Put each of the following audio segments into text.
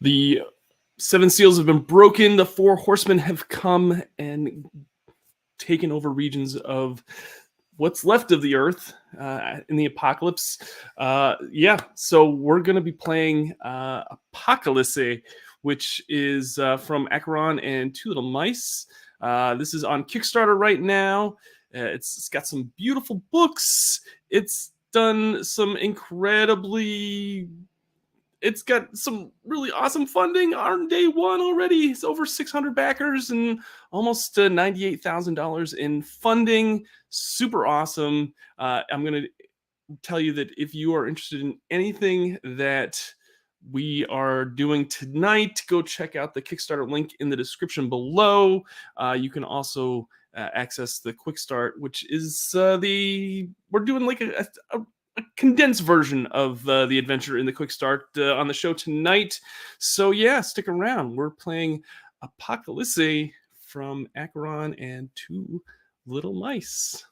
The 7 seals have been broken. The 4 horsemen have come and taken over regions of what's left of the earth in the apocalypse. So we're going to be playing Apocalisse, which is from Acheron and Two Little Mice. This is on Kickstarter right now. It's got some beautiful books. It's done some it's got some really awesome funding on day one already. It's over 600 backers and almost $98,000 in funding. Super awesome. I'm going to tell you that if you are interested in anything that we are doing tonight, go check out the Kickstarter link in the description below. You can also access the quick start, which is we're doing like a condensed version of the adventure in the quick start on the show tonight. So yeah, stick around. We're playing Apocalisse from Acheron and Two Little Mice.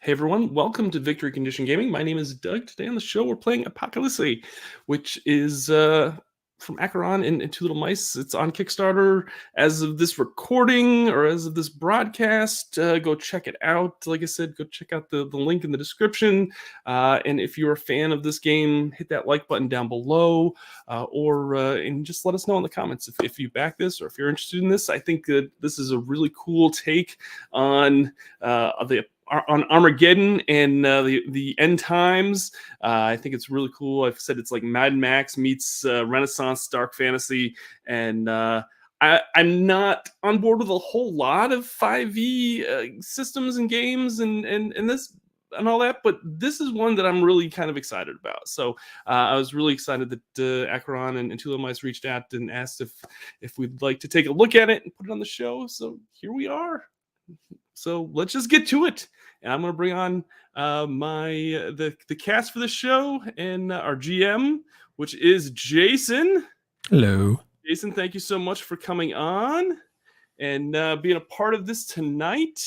Hey everyone, welcome to Victory Condition Gaming. My name is Doug. Today on the show we're playing Apocalisse, which is from Acheron and Two Little Mice. It's on Kickstarter as of this recording or as of this broadcast. Go check it out. Like I said, go check out the link in the description. And if you're a fan of this game, hit that like button down below, and just let us know in the comments if you back this or if you're interested in this. I think that this is a really cool take on on Armageddon and the end times. I think it's really cool. I've said it's like Mad Max meets Renaissance dark fantasy, and I'm not on board with a whole lot of 5e systems and games and this and all that, but this is one that I'm really kind of excited about. So I was really excited that Acheron and Two Little Mice reached out and asked if we'd like to take a look at it and put it on the show. So here we are. So let's just get to it. And I'm going to bring on the cast for the show and our GM, which is Jason. Hello. Jason, thank you so much for coming on and being a part of this tonight.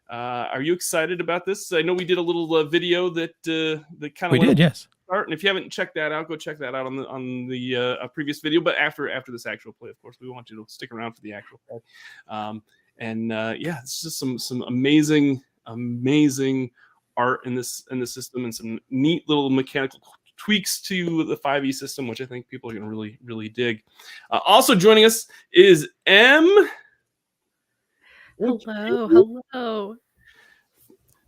Are you excited about this? I know we did a little video that kind of we did, yes. Start, and if you haven't checked that out, go check that out on the previous video. But after this actual play, of course, we want you to stick around for the actual play. It's just some amazing art in this system and some neat little mechanical tweaks to the 5e system, which I think people are going to really, really dig. Also joining us is M. Hello.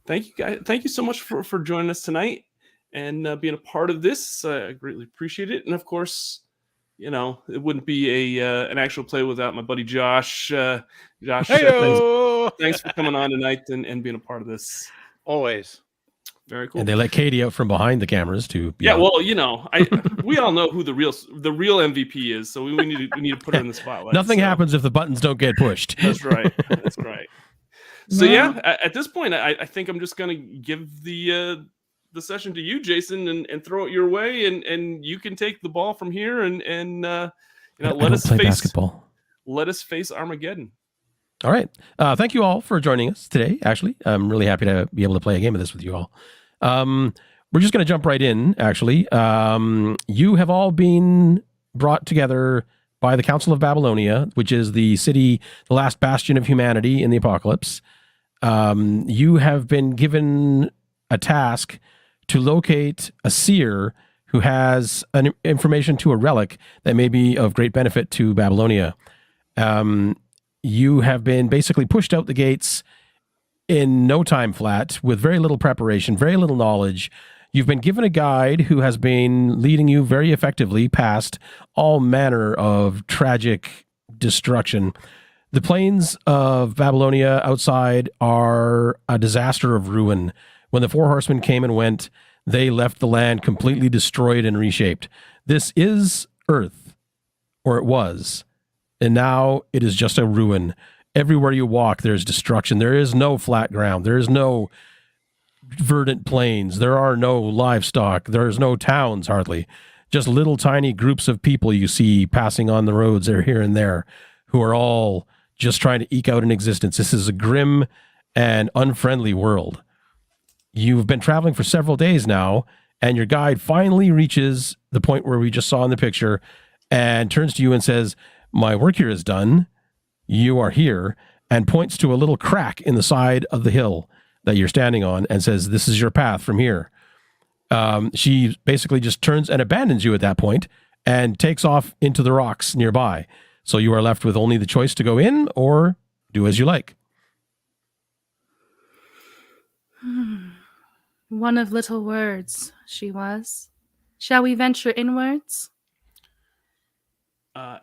Thank you, guys. Thank you so much for joining us tonight and being a part of this. I greatly appreciate it. And of course, you know, it wouldn't be an actual play without my buddy Josh. Josh, thanks for coming on tonight and being a part of this. Always. Very cool. And they let Katie out from behind the cameras to be on. Well, you know, we all know who the real MVP is, so we need to put her in the spotlight. Nothing happens if the buttons don't get pushed. That's right. That's right. So at this point, I think I'm just gonna give the session to you, Jason, and throw it your way, and you can take the ball from here and let us face basketball. Let us face Armageddon. All right. Thank you all for joining us today. Actually, I'm really happy to be able to play a game of this with you all. We're just going to jump right in. Actually, you have all been brought together by the Council of Babylonia, which is the city, the last bastion of humanity in the apocalypse. You have been given a task to locate a seer who has information to a relic that may be of great benefit to Babylonia. You have been basically pushed out the gates in no time flat with very little preparation, very little knowledge. You've been given a guide who has been leading you very effectively past all manner of tragic destruction. The plains of Babylonia outside are a disaster of ruin. When the 4 horsemen came and went, they left the land completely destroyed and reshaped. This is Earth, or it was, and now it is just a ruin. Everywhere you walk, there's destruction. There is no flat ground. There is no verdant plains. There are no livestock. There's no towns, hardly. Just little tiny groups of people you see passing on the roads there, here and there, who are all just trying to eke out an existence. This is a grim and unfriendly world. You've been traveling for several days now, and your guide finally reaches the point where we just saw in the picture and turns to you and says, "My work here is done. You are here," and points to a little crack in the side of the hill that you're standing on and says, "This is your path from here." She basically just turns and abandons you at that point and takes off into the rocks nearby. So you are left with only the choice to go in or do as you like. One of little words, she was. Shall we venture inwards?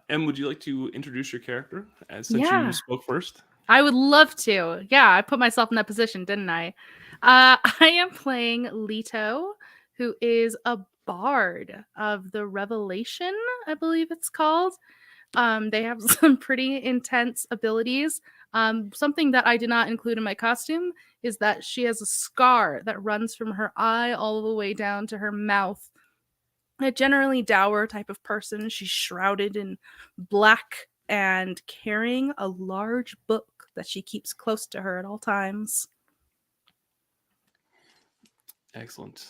Em, would you like to introduce your character since Yeah. you spoke first? I would love to. Yeah, I put myself in that position, didn't I? I am playing Leto, who is a bard of the Revelation, I believe it's called. They have some pretty intense abilities. Something that I did not include in my costume is that she has a scar that runs from her eye all the way down to her mouth. A generally dour type of person. She's shrouded in black and carrying a large book that she keeps close to her at all times. Excellent.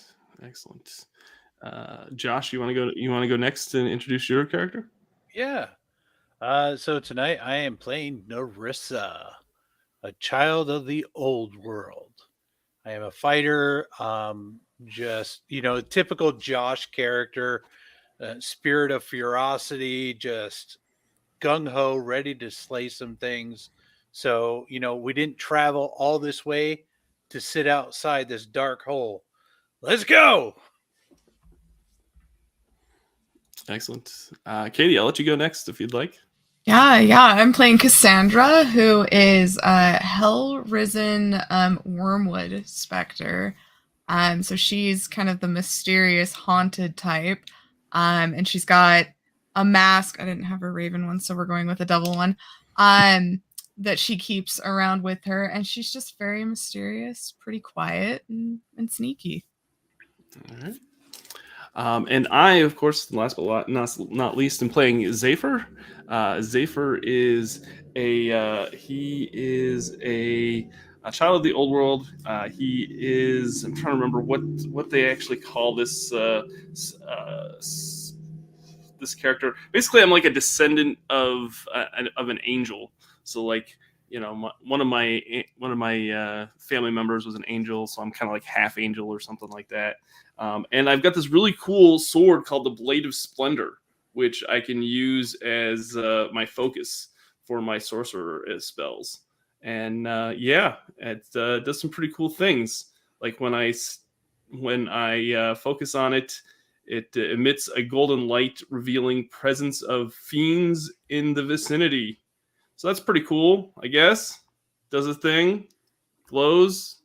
Josh, you want to go next and introduce your character? Yeah. So tonight I am playing Narissa, a child of the old world. I am a fighter, just, typical Josh character, spirit of ferocity, just gung-ho, ready to slay some things. So, we didn't travel all this way to sit outside this dark hole. Let's go! Excellent. Katie, I'll let you go next if you'd like. Yeah. I'm playing Cassandra, who is a hell-risen wormwood specter. So she's kind of the mysterious, haunted type. And she's got a mask. I didn't have a raven one, so we're going with a double one. That she keeps around with her, and she's just very mysterious, pretty quiet, and sneaky. All right. And I, of course, last but not least, am playing Zephyr. Zephyr is a child of the old world. He is. I'm trying to remember what they actually call this this character. Basically, I'm like a descendant of an angel. So like, one of my family members was an angel, so I'm kind of like half angel or something like that. And I've got this really cool sword called the Blade of Splendor, which I can use as my focus for my sorcerer spells. And it does some pretty cool things. Like when I focus on it, it emits a golden light revealing presence of fiends in the vicinity. So that's pretty cool, I guess. Does a thing, glows,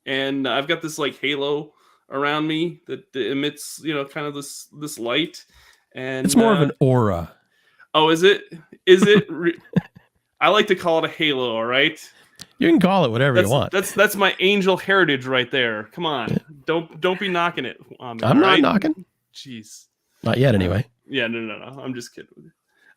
and I've got this like halo around me that emits, kind of this light. And it's more of an aura. Oh, is it? I like to call it a halo. All right. You can call it whatever you want. That's my angel heritage right there. Come on, don't be knocking it on me. I'm not knocking. Jeez. Not yet, anyway. Yeah, no. I'm just kidding with you.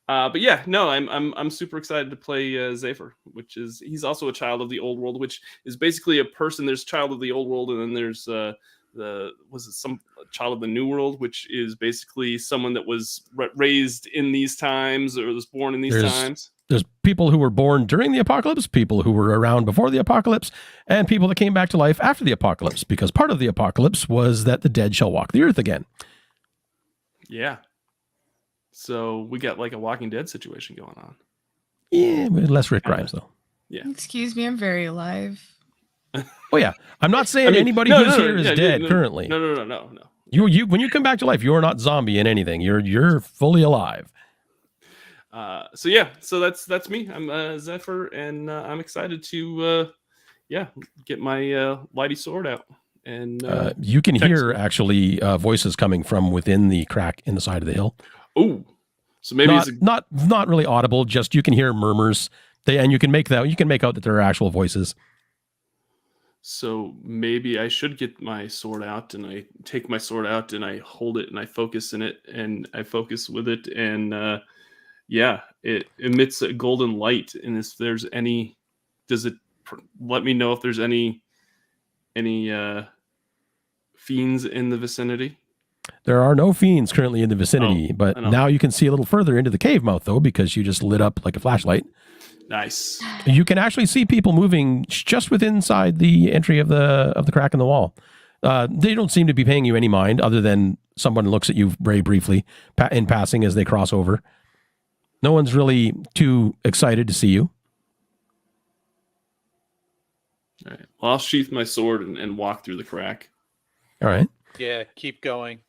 But yeah, no, I'm super excited to play Zephyr, which is he's also a child of the old world, which is basically a person. There's child of the old world, and then there's some child of the new world, which is basically someone that was raised in these times or was born in these times. There's people who were born during the apocalypse, people who were around before the apocalypse, and people that came back to life after the apocalypse, because part of the apocalypse was that the dead shall walk the earth again. Yeah. So we got like a Walking Dead situation going on. Yeah, with less Rick Grimes, though. Yeah. Excuse me, I'm very alive. Oh, yeah. I'm not saying anybody who's here is dead currently. No. You when you come back to life, you're not zombie in anything. You're fully alive. So that's me. I'm Zephyr, and I'm excited to get my lighty sword out. And you can hear actually voices coming from within the crack in the side of the hill. Oh, so maybe not really audible. Just you can hear murmurs. And you can make out that there are actual voices. So maybe I should get my sword out, and I take my sword out and I hold it and I focus in it and I focus with it, and Yeah, it emits a golden light, and if there's any, does it let me know if there's any fiends in the vicinity? There are no fiends currently in the vicinity, but I know. now you can see a little further into the cave mouth, though, because you just lit up like a flashlight. Nice. You can actually see people moving just within inside the entry of the crack in the wall. They don't seem to be paying you any mind, other than someone looks at you very briefly in passing as they cross over. No one's really too excited to see you. All right. Well, I'll sheath my sword and walk through the crack. All right. Yeah, keep going.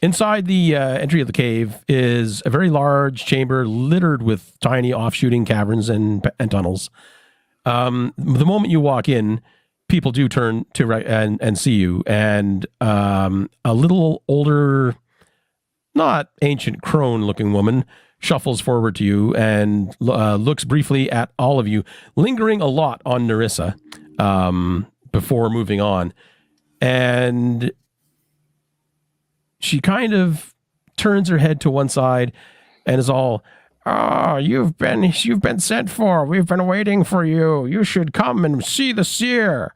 Inside the entry of the cave is a very large chamber littered with tiny offshooting caverns and tunnels. The moment you walk in, people do turn to right and see you, and a little older, not ancient crone-looking woman shuffles forward to you and looks briefly at all of you, lingering a lot on Nerissa before moving on. And she kind of turns her head to one side and is all, "Oh, you've been sent for. We've been waiting for you. You should come and see the Seer."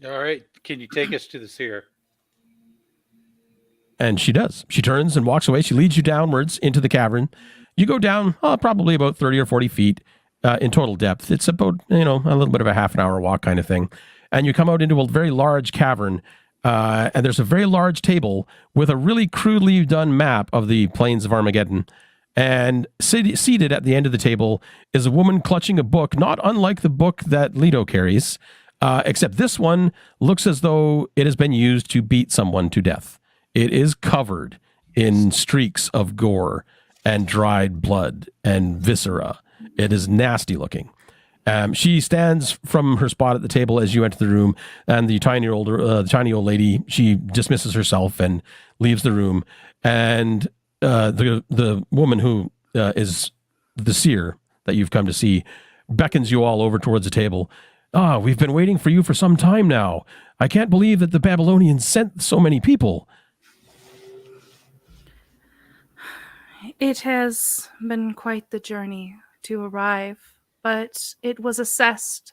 All right, can you take us to the Seer? And she does. She turns and walks away. She leads you downwards into the cavern. You go down probably about 30 or 40 feet in total depth. It's about, a little bit of a half an hour walk kind of thing. And you come out into a very large cavern. And there's a very large table with a really crudely done map of the plains of Armageddon. And seated at the end of the table is a woman clutching a book, not unlike the book that Leto carries, except this one looks as though it has been used to beat someone to death. It is covered in streaks of gore and dried blood and viscera. It is nasty looking. She stands from her spot at the table as you enter the room, and the tiny old lady, she dismisses herself and leaves the room. And the woman who is the seer that you've come to see beckons you all over towards the table. "Ah, we've been waiting for you for some time now. I can't believe that the Babylonians sent so many people." It has been quite the journey to arrive, but it was assessed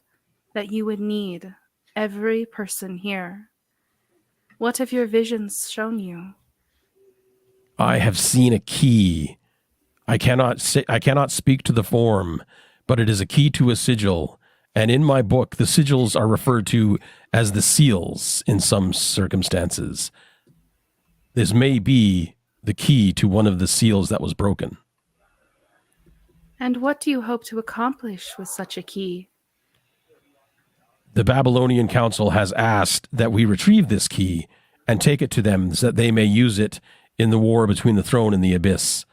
that you would need every person here. What have your visions shown you? "I have seen a key. I cannot speak to the form, but it is a key to a sigil. And in my book, the sigils are referred to as the seals in some circumstances. This may be the key to one of the seals that was broken." And what do you hope to accomplish with such a key? "The Babylonian Council has asked that we retrieve this key and take it to them so that they may use it in the war between the throne and the abyss.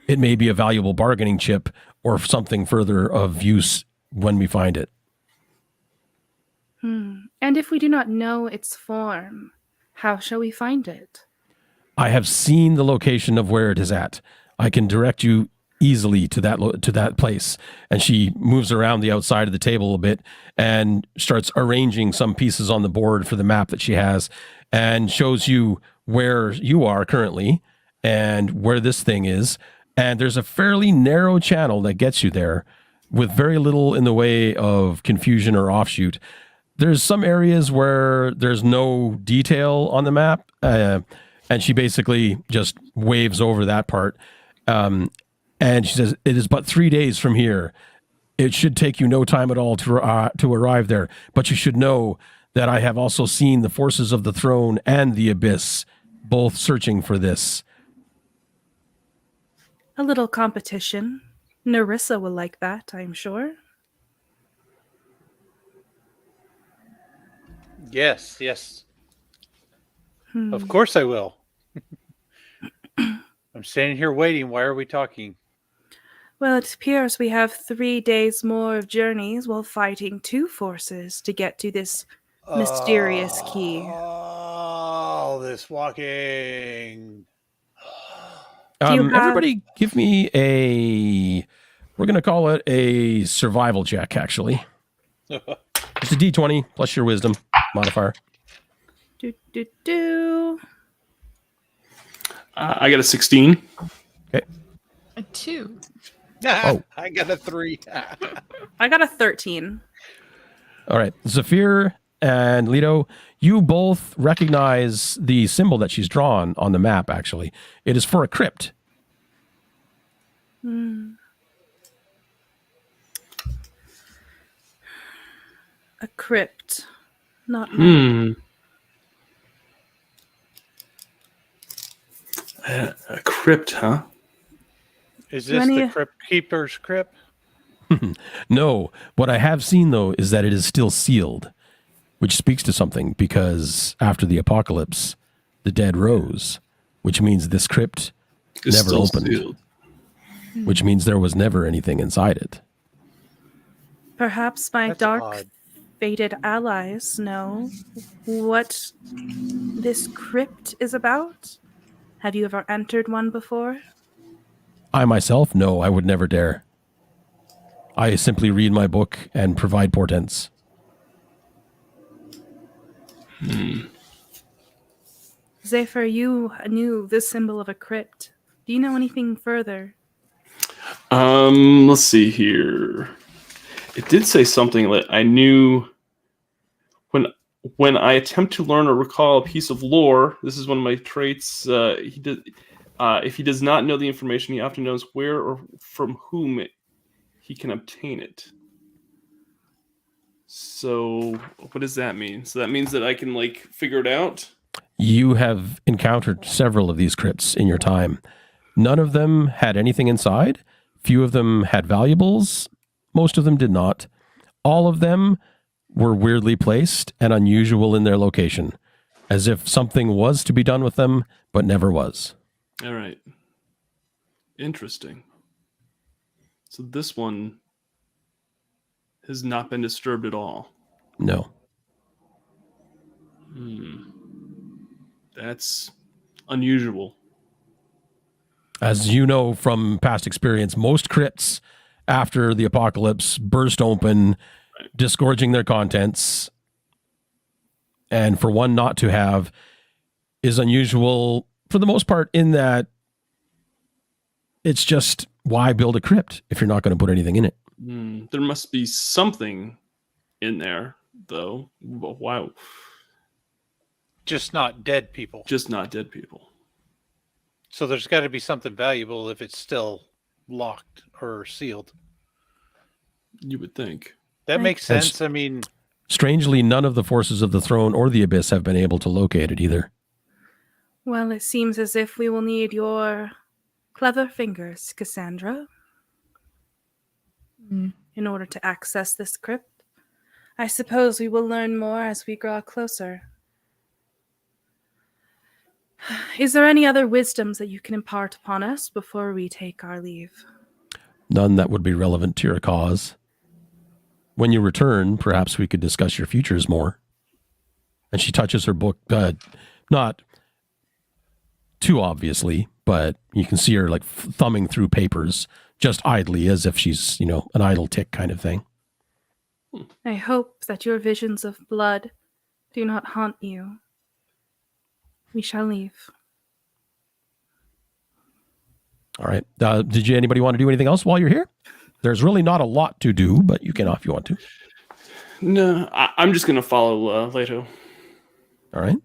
It may be a valuable bargaining chip or something further of use when we find it." And if we do not know its form, how shall we find it? "I have seen the location of where it is at. I can direct you easily to that place." And she moves around the outside of the table a bit and starts arranging some pieces on the board for the map that she has, and shows you where you are currently and where this thing is. And there's a fairly narrow channel that gets you there with very little in the way of confusion or offshoot. There's some areas where there's no detail on the map, and she basically just waves over that part. And she says, "It is but 3 days from here. It should take you no time at all to arrive there. But you should know that I have also seen the forces of the throne and the abyss, both searching for this." A little competition. Nerissa will like that, I'm sure. Yes. Of course I will. I'm standing here waiting. Why are we talking? Well, it appears we have 3 days more of journeys while fighting 2 forces to get to this mysterious key. Oh, this walking. Everybody give me we're going to call it a survival check, actually. It's a D20 plus your wisdom modifier. Do. I got a 16. Okay. 2. Oh. I got a 3. I got a 13. All right. Zephyr and Leto, you both recognize the symbol that she's drawn on the map, actually. It is for a crypt. Hmm. A crypt. Not mine. A crypt, huh? Is Do this any- the crypt keeper's crypt? No. What I have seen, though, is that it is still sealed, which speaks to something, because after the apocalypse, the dead rose, which means this crypt It's never still opened, sealed. which means there was never anything inside it. Perhaps my That's dark, odd. fated allies know what this crypt is about. Have you ever entered one before? I myself, no, I would never dare. I simply read my book and provide portents. Zephyr, you knew the symbol of a crypt. Do you know anything further? Let's see here. It did say something that I knew when I attempt to learn or recall a piece of lore. This is one of my traits. If he does not know the information, he often knows where or from whom he can obtain it. So, what does that mean? So that means that I can figure it out. You have encountered several of these crypts in your time. None of them had anything inside. Few of them had valuables. Most of them did not. All of them were weirdly placed and unusual in their location, as if something was to be done with them, but never was. All right. Interesting. So this one has not been disturbed at all. No. That's unusual. As you know from past experience, most crypts after the apocalypse burst open, disgorging their contents. And for one not to have is unusual for the most part, in that it's just, why build a crypt if you're not going to put anything in it? There must be something in there, though. Wow. Just not dead people. Just not dead people. So there's got to be something valuable if it's still locked or sealed. You would think. That makes And sense. I mean, strangely, none of the forces of the throne or the abyss have been able to locate it either. Well, it seems as if we will need your clever fingers, Cassandra, in order to access this crypt. I suppose we will learn more as we draw closer. Is there any other wisdoms that you can impart upon us before we take our leave? None that would be relevant to your cause. When you return, perhaps we could discuss your futures more. And she touches her book, not too obviously, but you can see her thumbing through papers just idly, as if she's, an idle tick kind of thing. I hope that your visions of blood do not haunt you. We shall leave. All right. Did anybody want to do anything else while you're here? There's really not a lot to do, but you can if you want to. No, I'm just going to follow Leto. All right.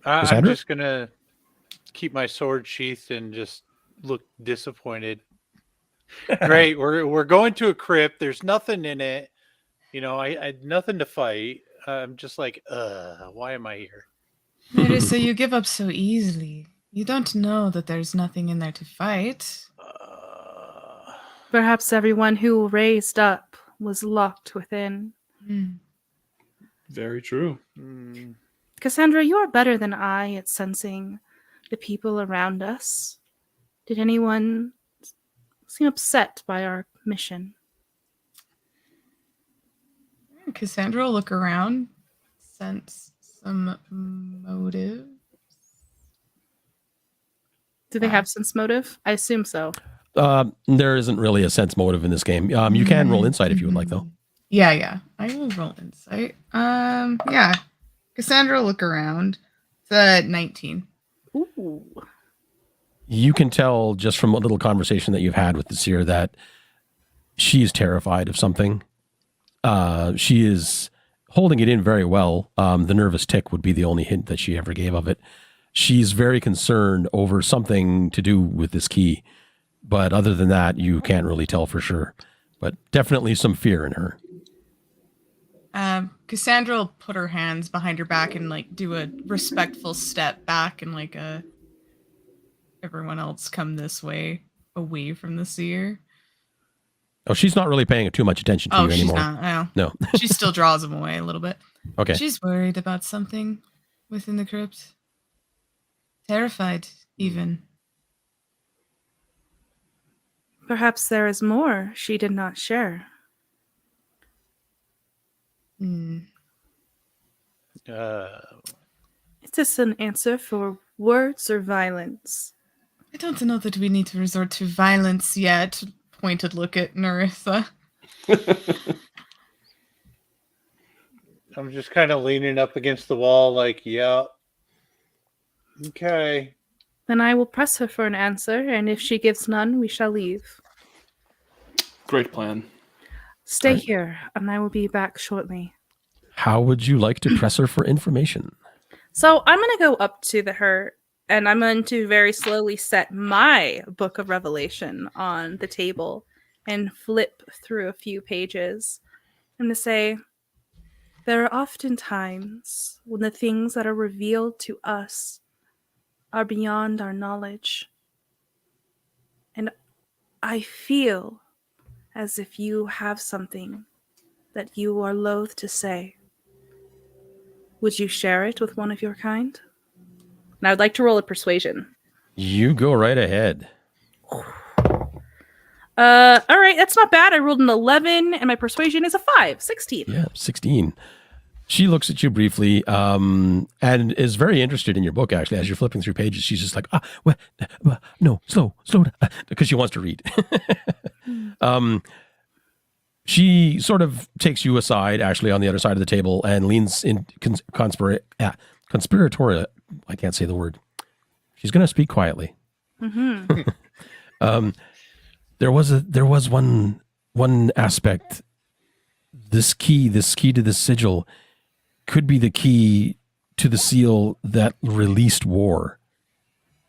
I'm Cassandra? just going to keep my sword sheathed and just look disappointed. Great. We're going to a crypt. There's nothing in it. I had nothing to fight. I'm just like, why am I here? So you give up so easily. You don't know that there's nothing in there to fight. Perhaps everyone who raised up was locked within. Very true. Cassandra, you are better than I at sensing the people around us. Did anyone seem upset by our mission? Cassandra will look around, sense some motive. Do they have sense motive? I assume so. There isn't really a sense motive in this game. You can roll insight if you would like, though. Yeah. I will roll insight. Yeah. Cassandra will look around. It's a 19. Ooh. You can tell just from a little conversation that you've had with the seer that she is terrified of something. She is holding it in very well. The nervous tick would be the only hint that she ever gave of it. She's very concerned over something to do with this key. But other than that, you can't really tell for sure. But definitely some fear in her. Cassandra will put her hands behind her back and like do a respectful step back and like everyone else come this way, away from the seer. Oh, she's not really paying too much attention to you she's anymore. not. No. She still draws him away a little bit. Okay. She's worried about something within the crypt. Terrified, even. Perhaps there is more she did not share. Hmm. Is this an answer for words or violence? I don't know that we need to resort to violence yet. Pointed look at Nerissa. I'm just kind of leaning up against the wall, like, yeah. Okay. Then I will press her for an answer, and if she gives none, we shall leave. Great plan. Stay here, and I will be back shortly. How would you like to press her for information? So I'm going to go up to her, and I'm going to very slowly set my book of Revelation on the table and flip through a few pages. And to say, there are often times when the things that are revealed to us are beyond our knowledge. And I feel as if you have something that you are loath to say. Would you share it with one of your kind? And I would like to roll a persuasion. You go right ahead. All right, that's not bad. I rolled an 11, and my persuasion is a 5, 16. Yeah, 16. She looks at you briefly and is very interested in your book, actually. As you're flipping through pages, she's just like, no, slow down, because she wants to read. She sort of takes you aside, actually, on the other side of the table and leans in conspiratorial. I can't say the word. She's going to speak quietly. Mm-hmm. There was one aspect. This key to the sigil could be the key to the seal that released war,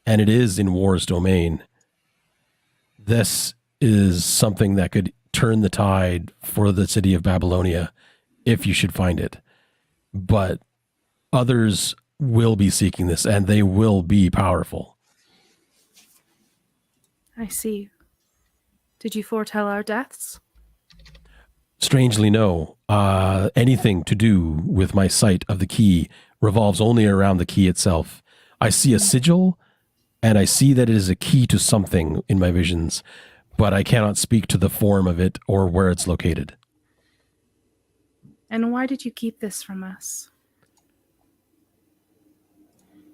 and it is in war's domain. This is something that could turn the tide for the city of Babylonia if you should find it. But others will be seeking this, and they will be powerful. I see. Did you foretell our deaths? Strangely, no. Anything to do with my sight of the key revolves only around the key itself. I see a sigil, and I see that it is a key to something in my visions, but I cannot speak to the form of it or where it's located. And why did you keep this from us?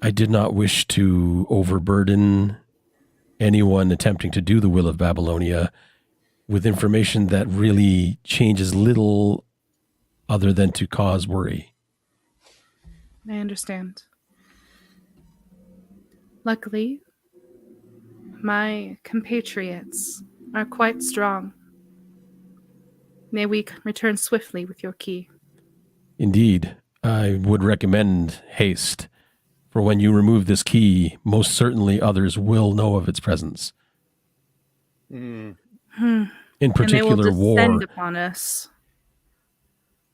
I did not wish to overburden anyone attempting to do the will of Babylonia with information that really changes little other than to cause worry. I understand. Luckily, my compatriots are quite strong. May we return swiftly with your key. Indeed, I would recommend haste, for when you remove this key, most certainly others will know of its presence. In particular, and they will descend war. upon us.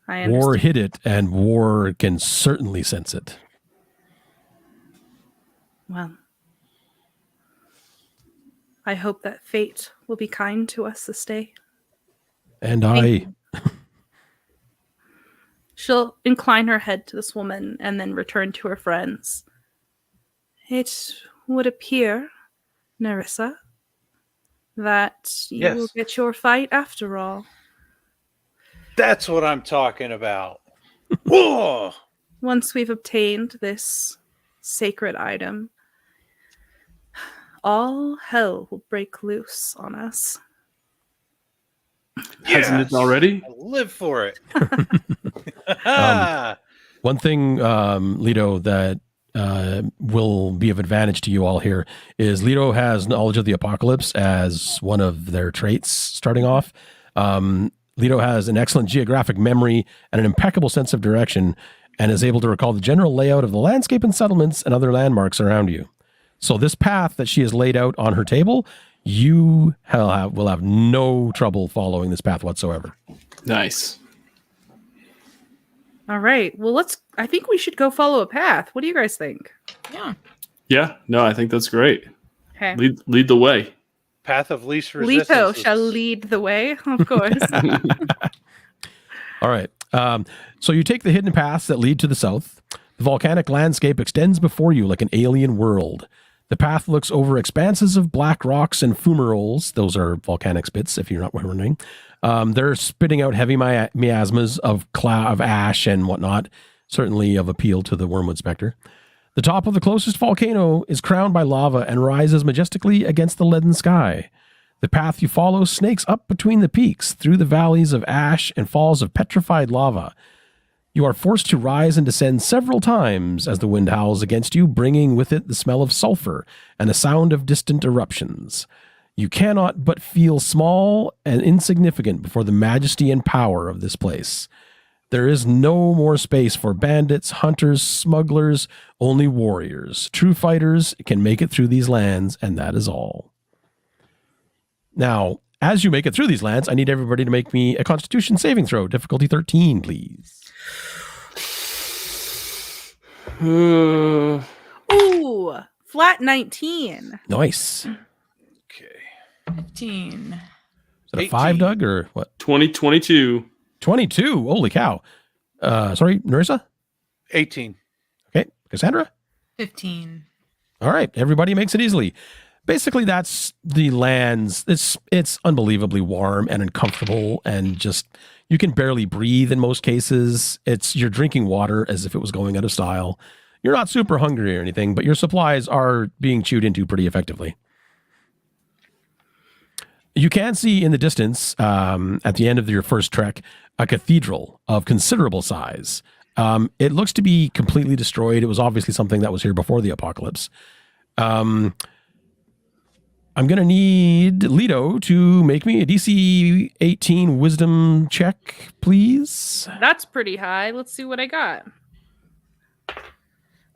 I understand. War hit it, and war can certainly sense it. Well, I hope that fate will be kind to us this day. And She'll incline her head to this woman and then return to her friends. It would appear, Nerissa, that you will get your fight after all. That's what I'm talking about. Whoa! Once we've obtained this sacred item, all hell will break loose on us. Hasn't it already? I live for it. one thing, Leto, that will be of advantage to you all here is Leto has knowledge of the apocalypse as one of their traits starting off. Leto has an excellent geographic memory and an impeccable sense of direction and is able to recall the general layout of the landscape and settlements and other landmarks around you. So this path that she has laid out on her table, you will have no trouble following this path whatsoever. Nice. All right. Well, I think we should go follow a path. What do you guys think? Yeah. Yeah, no, I think that's great. Okay. Lead the way. Path of least resistance. Leto shall lead the way, of course. All right. So you take the hidden paths that lead to the south. The volcanic landscape extends before you like an alien world. The path looks over expanses of black rocks and fumaroles. Those are volcanic spits, if you're not wondering. They're spitting out heavy miasmas of ash and whatnot, certainly of appeal to the Wormwood Spectre. The top of the closest volcano is crowned by lava and rises majestically against the leaden sky. The path you follow snakes up between the peaks, through the valleys of ash and falls of petrified lava. You are forced to rise and descend several times as the wind howls against you, bringing with it the smell of sulfur and the sound of distant eruptions. You cannot but feel small and insignificant before the majesty and power of this place. There is no more space for bandits, hunters, smugglers, only warriors. True fighters can make it through these lands, and that is all. Now, as you make it through these lands, I need everybody to make me a Constitution saving throw. Difficulty 13, please. Ooh, flat 19. Nice. Okay. 15. Is that a 5, Doug, or what? 2022. 22. Holy cow. Sorry, Nerissa? 18. Okay. Cassandra? 15. All right. Everybody makes it easily. Basically, that's the lands. It's unbelievably warm and uncomfortable, and just you can barely breathe in most cases. You're drinking water as if it was going out of style. You're not super hungry or anything, but your supplies are being chewed into pretty effectively. You can see in the distance, at the end of your first trek, a cathedral of considerable size. It looks to be completely destroyed. It was obviously something that was here before the apocalypse. I'm going to need Leto to make me a DC 18 wisdom check, please. That's pretty high. Let's see what I got.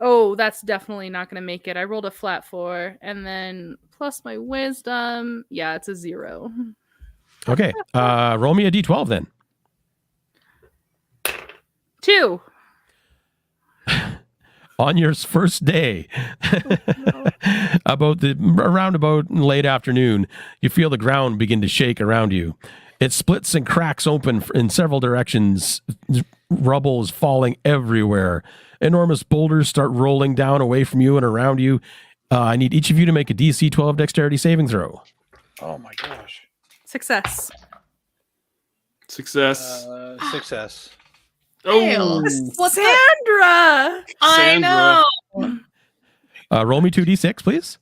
Oh, that's definitely not going to make it. I rolled a flat 4, and then plus my wisdom. Yeah, it's a 0. Okay. Roll me a D12 then. 2. On your first day, around about late afternoon, you feel the ground begin to shake around you. It splits and cracks open in several directions. Rubble is falling everywhere. Enormous boulders start rolling down away from you and around you. I need each of you to make a DC 12 dexterity saving throw. Oh my gosh. Success. Success. Success. Oh, What's Sandra! I know. Roll me 2d6, please.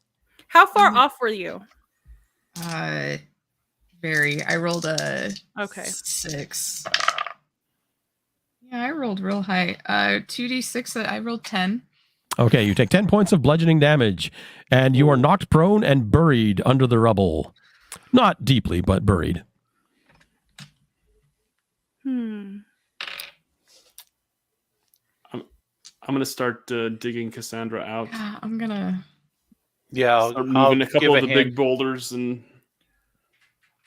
How far off were you? Very. I rolled a Okay. 6. Yeah, I rolled real high. 2d6. I rolled 10. Okay, you take 10 points of bludgeoning damage, and you are knocked prone and buried under the rubble. Not deeply, but buried. I'm going to start digging Cassandra out. Yeah, I'm gonna. Yeah, Start I'll moving a couple give of the hand. big boulders and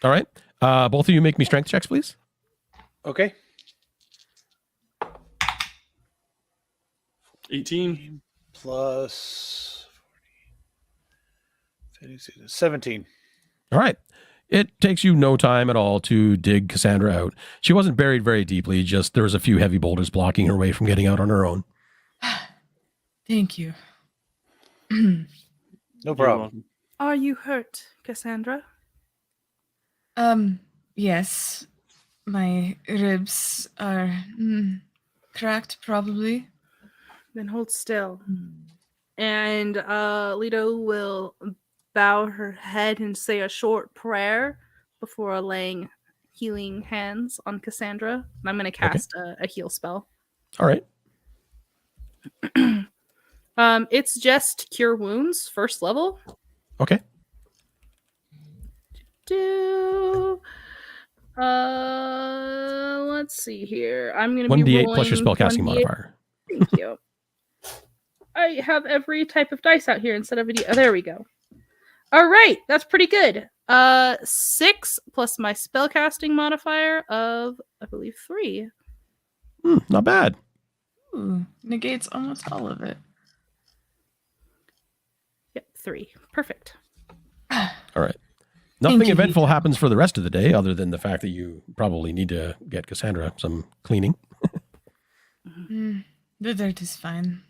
All right. Both of you make me strength checks, please. Okay. 18. Plus 40, 17. All right. It takes you no time at all to dig Cassandra out. She wasn't buried very deeply, just there was a few heavy boulders blocking her way from getting out on her own. Thank you. No You're problem. welcome. Are you hurt, Cassandra? Yes. My ribs are cracked, probably. Then hold still. And Leto will bow her head and say a short prayer before laying healing hands on Cassandra. And I'm going to cast a heal spell. All right. It's just cure wounds, first level. Okay. Let's see here. I'm gonna be 1d8 rolling plus your spellcasting 1d8. modifier. Thank you. I have every type of dice out here instead of a D. Oh, there we go. All right, that's pretty good. 6 plus my spellcasting modifier of, I believe, 3. Not bad. Ooh, negates almost all of it. Yep, 3. Perfect. All right. Thank Nothing you, eventful Vito. happens for the rest of the day other than the fact that you probably need to get Cassandra some cleaning. The dirt is fine.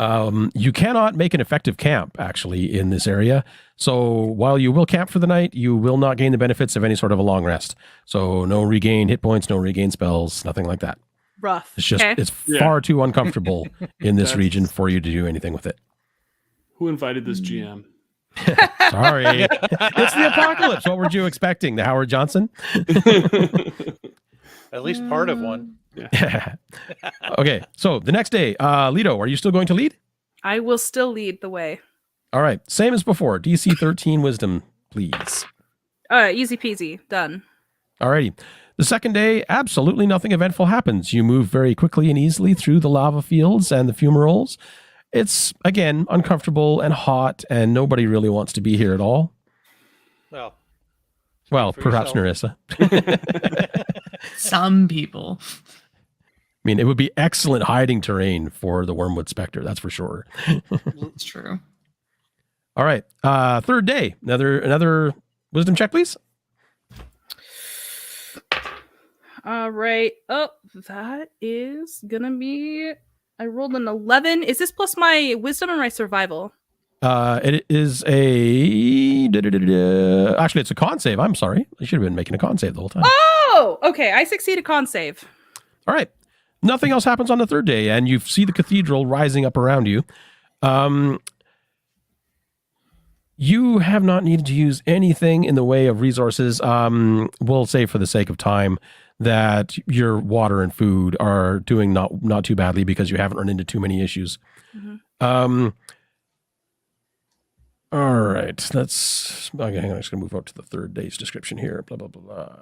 You cannot make an effective camp, actually, in this area. So while you will camp for the night, you will not gain the benefits of any sort of a long rest. So no regained hit points, no regained spells, nothing like that. Rough. It's just, Okay. it's far too uncomfortable in this That's- region for you to do anything with it. Who invited this GM? Sorry. It's the apocalypse. What were you expecting? The Howard Johnson? At least part of one. Okay, so the next day, Lido, are you still going to lead? I will still lead the way. All right, same as before. DC 13 wisdom, please. Easy peasy. Done. All righty. The second day, absolutely nothing eventful happens. You move very quickly and easily through the lava fields and the fumaroles. It's, again, uncomfortable and hot, and nobody really wants to be here at all. Well, for Perhaps yourself. Narissa. Some people. I mean, it would be excellent hiding terrain for the Wormwood Spectre, that's for sure. It's true. All right. Third day. Another wisdom check, please. All right. Oh, that is gonna be. I rolled an 11. Is this plus my wisdom or my survival? It is actually, it's a con save. I'm sorry. I should have been making a con save the whole time. Oh, okay. I succeed a con save. All right. Nothing else happens on the third day, and you see the cathedral rising up around you. You have not needed to use anything in the way of resources. We'll say for the sake of time that your water and food are doing not too badly because you haven't run into too many issues. Mm-hmm. All right. I'm just going to move out to the third day's description here. Blah, blah, blah, blah.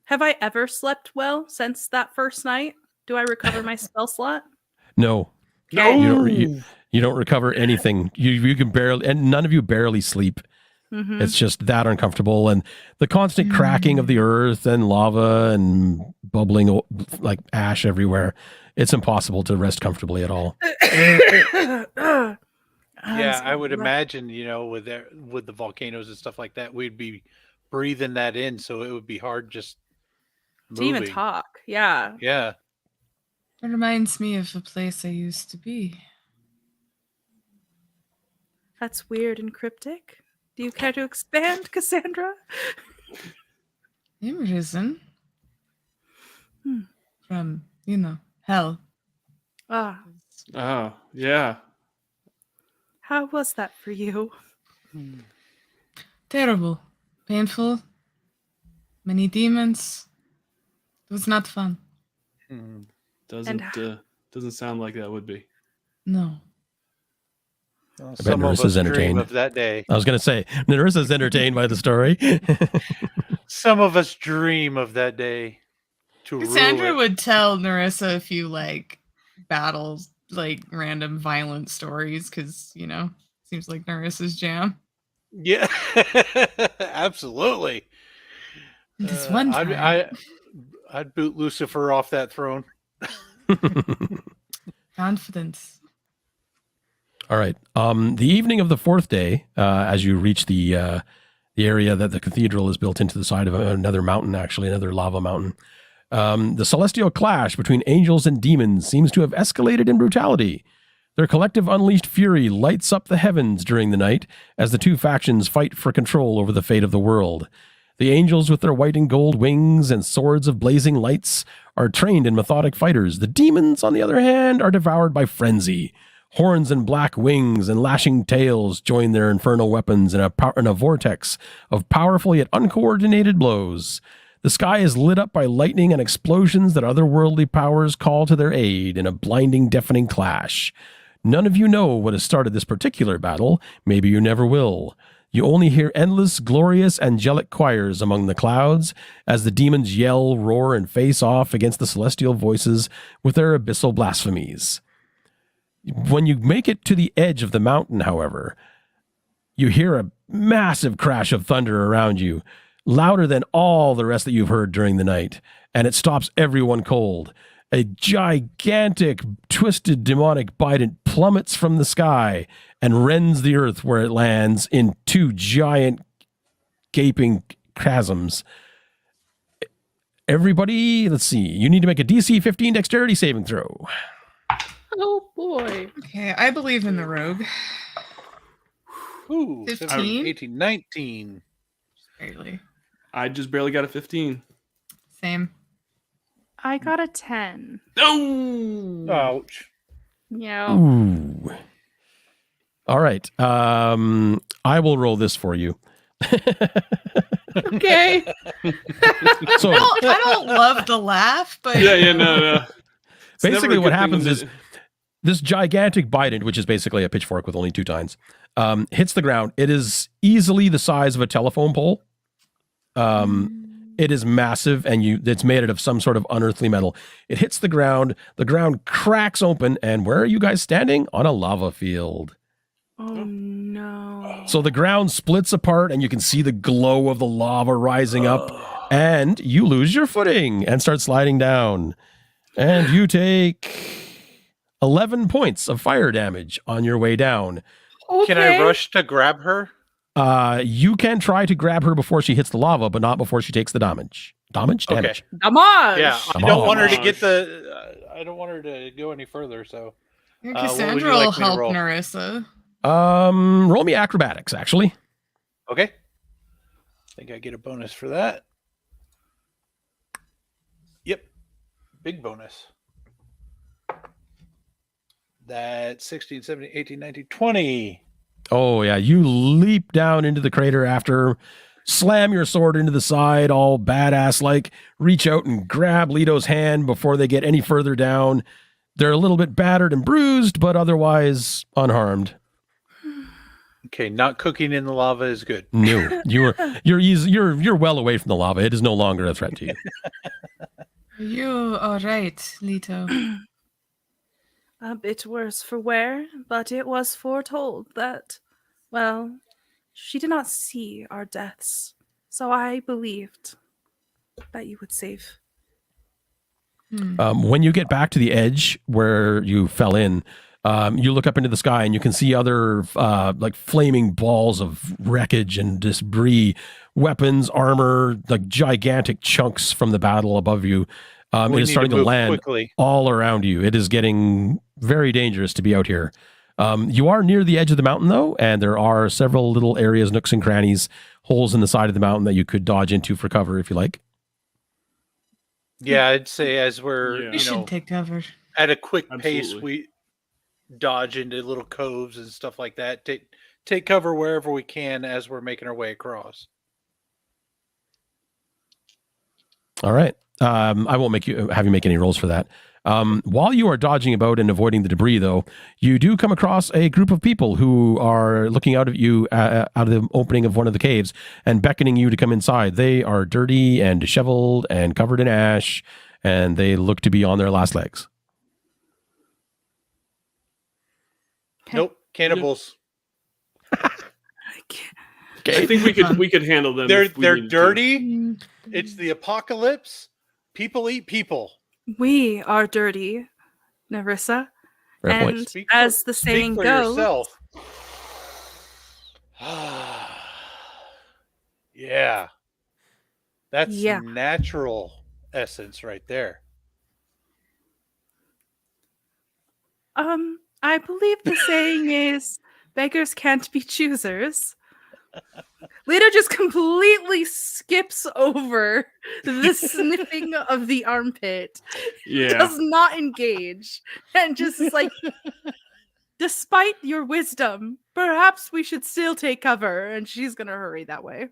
Have I ever slept well since that first night? Do I recover my spell slot? No. Okay. You don't recover anything. You can barely, and none of you barely sleep. Mhm. It's just that uncomfortable, and the constant cracking of the earth and lava and bubbling like ash everywhere. It's impossible to rest comfortably at all. Yeah, I would imagine, with the volcanoes and stuff like that, we'd be breathing that in, so it would be hard just to even moving. talk. Yeah. Yeah. It reminds me of a place I used to be. That's weird and cryptic. Do you care to expand, Cassandra? I'm risen. Hmm. From, hell. Ah, Oh, yeah. how was that for you? Terrible. Painful. Many demons. It was not fun. Hmm. Doesn't sound like that would be. No. Well, bet some of Narissa's us dream entertained. of that day. I was going to say, Narissa's entertained by the story. Some of us dream of that day. To Cassandra rule it. would tell Narissa a few, battles, random violent stories, because, seems like Narissa's jam. Yeah, absolutely. This one time. I'd boot Lucifer off that throne. Confidence. All right. The evening of the fourth day, as you reach the area that the cathedral is built into the side of another mountain, actually, another lava mountain, the celestial clash between angels and demons seems to have escalated in brutality. Their collective unleashed fury lights up the heavens during the night as the two factions fight for control over the fate of the world. The angels, with their white and gold wings and swords of blazing lights, are trained and methodic fighters. The demons, on the other hand, are devoured by frenzy. Horns and black wings and lashing tails join their infernal weapons in a vortex of powerful yet uncoordinated blows. The sky is lit up by lightning and explosions that otherworldly powers call to their aid in a blinding, deafening clash. None of you know what has started this particular battle. Maybe you never will. You only hear endless, glorious, angelic choirs among the clouds as the demons yell, roar, and face off against the celestial voices with their abyssal blasphemies. When you make it to the edge of the mountain, however, you hear a massive crash of thunder around you, louder than all the rest that you've heard during the night, and it stops everyone cold. A gigantic, twisted, demonic bident plummets from the sky and rends the earth where it lands in two giant, gaping chasms. Everybody, let's see. You need to make a DC 15 dexterity saving throw. Oh boy. Okay, I believe in the rogue. Ooh, 15? 17, 18, 19. Barely. I just barely got a 15. Same. I got a 10. No. Ouch. Yeah. Ooh. All right. I will roll this for you. Okay. So I don't love the laugh, but No. It's never basically a what good thing happens to- is this gigantic bident, which is basically a pitchfork with only 2 tines, hits the ground. It is easily the size of a telephone pole. It is massive, and it's made out of some sort of unearthly metal. It hits the ground cracks open, and where are you guys standing? On a lava field. Oh no. So the ground splits apart, and you can see the glow of the lava rising up, and you lose your footing and start sliding down. And you take 11 points of fire damage on your way down. Okay. Can I rush to grab her? You can try to grab her before she hits the lava, but not before she takes the damage. Damage? Okay. Damage. Damage. Yeah, I Come don't on. want her to get the. I don't want her to go any further. So Your what would you Cassandra like will me to help roll? Narissa. Roll me acrobatics, actually. okay. I think I get a bonus for that. Yep, big bonus. That's 16, 17, 18, 19, 20. Oh, yeah. You leap down into the crater after, slam your sword into the side, all badass like, reach out and grab Leto's hand before they get any further down. They're a little bit battered and bruised, but otherwise unharmed. Okay, not cooking in the lava is good. No, you're well away from the lava. It is no longer a threat to you. Are you all right, Leto? A bit worse for wear, but it was foretold that, well, she did not see our deaths, so I believed that you would save. When you get back to the edge where you fell in, you look up into the sky and you can see other like flaming balls of wreckage and debris, weapons, armor, like gigantic chunks from the battle above you. It We is need starting to move land quickly. all around you. It is getting very dangerous to be out here. You are near the edge of the mountain, though, and there are several little areas, nooks and crannies, holes in the side of the mountain that you could dodge into for cover if you like. Yeah, I'd say as we're Yeah. We you know should take cover. at a quick pace, Absolutely. we dodge into little coves and stuff like that. Take cover wherever we can as we're making our way across. All right. I won't have you make any rolls for that. While you are dodging about and avoiding the debris, though, you do come across a group of people who are looking out at you out of the opening of one of the caves and beckoning you to come inside. They are dirty and disheveled and covered in ash, and they look to be on their last legs. Okay. Nope, cannibals. I think we could handle them. They're if we needed to. dirty. It's the apocalypse. People eat people. We are dirty, Narissa. Fair point. And Speak as for- the speak saying for goes, yourself. Yeah. That's Yeah. natural essence right there. I believe the saying is beggars can't be choosers. Lita just completely skips over the sniffing of the armpit, Yeah. does not engage, and just is like, despite your wisdom, perhaps we should still take cover. And she's gonna hurry that way.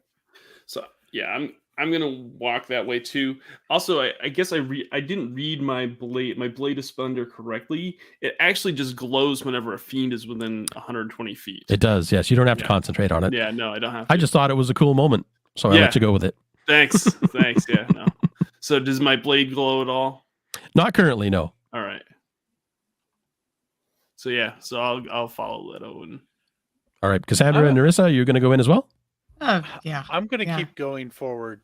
So yeah, I'm gonna walk that way too. Also, I guess I didn't read my blade of splendor correctly. It actually just glows whenever a fiend is within 120 feet. It does, yes. You don't have to Yeah. concentrate on it. Yeah, no, I don't have to. I just thought it was a cool moment, so I Yeah. let you go with it. Thanks. Yeah, no. So does my blade glow at all? Not currently, no. All right. So yeah, so I'll follow Leto and. All right, Cassandra and Narissa, you're going to go in as well? Oh, yeah. I'm going to Yeah. keep going forward.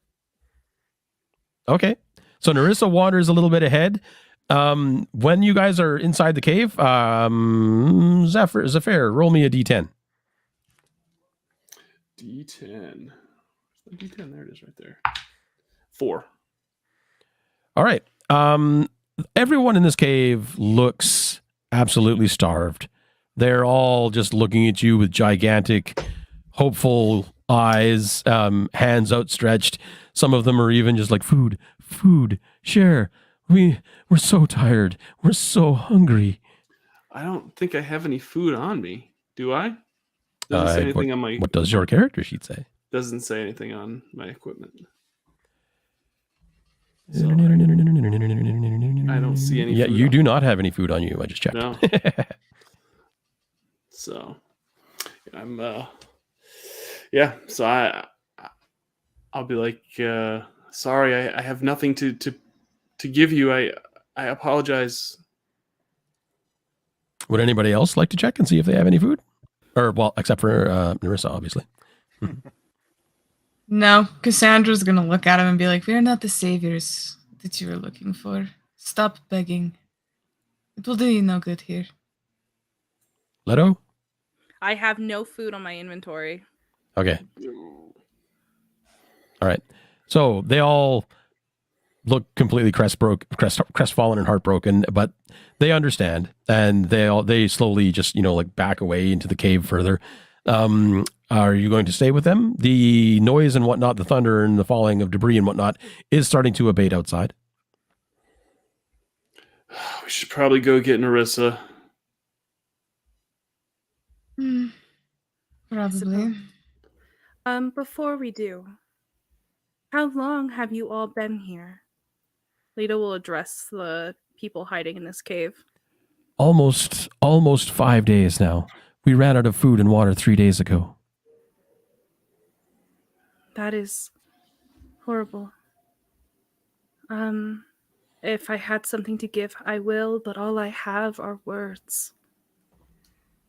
Okay. So Narissa wanders a little bit ahead. When you guys are inside the cave, Zephyr, roll me a d10. D10. D10, there it is right there. 4. All right. Everyone in this cave looks absolutely starved. They're all just looking at you with gigantic, hopeful eyes, hands outstretched. Some of them are even just like, food, share. We're so tired. We're so hungry. I don't think I have any food on me. Do I? Doesn't say anything on my. What does your character sheet say? Doesn't say anything on my equipment. I don't see any. Yeah, food you on do me. not have any food on you. I just checked. No. So, I'm. So I'll be like, sorry, I have nothing to give you. I apologize. Would anybody else like to check and see if they have any food? Or, well, except for Narissa, obviously. No, Cassandra's gonna look at him and be like, "We are not the saviors that you were looking for. Stop begging. It will do you no good here." Leto? I have no food on my inventory. Okay. All right. So they all look completely crestfallen and heartbroken, but they understand, and they slowly just like back away into the cave further. Are you going to stay with them? The noise and whatnot, the thunder and the falling of debris and whatnot, is starting to abate outside. We should probably go get Narissa. Probably. Before we do, how long have you all been here? Lita will address the people hiding in this cave. Almost 5 days now. We ran out of food and water 3 days ago. That is horrible. If I had something to give, I will, but all I have are words.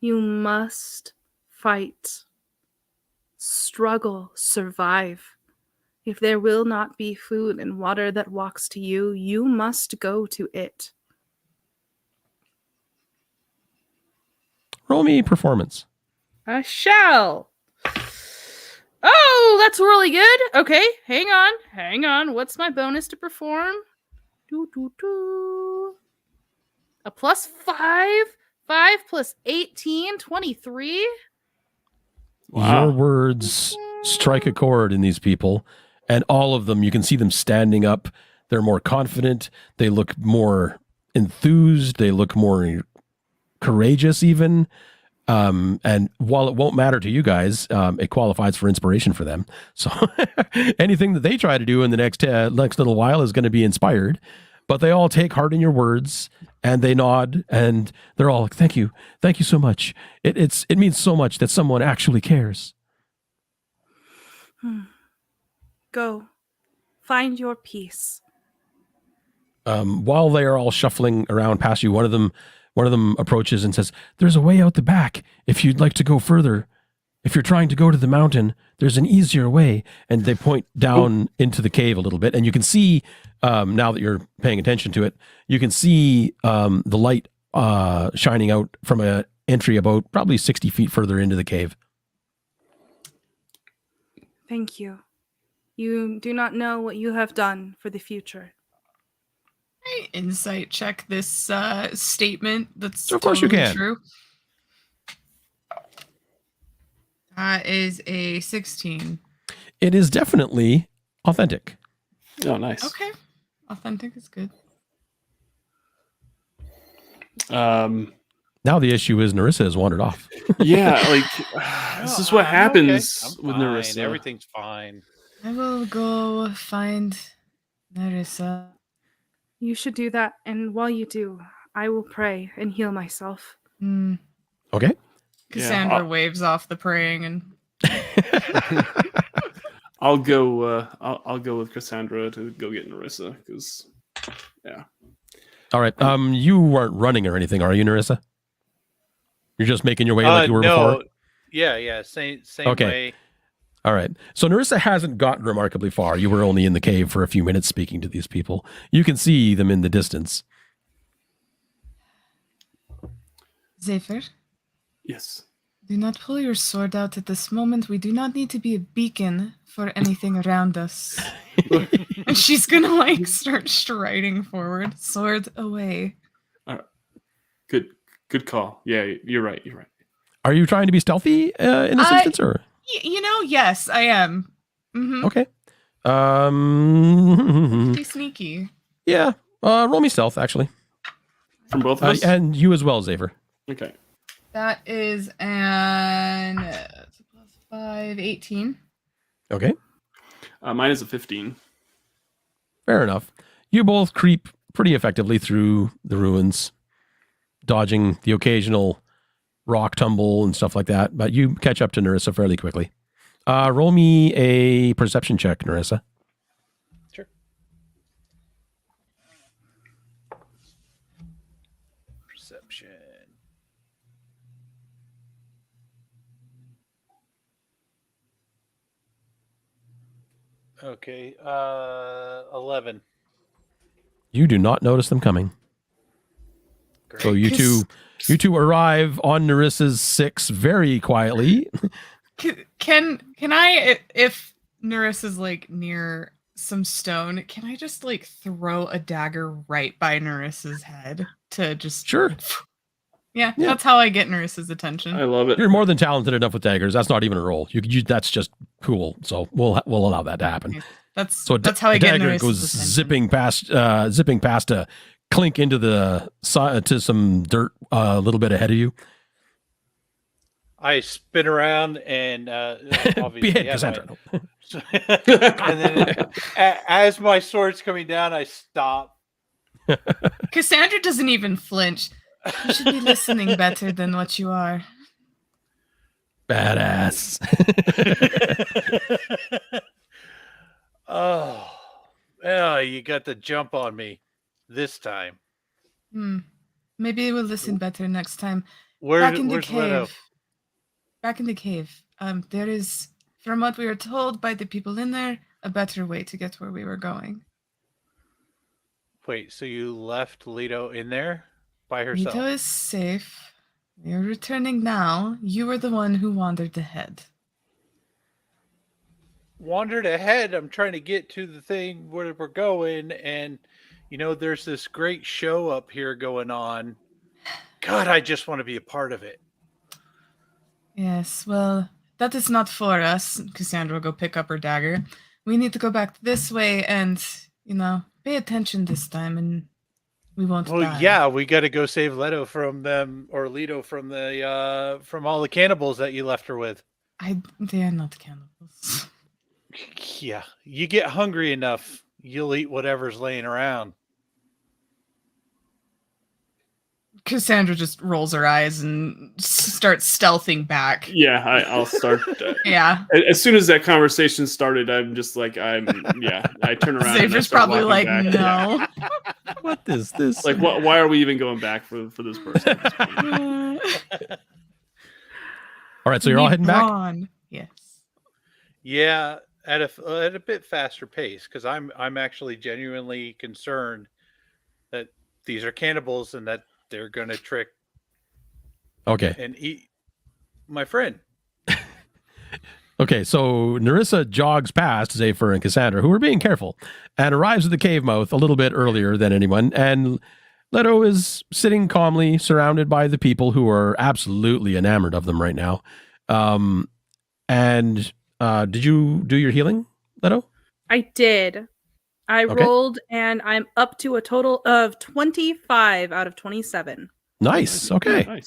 You must fight, struggle, survive. If there will not be food and water that walks to you, you must go to it. Roll me performance. I shall. Oh, that's really good. Okay, hang on. What's my bonus to perform? A plus 5. 5 plus 18, 23. Wow. Your words strike a chord in these people, and all of them, you can see them standing up. They're more confident. They look more enthused. They look more courageous even. And while it won't matter to you guys, it qualifies for inspiration for them. So anything that they try to do in the next little while is going to be inspired. But they all take heart in your words, and they nod, and they're all like, "Thank you so much. It means so much that someone actually cares." Go, find your peace. While they are all shuffling around past you, one of them approaches and says, "There's a way out the back if you'd like to go further. If you're trying to go to the mountain, there's an easier way." And they point down into the cave a little bit, and you can see, now that you're paying attention to it, you can see the light shining out from an entry about probably 60 feet further into the cave. Thank you. You do not know what you have done for the future. I insight check this statement that's Of course you totally can. true. That is a 16. It is definitely authentic. Oh, nice. Okay. Authentic is good. Now the issue is Narissa has wandered off. Yeah, like this is what I'm happens okay. I'm with fine. Narissa. Everything's fine. I will go find Nerissa. You should do that, and while you do, I will pray and heal myself. Hmm. Okay. Cassandra waves off the praying and I'll go. I'll go with Cassandra to go get Nerissa because, yeah. All right. You weren't running or anything, are you, Nerissa? You're just making your way like you were before? Yeah. Same Okay. way. All right. So Nerissa hasn't gotten remarkably far. You were only in the cave for a few minutes speaking to these people. You can see them in the distance. Zephyr, Yes. do not pull your sword out at this moment. We do not need to be a beacon for anything around us. And she's gonna like start striding forward, sword away. Good call. Yeah, you're right. You're right. Are you trying to be stealthy in this instance? Or? Yes, I am. Mm-hmm. Okay. Be sneaky. Yeah. Roll me stealth, actually. From both of us? And you as well, Xavier. Okay. That is an +5, 18. Okay. Mine is a 15. Fair enough. You both creep pretty effectively through the ruins, dodging the occasional rock tumble and stuff like that, but you catch up to Nerissa fairly quickly. Roll me a perception check, Nerissa. Sure. Perception. Okay, 11. You do not notice them coming. Great. So you two arrive on Nerissa's 6 very quietly. Can I, if Nerissa's like near some stone, can I just like throw a dagger right by Nerissa's head to just Sure. Yeah, Yeah. that's how I get Nerissa's attention. I love it. You're more than talented enough with daggers. That's not even a roll. You that's just cool. So we'll allow that to happen. That's how a I get dagger Nerissa's goes attention. zipping past to clink into the to some dirt a little bit ahead of you. I spin around and obviously Behead yeah, Cassandra. and then as my sword's coming down, I stop. Cassandra doesn't even flinch. You should be listening better than what you are. Badass. Oh, yeah, you got the jump on me this time. Maybe we'll listen better next time. Where's Back in the Leto? cave. Back in the cave. There is, from what we were told by the people in there, a better way to get where we were going. Wait, so you left Leto in there by herself? Leto is safe. We are returning now. You were the one who wandered ahead. Wandered ahead. I'm trying to get to the thing where we're going, and there's this great show up here going on. God, I just want to be a part of it. Yes, well, that is not for us. Cassandra will go pick up her dagger. We need to go back this way and, pay attention this time, and we won't die. Yeah, we got to go save Leto from them, or Leto from the from all the cannibals that you left her with. They are not cannibals. Yeah, you get hungry enough, you'll eat whatever's laying around. Cassandra just rolls her eyes and starts stealthing back. Yeah, I'll start. Yeah. As soon as that conversation started, I'm just like, I turn around. Xavier's probably like, back. no. What is this? Like, why are we even going back for this person? All right, so you're all heading back? Brawn. Yes. Yeah, at a bit faster pace, because I'm actually genuinely concerned that these are cannibals and that they're gonna trick Okay. and eat my friend. Okay, so Nerissa jogs past Zephyr and Cassandra, who are being careful, and arrives at the cave mouth a little bit earlier than anyone, and Leto is sitting calmly, surrounded by the people who are absolutely enamored of them right now. Did you do your healing, Leto? I did. I Okay. rolled, and I'm up to a total of 25 out of 27. Nice. Okay. Nice.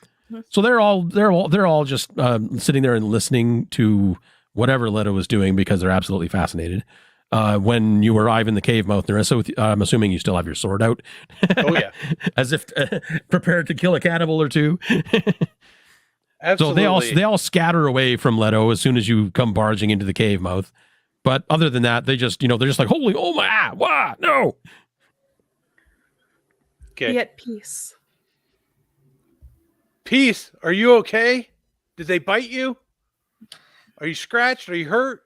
So they're all just sitting there and listening to whatever Leto was doing because they're absolutely fascinated. When you arrive in the cave mouth, Nerissa, I'm assuming you still have your sword out. Oh, yeah. As if prepared to kill a cannibal or two. Absolutely. So they all scatter away from Leto as soon as you come barging into the cave mouth. But other than that, they just, they're just like, holy, oh my, wah, no. Be Okay. at peace. Peace. Are you okay? Did they bite you? Are you scratched? Are you hurt?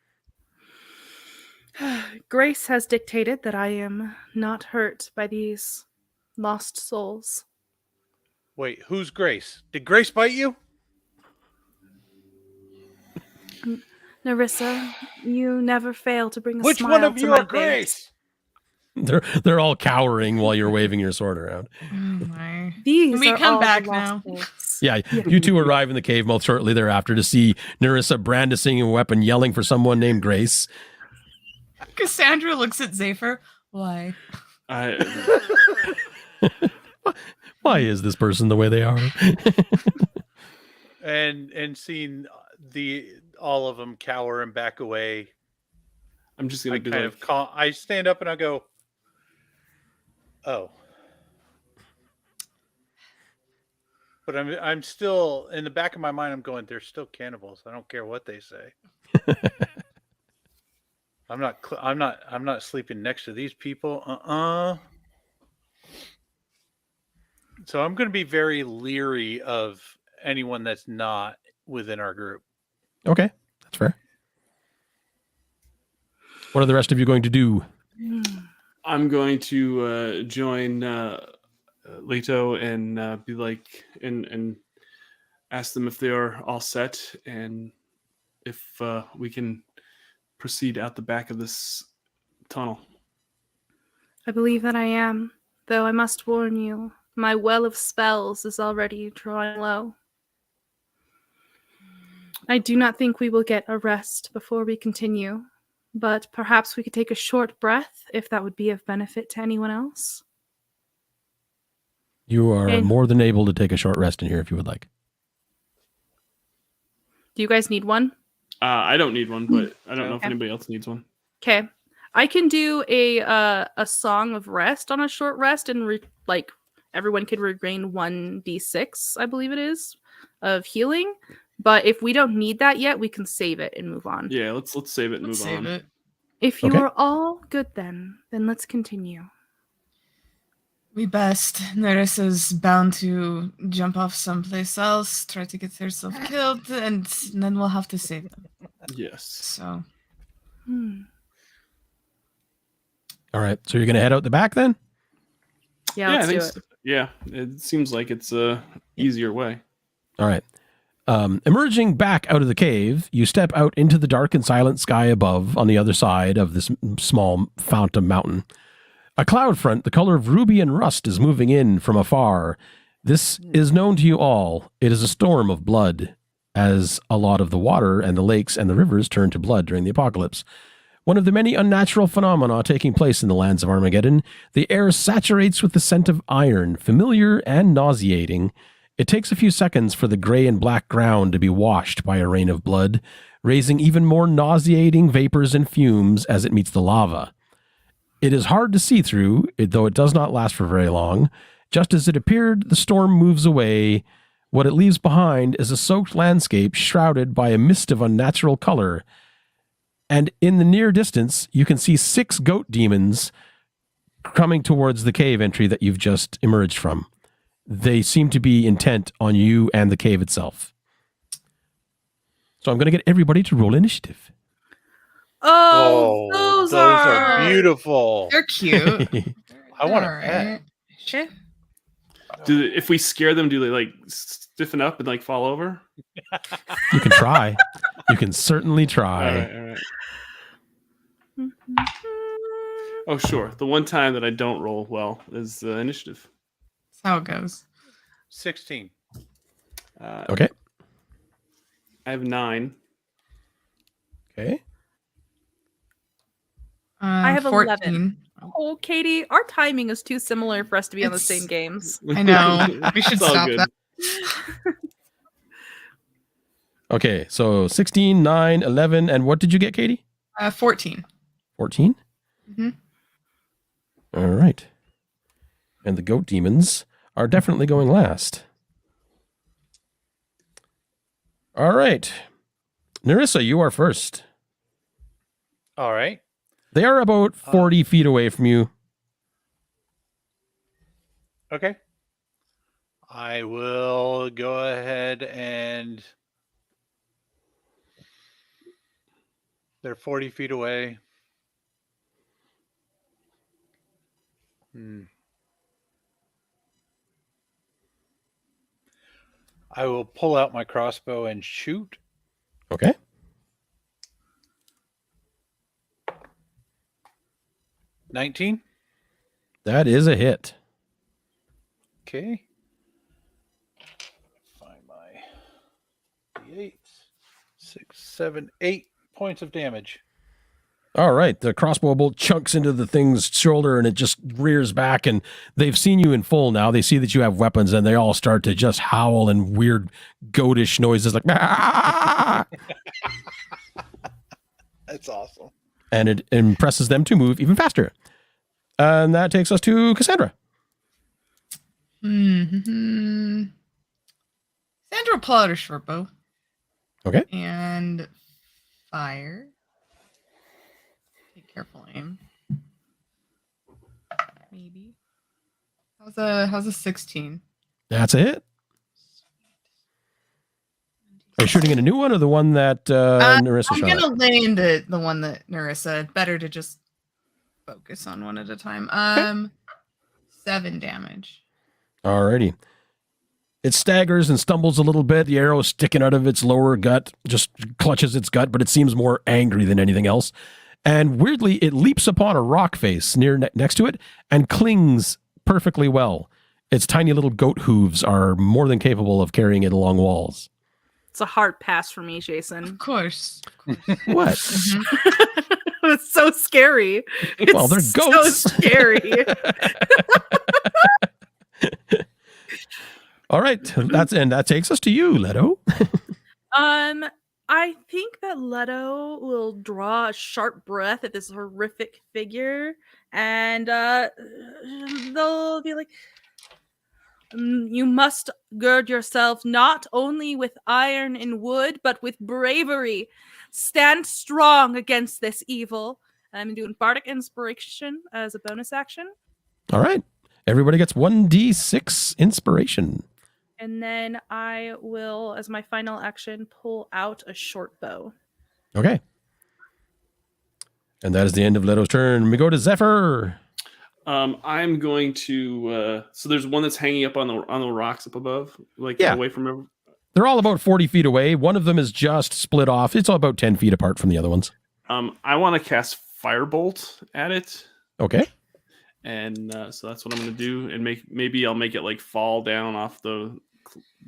Grace has dictated that I am not hurt by these lost souls. Wait, who's Grace? Did Grace bite you? Nerissa, you never fail to bring a Which smile one of to you my are Grace? They're all cowering while you're waving your sword around. Oh my. These Can we are come all back the lost now? souls. Yeah, you two arrive in the cave mouth shortly thereafter to see Nerissa brandishing a weapon, yelling for someone named Grace. Cassandra looks at Zephyr. Why? Why is this person the way they are? And seeing all of them cower and back away, I'm just gonna I be kind like, of I stand up and I go, oh. But I'm still in the back of my mind. I'm going, they're still cannibals. I don't care what they say. I'm not sleeping next to these people. So I'm going to be very leery of anyone that's not within our group. Okay, that's fair. What are the rest of you going to do? I'm going to join Leto and be like, and ask them if they are all set and if we can proceed out the back of this tunnel. I believe that I am, though I must warn you, my well of spells is already drawing low. I do not think we will get a rest before we continue, but perhaps we could take a short breath if that would be of benefit to anyone else. You are Okay. more than able to take a short rest in here if you would like. Do you guys need one? I don't need one, but I don't know if Okay. anybody else needs one. Okay. I can do a song of rest on a short rest, and everyone could regain 1d6, I believe it is, of healing. But if we don't need that yet, we can save it and move on. Yeah, let's save it and Let's move save on. it. If you Okay. are all good, then let's continue. We best. Nerissa's bound to jump off someplace else, try to get herself killed, and then we'll have to save them. Yes. So, All right, so you're going to head out the back then? Yeah, I let's do think it. so. Yeah, it seems like it's a easier way. All right. Emerging back out of the cave, you step out into the dark and silent sky above on the other side of this small fountain mountain. A cloud front the color of ruby and rust is moving in from afar. This is known to you all. It is a storm of blood, as a lot of the water and the lakes and the rivers turn to blood during the apocalypse. One of the many unnatural phenomena taking place in the lands of Armageddon, the air saturates with the scent of iron, familiar and nauseating. It takes a few seconds for the gray and black ground to be washed by a rain of blood, raising even more nauseating vapors and fumes as it meets the lava. It is hard to see through, though it does not last for very long. Just as it appeared, the storm moves away. What it leaves behind is a soaked landscape shrouded by a mist of unnatural color. And in the near distance, you can see 6 goat demons coming towards the cave entry that you've just emerged from. They seem to be intent on you and the cave itself. So I'm going to get everybody to roll initiative. Oh, those are beautiful. they're cute. I want to Alright. pet. Okay. If we scare them, do they like stiffen up and like fall over? You can try. You can certainly try. All right. Oh, sure. The one time that I don't roll well is initiative. That's how it goes. 16. Okay. I have 9. Okay. I have 14. 11. Oh, Katie, our timing is too similar for us to be on the It's- same games. I know. We should It's all stop good. that. Okay, so 16, 9, 11, and what did you get, Katie? 14. 14? Mhm. All right. And the goat demons are definitely going last. All right. Nerissa, you are first. All right. They are about 40 feet away from you. Okay. I will go ahead and they're 40 feet away. I will pull out my crossbow and shoot. Okay. $19. That is a hit. Okay. Find my D8. 6, 7, 8 points of damage. All right. The crossbow bolt chunks into the thing's shoulder and it just rears back, and they've seen you in full now. They see that you have weapons and they all start to just howl in weird goatish noises like "Ah!" That's awesome. And it impresses them to move even faster. And that takes us to Cassandra. Mm-hmm. Sandra will pull out her short bow. Okay. And fire. Take careful aim. Maybe. How's a 16? That's a hit. Are you shooting in a new one or the one that Nerissa I'm shot gonna at? lay into the one that Nerissa. Better to just focus on one at a time. 7 damage. Alrighty. It staggers and stumbles a little bit. The arrow sticking out of its lower gut, just clutches its gut, but it seems more angry than anything else. And weirdly, it leaps upon a rock face next to it and clings perfectly well. Its tiny little goat hooves are more than capable of carrying it along walls. It's a hard pass for me, Jason. Of course. What? Mhm. It's so scary. It's Well, they're goats. so scary. All right. That takes us to you, Leto. I think that Leto will draw a sharp breath at this horrific figure, and they'll be like, "You must gird yourself not only with iron and wood, but with bravery. Stand strong against this evil." I'm doing Bardic Inspiration as a bonus action. All right. Everybody gets 1d6 inspiration. And then I will, as my final action, pull out a short bow. Okay. And that is the end of Leto's turn. We go to Zephyr. I'm going to. So there's one that's hanging up on the rocks up above, like Yeah. away from everyone. They're all about 40 feet away. One of them is just split off. It's all about 10 feet apart from the other ones. I want to cast Firebolt at it, Okay. and so that's what I'm going to do. And maybe I'll make it like fall down off the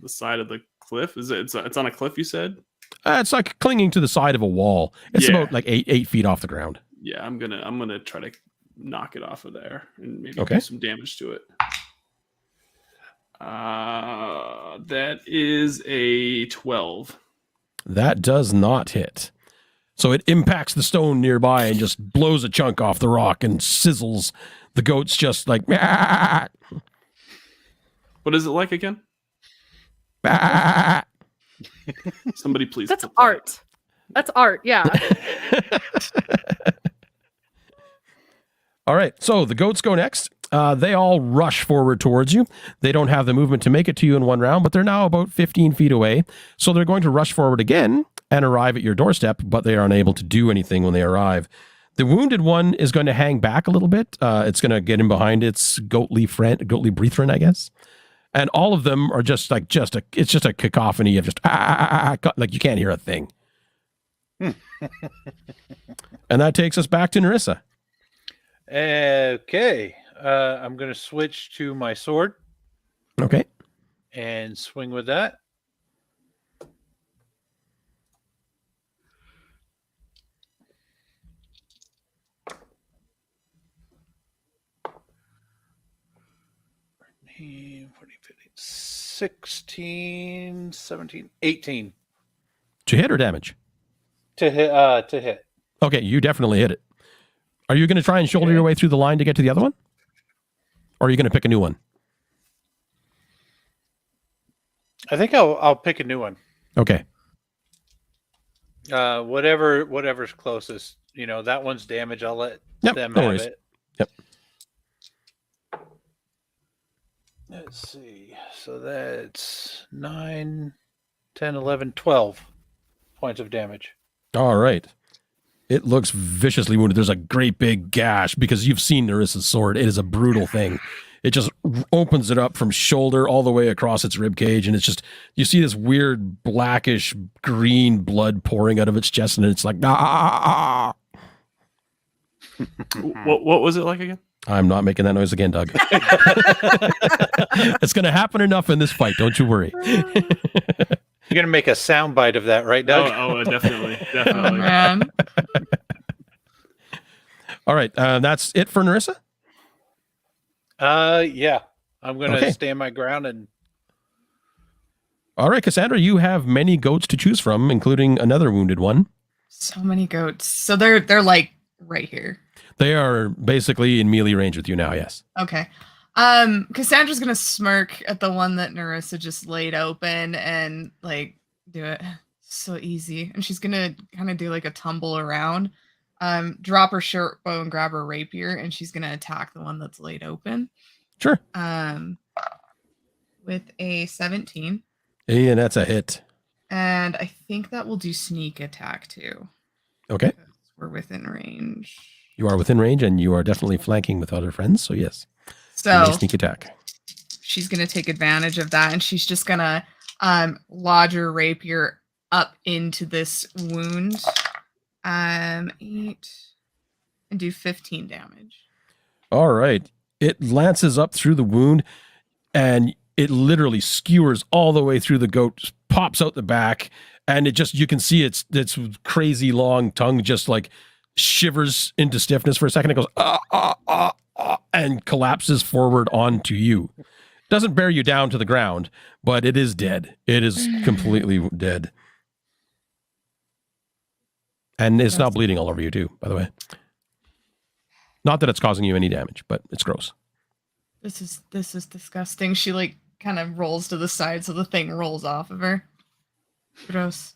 side of the cliff. It's on a cliff, you said? It's like clinging to the side of a wall. It's Yeah. about like 8 feet off the ground. Yeah, I'm gonna try to knock it off of there and maybe Okay. do some damage to it. That is a 12. That does not hit. So it impacts the stone nearby and just blows a chunk off the rock and sizzles. The goat's just like, "Ah, What is it like again? ah." Somebody please. That's put that. art. That's art, yeah. All right, so the goats go next. They all rush forward towards you. They don't have the movement to make it to you in one round, but they're now about 15 feet away. So they're going to rush forward again and arrive at your doorstep, but they are unable to do anything when they arrive. The wounded one is going to hang back a little bit. It's going to get in behind its goatly brethren, I guess. And all of them are just like it's just a cacophony of just like you can't hear a thing. And that takes us back to Nerissa. Okay. I'm going to switch to my sword Okay. and swing with that. $14, 15, 16, 17, 18. To hit or damage? To hit. Okay, you definitely hit it. Are you going to try and shoulder your way through the line to get to the other one? Or are you going to pick a new one? I think I'll pick a new one. Okay. Whatever's closest. That one's damage. I'll let them no have worries. it. Yep. Let's see. So that's 9, 10, 11, 12 points of damage. All right. It looks viciously wounded. There's a great big gash because you've seen Nerissa's sword. It is a brutal thing. It just opens it up from shoulder all the way across its rib cage, and it's just, you see this weird blackish green blood pouring out of its chest, and it's like, ah. What was it like again? I'm not making that noise again, Doug. It's going to happen enough in this fight. Don't you worry. You're gonna make a soundbite of that, right, Doug? Oh, definitely. Oh, man. All right. That's it for Nerissa? Yeah. I'm gonna stand my ground and. All right, Cassandra, you have many goats to choose from, including another wounded one. So many goats. So they're like right here. They are basically in melee range with you now, yes. Okay. Cassandra's gonna smirk at the one that Nerissa just laid open and like do it so easy. And she's gonna kind of do like a tumble around, drop her short bow and grab her rapier, and she's gonna attack the one that's laid open. Sure. With a 17. And that's a hit. And I think that will do sneak attack too. Okay. We're within range. You are within range, and you are definitely flanking with other friends, so yes. So Sneak attack. she's gonna take advantage of that, and she's just gonna lodge her rapier up into this wound. 8 and do 15 damage. All right. It lances up through the wound, and it literally skewers all the way through the goat, pops out the back, and it just, you can see its crazy long tongue just like shivers into stiffness for a second. It goes, and collapses forward onto you. Doesn't bear you down to the ground, but it is dead. It is completely dead. And it's not bleeding all over you too, by the way. Not that it's causing you any damage, but it's gross. This is disgusting. She like kind of rolls to the side so the thing rolls off of her. Gross.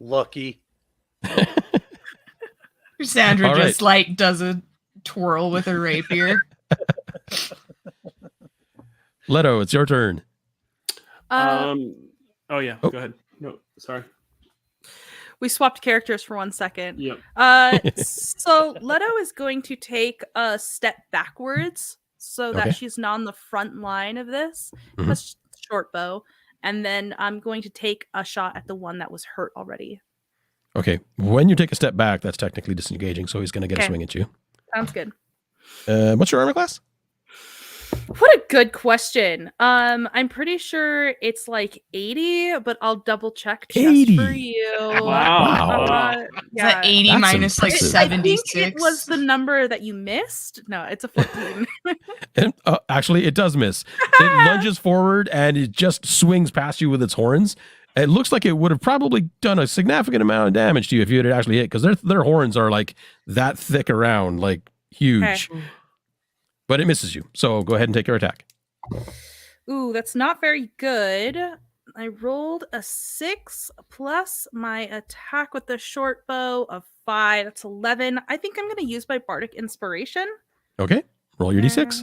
Lucky. Sandra All just right. like does a twirl with her rapier. Leto, it's your turn. Oh yeah. Oh. Go ahead. No, sorry. We swapped characters for 1 second. Yep. So Leto is going to take a step backwards so that Okay. she's not on the front line of this. Mhm. That's short bow. And then I'm going to take a shot at the one that was hurt already. Okay. When you take a step back, that's technically disengaging, so he's going to get a Okay. swing at you. Sounds good. What's your armor class? What a good question. I'm pretty sure it's like 80, but I'll double check just 80? for you. Wow. Is that 80 That's minus like impressive. 76? I think it was the number that you missed. No, it's a 14. And, actually, it does miss. It lunges forward and it just swings past you with its horns. It looks like it would have probably done a significant amount of damage to you if you had actually hit, because their horns are like that thick around, like huge. Okay. But it misses you. So go ahead and take your attack. Ooh, that's not very good. I rolled a 6 plus my attack with the short bow of 5. That's 11. I think I'm going to use my bardic inspiration. Okay. Roll your d6.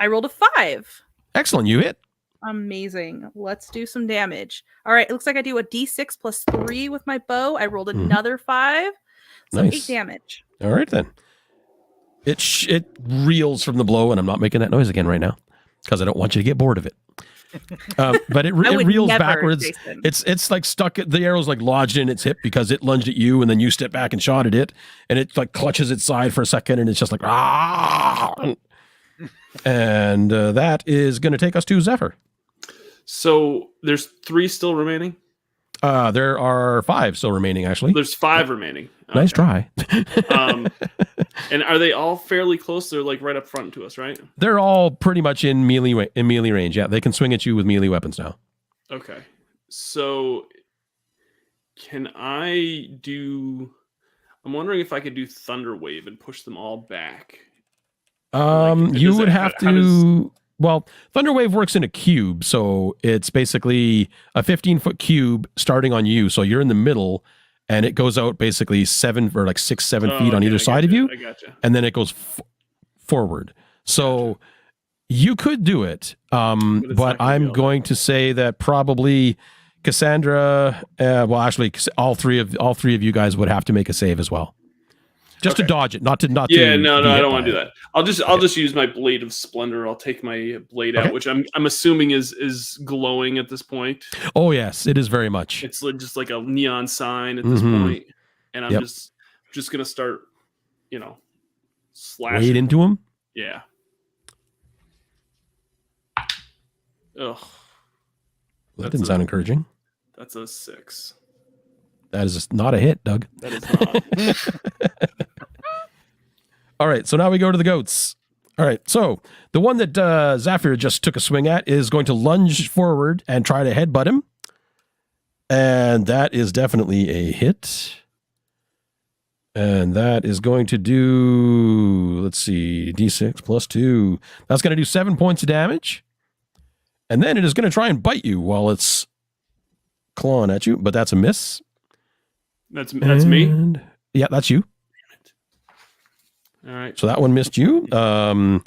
I rolled a 5. Excellent. You hit. Amazing. Let's do some damage. All right. It looks like I do a d6 plus 3 with my bow. I rolled Mhm. another 5. So Nice. 8 damage. All right, then. It reels from the blow, and I'm not making that noise again right now because I don't want you to get bored of it. But it I would reels never, backwards. Jason. It's like stuck. The arrow's like lodged in its hip because it lunged at you, and then you step back and shot at it, and it like clutches its side for a second, and it's just like ah. And that is going to take us to Zephyr. So there's 3 still remaining. There are 5 still remaining, actually. There's 5 remaining. Nice try. And are they all fairly close? They're like right up front to us, right? They're all pretty much in melee range. Yeah, they can swing at you with melee weapons now. Okay. So can I do... I'm wondering if I could do Thunder Wave and push them all back. You would have to... Well, Thunderwave works in a cube, so it's basically a 15-foot cube starting on you. So you're in the middle, and it goes out basically 7 or like 6, 7 feet on either side of you. I gotcha. And then it goes forward. So you could do it, but I'm going to say that probably Cassandra. Well, actually, all three of you guys would have to make a save as well, just to dodge it, not to. No, I don't want to do that. I'll just use my Blade of Splendor. I'll take my blade out, which I'm assuming is glowing at this point. Oh yes, it is very much. It's just like a neon sign at this point, and I'm just gonna start, slashing. Wade into him. Yeah. Ugh. That didn't sound encouraging. That's a 6. That is not a hit, Doug. That is not. All right, so now we go to the goats. All right, so the one that Zafir just took a swing at is going to lunge forward and try to headbutt him. And that is definitely a hit. And that is going to do, let's see, D6 plus 2. That's going to do 7 points of damage. And then it is going to try and bite you while it's clawing at you, but that's a miss. That's me? Yeah, that's you. All right. So that one missed you. The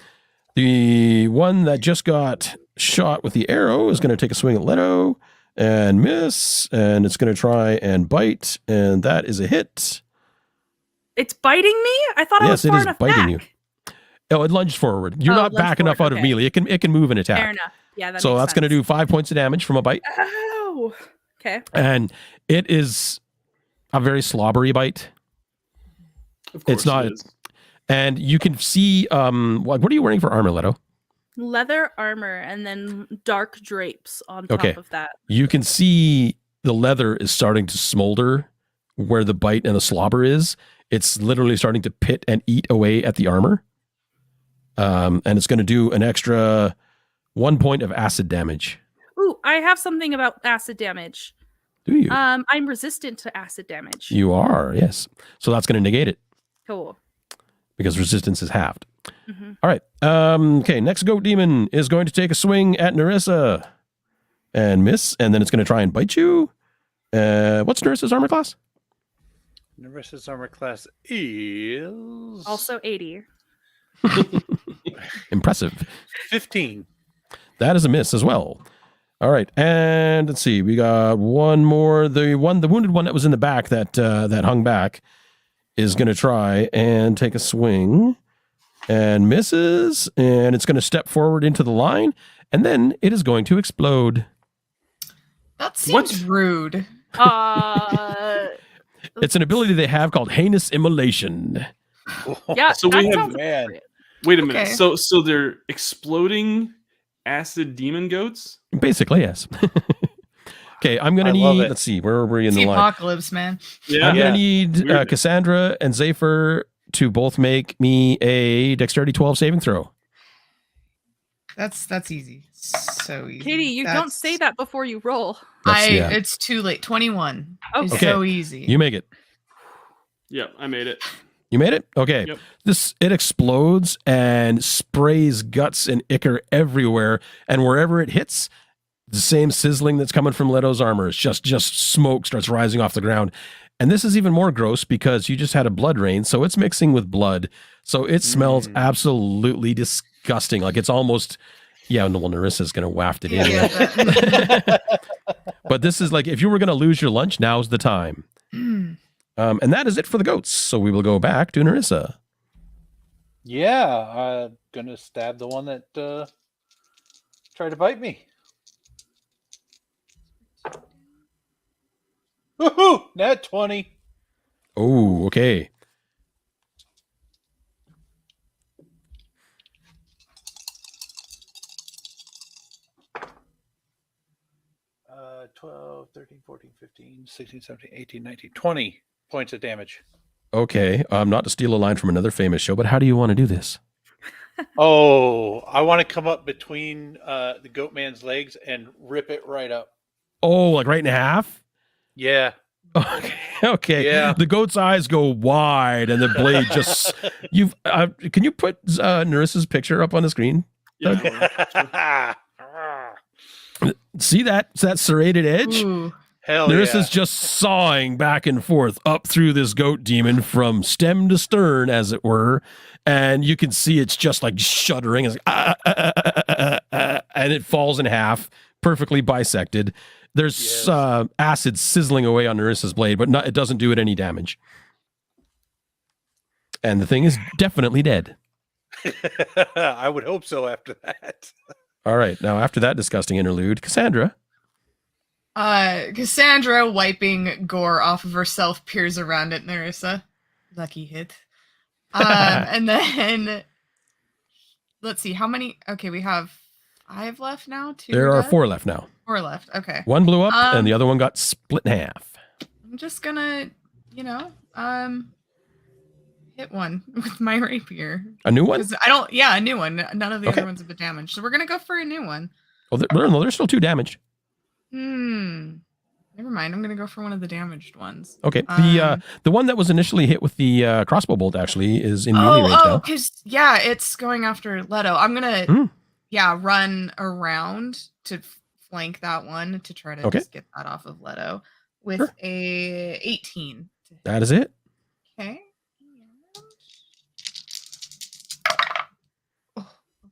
one that just got shot with the arrow is going to take a swing at Leto and miss, and it's going to try and bite, and that is a hit. It's biting me? I thought I was far enough biting back. you. Oh, it lunged forward. You're not back enough out of melee. It can move and attack. Fair enough. Yeah, that so makes that's going to do 5 points of damage from a bite. Oh, okay. And it is a very slobbery bite. Of course it's not. It is. And you can see, what are you wearing for armor, Leto? Leather armor and then dark drapes on top of that. You can see the leather is starting to smolder where the bite and the slobber is. It's literally starting to pit and eat away at the armor. And it's going to do an extra 1 point of acid damage. Ooh, I have something about acid damage. Do you? I'm resistant to acid damage. You are, yes. So that's going to negate it. Cool. Because resistance is halved. Mm-hmm. All right. Okay, next goat demon is going to take a swing at Nerissa and miss, and then it's going to try and bite you. What's Nerissa's armor class? Nerissa's armor class is... Also 80. Impressive. 15. That is a miss as well. All right, and let's see. We got one more. The wounded one that was in the back that hung back is going to try and take a swing and misses, and it's going to step forward into the line, and then it is going to explode. That seems rude. It's an ability they have called heinous immolation. Yeah, so we have. Wait a minute. Okay. So they're exploding acid demon goats? Basically, yes. Okay, I'm going to need, let's see, where were we in the line? Apocalypse, man. Yeah. I'm going to need Cassandra and Zephyr to both make me a dexterity 12 saving throw. That's easy. So easy. Katie, you don't say that before you roll. It's too late. 21. Okay. It's so easy. You make it. Yep, I made it. You made it? Okay. Yep. It explodes and sprays guts and ichor everywhere, and wherever it hits, the same sizzling that's coming from Leto's armor. It's just smoke starts rising off the ground. And this is even more gross because you just had a blood rain, so it's mixing with blood. So it smells absolutely disgusting. Like it's almost, Nerissa's going to waft it in. Yeah. But this is like, if you were going to lose your lunch, now's the time. And that is it for the goats. So we will go back to Nerissa. Yeah, I'm going to stab the one that tried to bite me. Woohoo! Nat 20. Oh, okay. Uh, 12, 13, 14, 15, 16, 17, 18, 19, 20 points of damage. Okay. Not to steal a line from another famous show, but how do you want to do this? Oh, I want to come up between the goat man's legs and rip it right up. Oh, like right in half? Yeah. Okay. Yeah. The goat's eyes go wide, and the blade just. You've. Can you put Nerissa's picture up on the screen? Yeah. See that serrated edge? Ooh. Hell Nerissa's yeah. just sawing back and forth up through this goat demon from stem to stern, as it were, and you can see it's just like shuddering, it's like, and it falls in half, perfectly bisected. There's Yes. acid sizzling away on Nerissa's blade, but it doesn't do it any damage. And the thing is definitely dead. I would hope so after that. All right, now after that disgusting interlude, Cassandra. Cassandra, wiping gore off of herself, peers around at Nerissa. Lucky hit. And then let's see how many. Okay, we have 5 left now. 2 There are dead? 4 left now. 4 left. Okay. One blew up, and the other one got split in half. I'm just gonna, hit one with my rapier. A new one? 'Cause a new one. None of the Okay. other ones have been damaged. So we're gonna go for a new one. Oh, there's still 2 damaged. Never mind. I'm gonna go for one of the damaged ones. Okay. The one that was initially hit with the crossbow bolt actually is in melee range now. Because it's going after Leto. I'm gonna run around to flank that one to try to just get that off of Leto with a 18. That is it. Okay.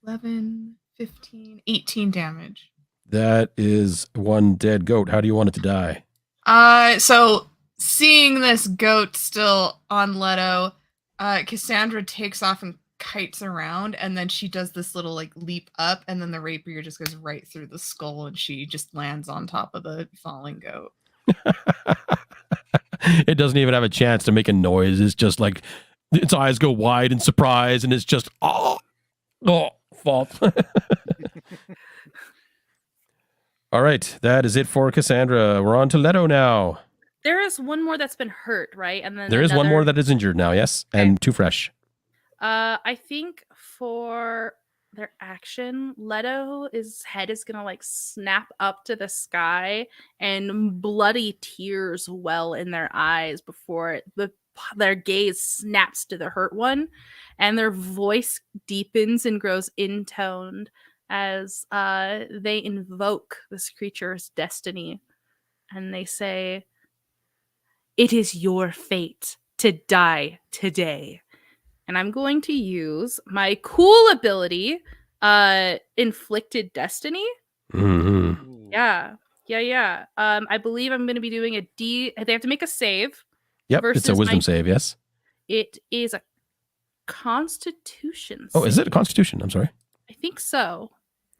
11, 15, 18 damage. That is one dead goat. How do you want it to die? So seeing this goat still on Leto, Cassandra takes off and kites around, and then she does this little like leap up, and then the rapier just goes right through the skull, and she just lands on top of the falling goat. It doesn't even have a chance to make a noise. It's just like its eyes go wide in surprise, and it's just fall. All right, that is it for Cassandra. We're on to Leto now. There is one more that's been hurt, right? And then There is one more that is injured now, yes, and 2 fresh. I think for their action, his head is gonna like snap up to the sky, and bloody tears well in their eyes before their gaze snaps to the hurt one, and their voice deepens and grows intoned as they invoke this creature's destiny, and they say, "It is your fate to die today." And I'm going to use my cool ability, Inflicted Destiny. Mm-hmm. Yeah. I believe I'm going to be doing a D. They have to make a save. Yep, it's a wisdom save, yes. It is a Constitution Oh, is it a save. Constitution? I'm sorry. I think so.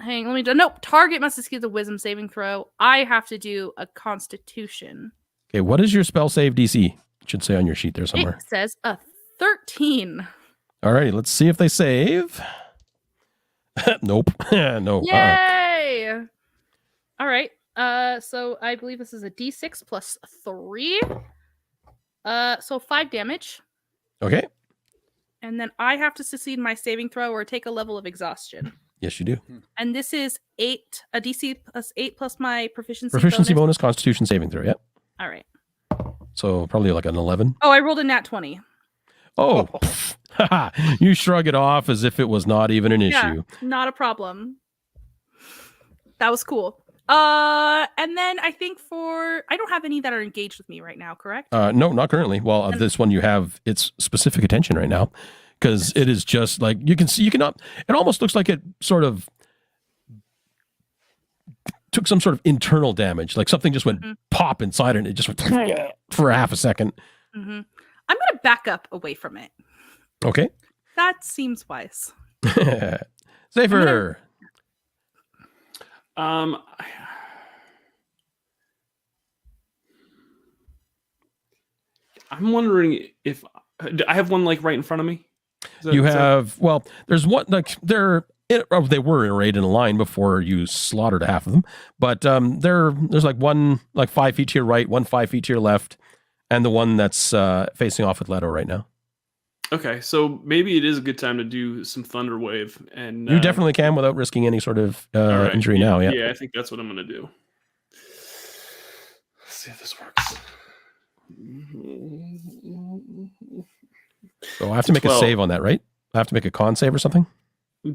Hang on, let me do. Nope. Target must succeed the wisdom saving throw. I have to do a Constitution. Okay, what is your spell save DC? It should say on your sheet there somewhere. It says a 13. All right, let's see if they save. Nope. No. Yay! All right. So I believe this is a D6 plus 3. So 5 damage. Okay. And then I have to succeed my saving throw or take a level of exhaustion. Yes, you do. And this is 8, a DC plus 8 plus my proficiency bonus Constitution saving throw, yep. All right. So probably like an 11. Oh, I rolled a nat 20. Oh, you shrug it off as if it was not even an Yeah, issue. not a problem. That was cool. And then I think I don't have any that are engaged with me right now, correct? No, not currently. Well, of this one you have its specific attention right now because it is just like you can see. You cannot. It almost looks like it sort of took some sort of internal damage, like something just went pop inside it, and it just went for half a second. Mm-hmm. I'm gonna back up away from it. Okay. That seems wise. Safer. I'm wondering if I have one like right in front of me. Well, there's one like they were arrayed in a line before you slaughtered half of them, but there's like one like 5 feet to your right, 1 5 feet to your left, and the one that's facing off with Leto right now. Okay, so maybe it is a good time to do some Thunder Wave, and You definitely can without risking any sort of all right, injury now. Yeah. Yeah, I think that's what I'm gonna do. see if this works. So I have to make a 12. save on that, right? I have to make a con save or something?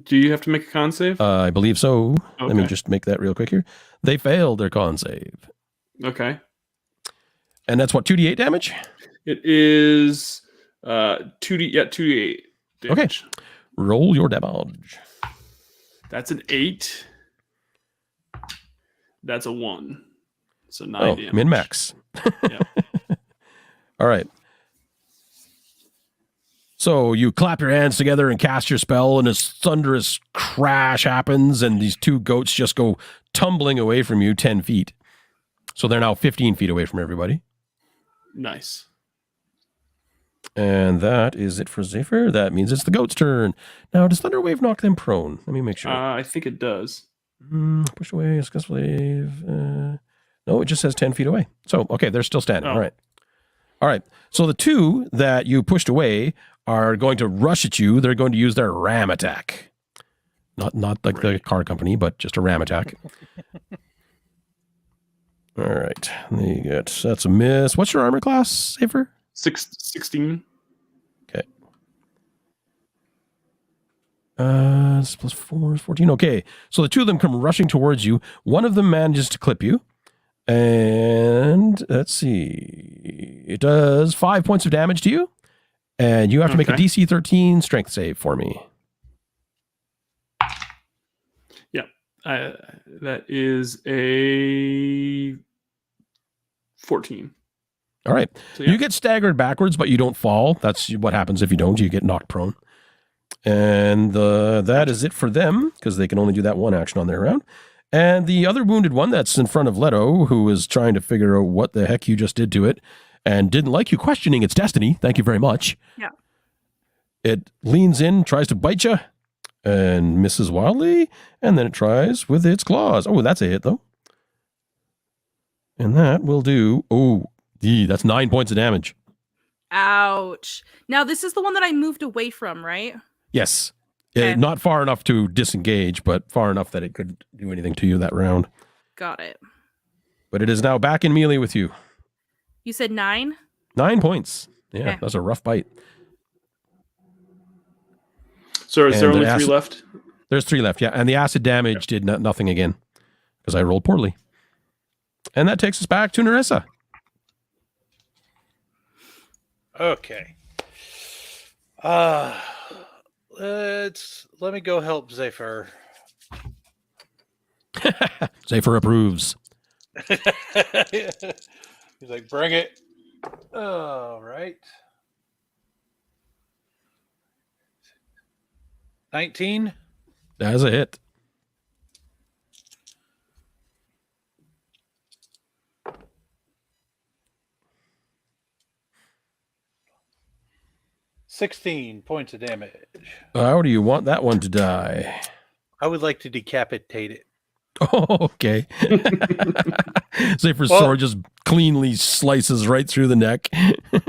Do you have to make a con save? I believe so. Okay. Let me just make that real quick here. They failed their con save. Okay. And that's what, 2d8 damage? It is 2d8 damage. Okay. Roll your damage. That's an 8. That's a 1. So 9 damage. Min-max. Yeah. All right. So you clap your hands together and cast your spell, and this thunderous crash happens, and these two goats just go tumbling away from you 10 feet. So they're now 15 feet away from everybody. Nice. And that is it for Zephyr. That means it's the goat's turn. Now, does Thunder Wave knock them prone? Let me make sure. I think it does. Push away, discuss wave. No, it just says 10 feet away. So, okay, they're still standing. Oh. All right. All right. So the two that you pushed away are going to rush at you. They're going to use their ram attack. Not like the car company, but just a ram attack. All right. That's a miss. What's your armor class, Zephyr? 16. Okay. It's plus 4 is 14. Okay. So the two of them come rushing towards you. One of them manages to clip you. And let's see. It does 5 points of damage to you. And you have to make a DC 13 strength save for me. Yeah. That is a 14. All right. So, yeah. You get staggered backwards, but you don't fall. That's what happens if you don't. You get knocked prone. And that is it for them, because they can only do that one action on their round. And the other wounded one that's in front of Leto, who is trying to figure out what the heck you just did to it and didn't like you questioning its destiny. Thank you very much. Yeah. It leans in, tries to bite you, and misses wildly. And then it tries with its claws. Oh, that's a hit, though. And that will do... that's 9 points of damage. Ouch. Now, this is the one that I moved away from, right? Yes. Okay. Not far enough to disengage, but far enough that it could do anything to you that round. Got it. But it is now back in melee with you. You said 9? 9 points. Yeah, Okay. that's a rough bite. So is And there only the 3 acid- left? There's 3 left, yeah. And the acid damage did nothing again because I rolled poorly. And that takes us back to Nerissa. Okay. Let me go help Zephyr. Zephyr approves. He's like, bring it. All right. 19. That is a hit. $16 points of damage. How do you want that one to die? I would like to decapitate it. Oh, okay. Zephyr's sword just cleanly slices right through the neck.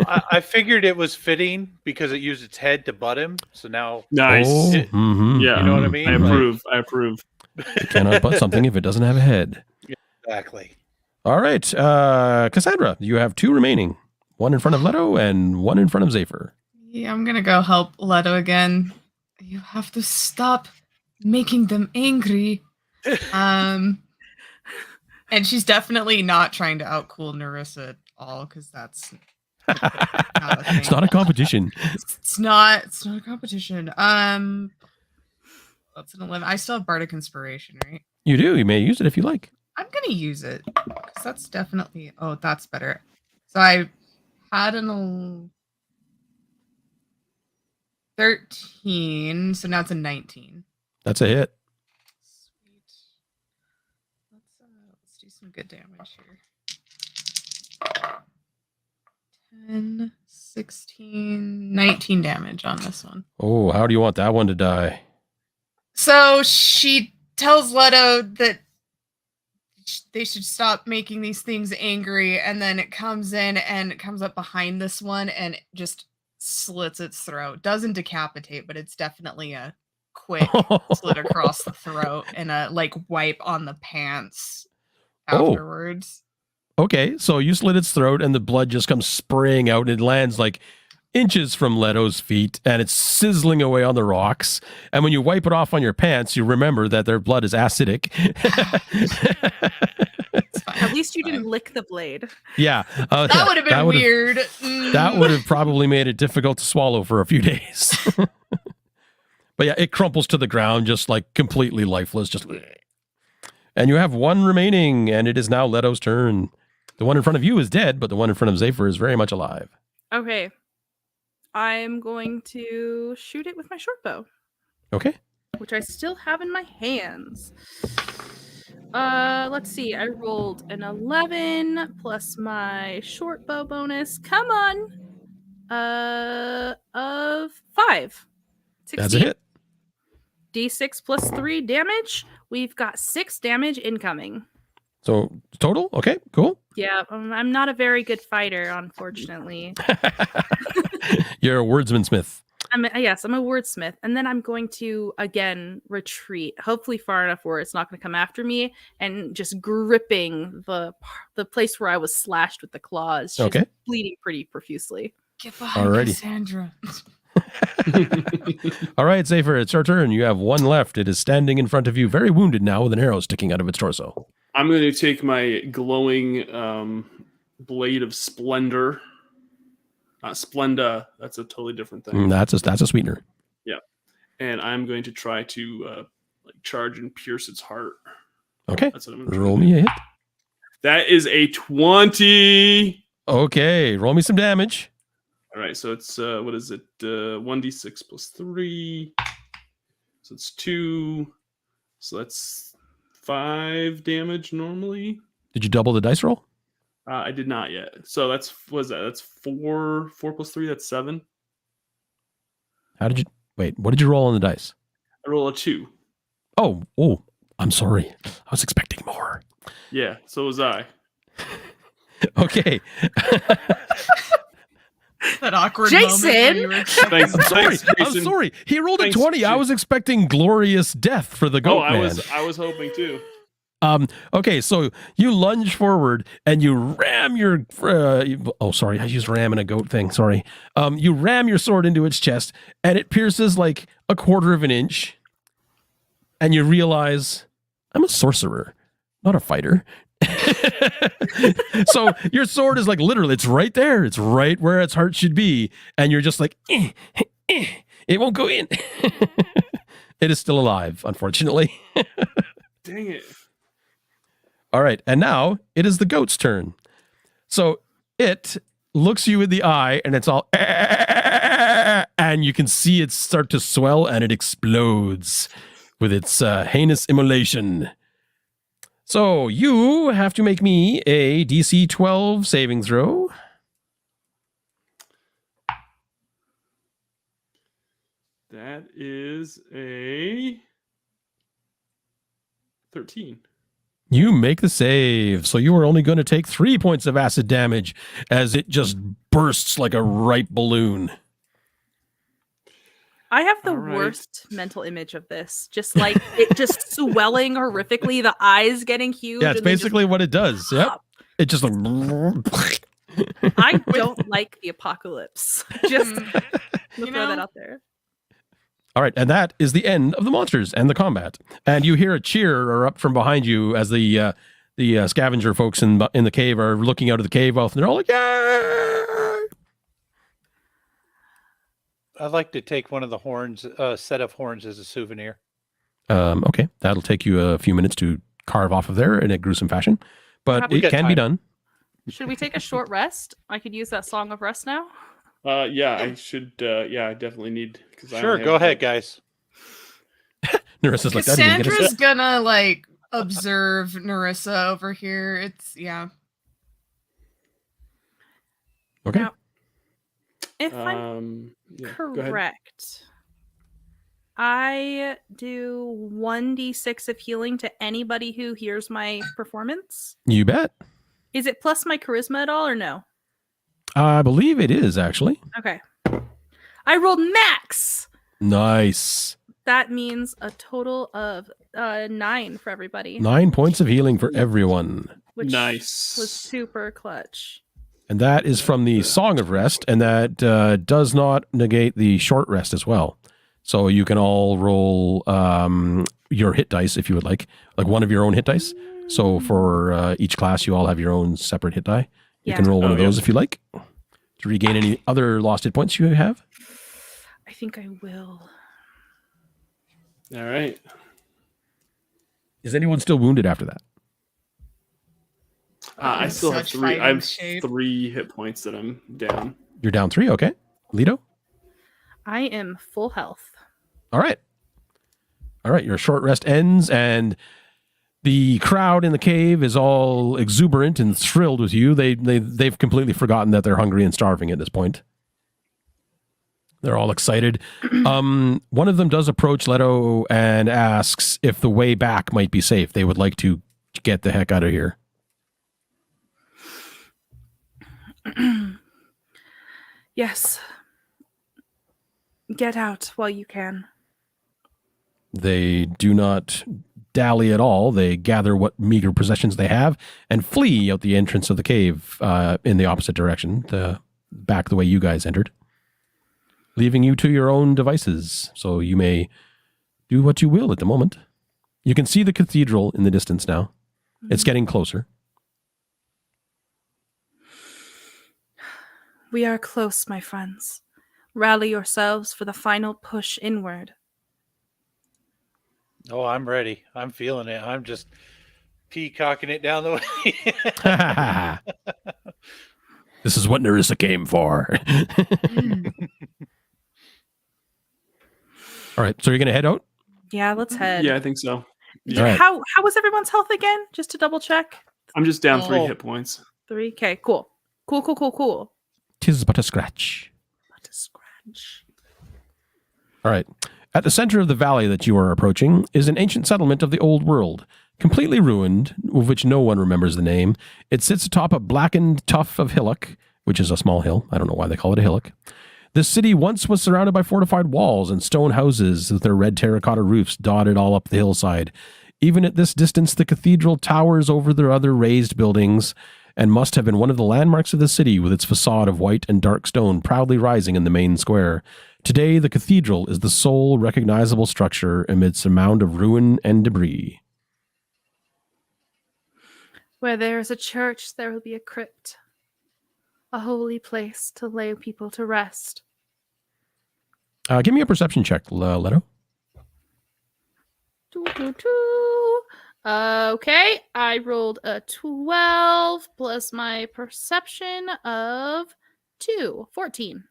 I figured it was fitting because it used its head to butt him. So now, Nice. Oh, Yeah. you know what I mean? I approve. I approve. You cannot butt something if it doesn't have a head. Exactly. All right. Cassandra, you have 2 remaining. One in front of Leto and one in front of Zephyr. Yeah, I'm gonna go help Leto again. You have to stop making them angry. And she's definitely not trying to outcool Nerissa at all, because that's not a thing. It's not a competition. It's not a competition. That's an 11. I still have Bardic Inspiration, right? You do. You may use it if you like. I'm gonna use it because that's definitely. Oh, that's better. So I had an 13, so now it's a 19. That's a hit. Sweet. Let's do some good damage here. 10, 16, 19 damage on this one. Oh, how do you want that one to die? So she tells Leto that they should stop making these things angry, and then it comes in and it comes up behind this one and it just slits its throat. Doesn't decapitate, but it's definitely a quick slit across the throat and a wipe on the pants afterwards. Okay, so you slit its throat and the blood just comes spraying out and it lands like inches from Leto's feet and it's sizzling away on the rocks. And when you wipe it off on your pants, you remember that their blood is acidic. At least you didn't lick the blade. Yeah. That would have been weird. That would have probably made it difficult to swallow for a few days. But yeah, it crumples to the ground just like completely lifeless. Just, and you have one remaining, and it is now Leto's turn. The one in front of you is dead, but the one in front of Zephyr is very much alive. Okay. I'm going to shoot it with my short bow, Okay. which I still have in my hands. Let's see. I rolled an 11 plus my short bow bonus. Come on. Of 5. 16. That's a hit. D6 plus 3 damage. We've got 6 damage incoming. So total? Okay, cool. Yeah, I'm not a very good fighter, unfortunately. You're a wordsmith. I'm a wordsmith, and then I'm going to again retreat, hopefully far enough where it's not going to come after me, and just gripping the place where I was slashed with the claws. She's Okay. bleeding pretty profusely. Get behind Alrighty. Cassandra. All right, Zephyr, it's your turn. You have one left. It is standing in front of you, very wounded now, with an arrow sticking out of its torso. I'm going to take my glowing blade of splendor. Not Splenda. That's a totally different thing. That's a sweetener. Yeah. And I'm going to try to charge and pierce its heart. Okay. That's what I'm going to Roll me a hit. That is a 20. Okay, roll me some damage. All right, so it's what is it? 1d6 plus 3. So it's 2. So that's 5 damage normally. Did you double the dice roll? I did not yet. So that's what is that? That's 4 plus 3, that's 7. What did you roll on the dice? I roll a 2. Oh, I'm sorry. I was expecting more. Yeah, so was I. Okay. That awkward Jason! moment. When you were Thanks. I'm Jason. sorry. He rolled Thanks, a 20. I Jason. was expecting glorious death for the goat I man. was hoping too. Okay, so you lunge forward and you ram your I used ram in a goat thing, sorry. You ram your sword into its chest and it pierces like a quarter of an inch. And you realize I'm a sorcerer, not a fighter. So your sword is like literally, it's right there. It's right where its heart should be. And you're just like, it won't go in. It is still alive, unfortunately. Dang it. All right. And now it is the goat's turn. So it looks you in the eye and it's all, and you can see it start to swell and it explodes with its heinous immolation. So you have to make me a DC 12 saving throw. That is a 13. You make the save. So you are only going to take 3 points of acid damage as it just bursts like a ripe balloon. I have the All right. worst mental image of this. Just like it just swelling horrifically, the eyes getting huge. Yeah, it's and then just basically what it does. Yep. pop. It just like... I don't like the apocalypse. Just to throw that know? out there. All right, and that is the end of the monsters and the combat. And you hear a cheer up from behind you as the scavenger folks in the cave are looking out of the cave mouth, and they're all like, "Yay!" I'd like to take one of the horns, set of horns, as a souvenir. Okay, that'll take you a few minutes to carve off of there in a gruesome fashion, but We it got can be time. done. Should we take a short rest? I could use that song of rest now. Yeah, I should. I definitely need. Sure, go ahead, guys. Narissa's like, that didn't get us. Cassandra's gonna like observe Narissa over here. Okay. Now, if I'm Yeah, go ahead. correct, I do 1d6 of healing to anybody who hears my performance. You bet. Is it plus my charisma at all or no? I believe it is, actually. Okay. I rolled max. Nice. That means a total of 9 for everybody, 9 points of healing for everyone. which Nice. was super clutch. And that is from the Song of Rest, and that does not negate the short rest as well. So you can all roll your hit dice if you would like one of your own hit dice. So for each class, you all have your own separate hit die. You can roll one of those if you like to regain any other lost hit points you have. I think I will. All right. Is anyone still wounded after that? I still have Such 3. I have fighting shape. 3 hit points that I'm down. You're down 3, okay. Lido? I am full health. All right. All right, your short rest ends, and the crowd in the cave is all exuberant and thrilled with you. They've completely forgotten that they're hungry and starving at this point. They're all excited. One of them does approach Leto and asks if the way back might be safe. They would like to get the heck out of here. Yes. Get out while you can. They do not dally at all. They gather what meager possessions they have and flee out the entrance of the cave in the opposite direction, back the way you guys entered, leaving you to your own devices. So you may do what you will at the moment. You can see the cathedral in the distance now. It's getting closer. We are close, my friends. Rally yourselves for the final push inward. Oh, I'm ready. I'm feeling it. I'm just peacocking it down the way. This is what Nerissa came for. All right, so you're going to head out? Yeah, let's head. Yeah, I think so. Yeah. All right. How was everyone's health again? Just to double check. I'm just down 3 Oh. hit points. 3. Okay, cool. Cool. 'Tis but a scratch. What a scratch. All right. At the center of the valley that you are approaching is an ancient settlement of the old world, completely ruined, of which no one remembers the name. It sits atop a blackened tuft of hillock, which is a small hill. I don't know why they call it a hillock. This city once was surrounded by fortified walls and stone houses with their red terracotta roofs dotted all up the hillside. Even at this distance, the cathedral towers over the other raised buildings and must have been one of the landmarks of the city, with its facade of white and dark stone proudly rising in the main square. Today, the cathedral is the sole recognizable structure amidst a mound of ruin and debris. Where there is a church, there will be a crypt. A holy place to lay people to rest. Give me a perception check, Leto. Okay, I rolled a 12 plus my perception of 2, 14.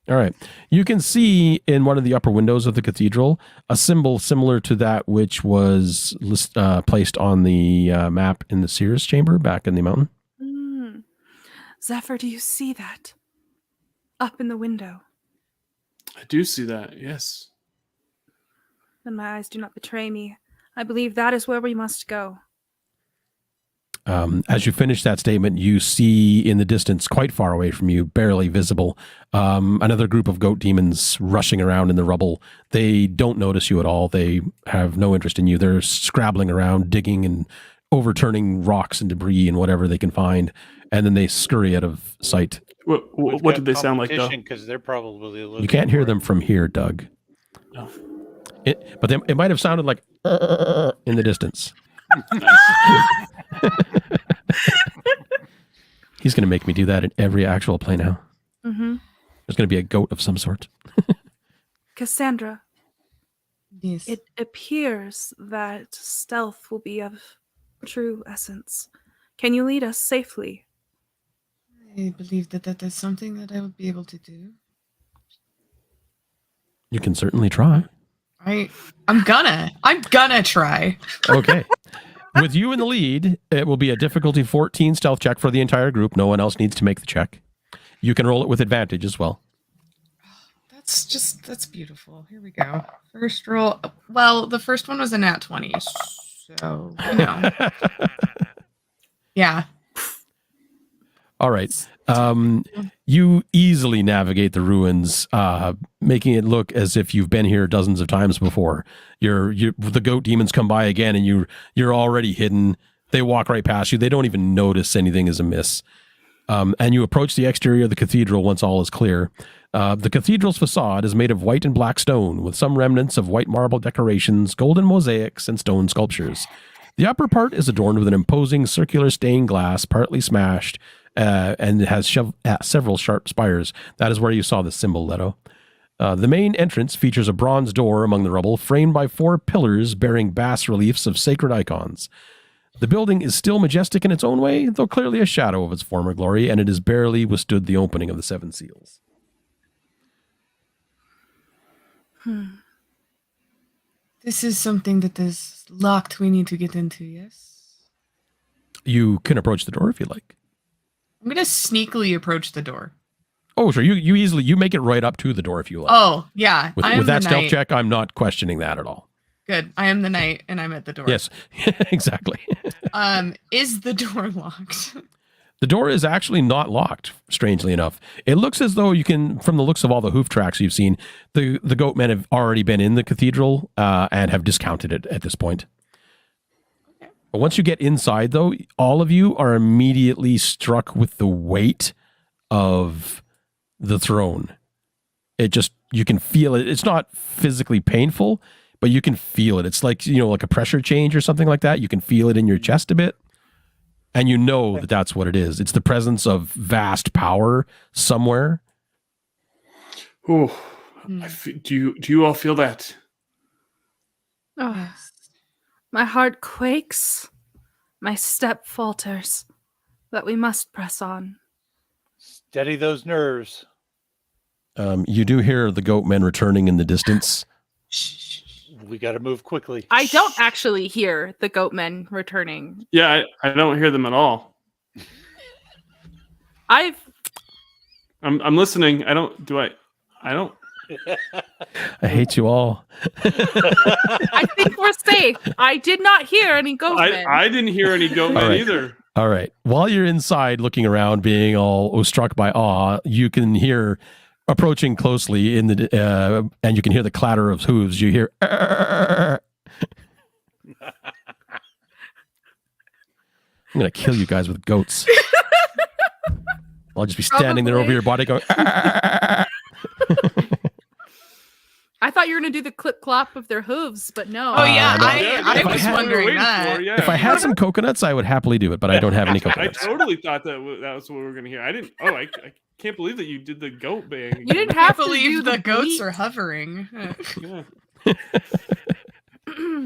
All right. You can see in one of the upper windows of the cathedral a symbol similar to that which was placed on the map in the Seer's chamber back in the mountain. Zephyr, do you see that? Up in the window. I do see that, yes. Then my eyes do not betray me. I believe that is where we must go. As you finish that statement, you see in the distance, quite far away from you, barely visible, another group of goat demons rushing around in the rubble. They don't notice you at all. They have no interest in you. They're scrabbling around, digging and overturning rocks and debris and whatever they can find, and then they scurry out of sight. What did they sound like, though? Because they're probably looking You can't hear for them from here, Doug. Oh. But it might have sounded like in the distance. He's going to make me do that in every actual play now. Mm-hmm. There's going to be a goat of some sort. Cassandra, Yes. it appears that stealth will be of true essence. Can you lead us safely? I believe that is something that I would be able to do. You can certainly try. I'm gonna try. Okay. With you in the lead, it will be a difficulty 14 stealth check for the entire group. No one else needs to make the check. You can roll it with advantage as well. That's beautiful. Here we go. First roll. Well, the first one was a nat 20. So, you know. Yeah. All right. You easily navigate the ruins, making it look as if you've been here dozens of times before. The goat demons come by again, and you're already hidden. They walk right past you. They don't even notice anything is amiss. And you approach the exterior of the cathedral once all is clear. The cathedral's facade is made of white and black stone, with some remnants of white marble decorations, golden mosaics, and stone sculptures. The upper part is adorned with an imposing circular stained glass, partly smashed, and it has several sharp spires. That is where you saw the symbol, Leto. The main entrance features a bronze door among the rubble, framed by 4 pillars bearing bas reliefs of sacred icons. The building is still majestic in its own way, though clearly a shadow of its former glory, and it has barely withstood the opening of the 7 seals. This is something that is locked. We need to get into, yes? You can approach the door if you like. I'm going to sneakily approach the door. Oh, sure. You make it right up to the door if you like. Oh, yeah. With that stealth check, I'm not questioning that at all. Good. I am the knight, and I'm at the door. Yes, exactly. Is the door locked? The door is actually not locked, strangely enough. It looks as though you can, from the looks of all the hoof tracks you've seen, the goat men have already been in the cathedral and have discounted it at this point. Okay. But once you get inside, though, all of you are immediately struck with the weight of the throne. You can feel it. It's not physically painful, but you can feel it. It's like, like a pressure change or something like that. You can feel it in your chest a bit. And you know that that's what it is. It's the presence of vast power somewhere. Oh, do you all feel that? Oh, Yes. my heart quakes. My step falters. But we must press on. Steady those nerves. You do hear the goat men returning in the distance. We got to move quickly. I don't actually hear the goatmen returning. Yeah, I don't hear them at all. I'm listening. I don't. I hate you all. I think we're safe. I did not hear any goatmen. I didn't hear any goatmen either. All right. While you're inside looking around, being all struck by awe, you can hear approaching closely and you can hear the clatter of hooves. You hear. I'm gonna kill you guys with goats. I'll just be standing there over your body going. I thought you were going to do the clip clop of their hooves, but no. Oh, yeah. No. I was wondering that. If I had some coconuts, I would happily do it, but I don't have any coconuts. I totally thought that was what we were going to hear. I didn't. Oh, I can't believe that you did the goat bang. You didn't I have to believe do the goats bleat. are hovering. Yeah.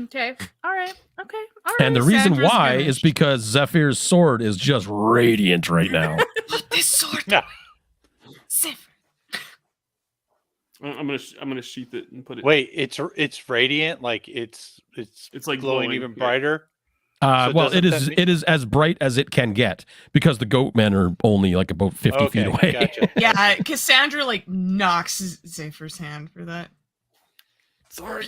Okay. All right. Okay. All right. And the reason Sandra's why finished. is because Zephyr's sword is just radiant right now. This sword. No. Zephyr. I'm gonna sheath it and put it. Wait, it's radiant, like it's like glowing even brighter. Well, doesn't that mean- it is as bright as it can get because the goat men are only like about 50 feet away. Gotcha. Yeah, Cassandra knocks Zephyr's hand for that. Sorry.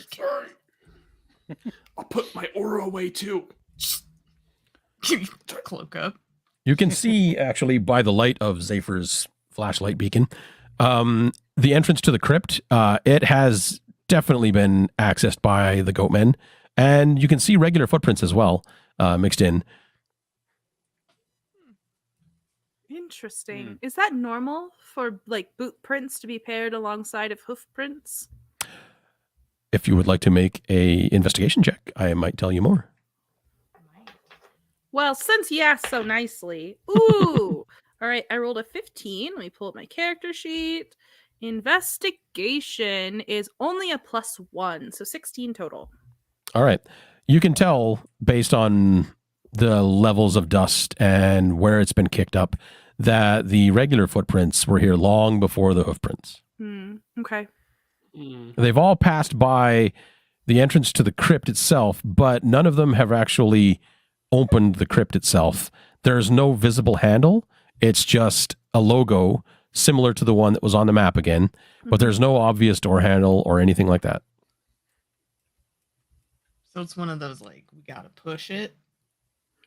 I'll put my aura away too. Cloak up. You can see actually by the light of Zephyr's flashlight beacon, the entrance to the crypt. It has definitely been accessed by the goat men, and you can see regular footprints as well mixed in. Interesting. Is that normal for like boot prints to be paired alongside of hoof prints? If you would like to make a investigation check, I might tell you more. Well, since you asked so nicely. Ooh. All right. I rolled a 15. Let me pull up my character sheet. Investigation is only a +1, so 16 total. All right. You can tell based on the levels of dust and where it's been kicked up that the regular footprints were here long before the hoof prints. Okay. They've all passed by the entrance to the crypt itself, but none of them have actually opened the crypt itself. There's no visible handle. It's just a logo similar to the one that was on the map again, but there's no obvious door handle or anything like that. So it's one of those we gotta push it.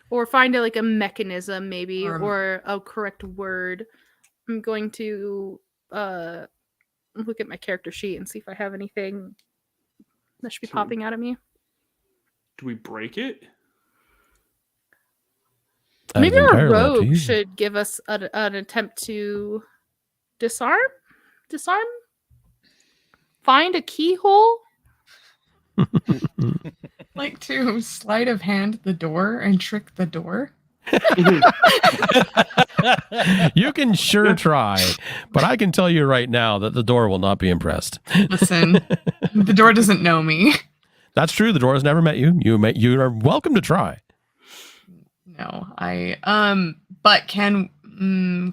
Or find a mechanism maybe, Or- or a correct word. I'm going to look at my character sheet and see if I have anything that should be popping out at me. Do we break it? That is Maybe our entirely up to rogue you. should give us an attempt to disarm? Find a keyhole? Like to sleight of hand the door and trick the door. You can sure try, but I can tell you right now that the door will not be impressed. Listen, the door doesn't know me. That's true. The door has never met you. You are welcome to try. No, but can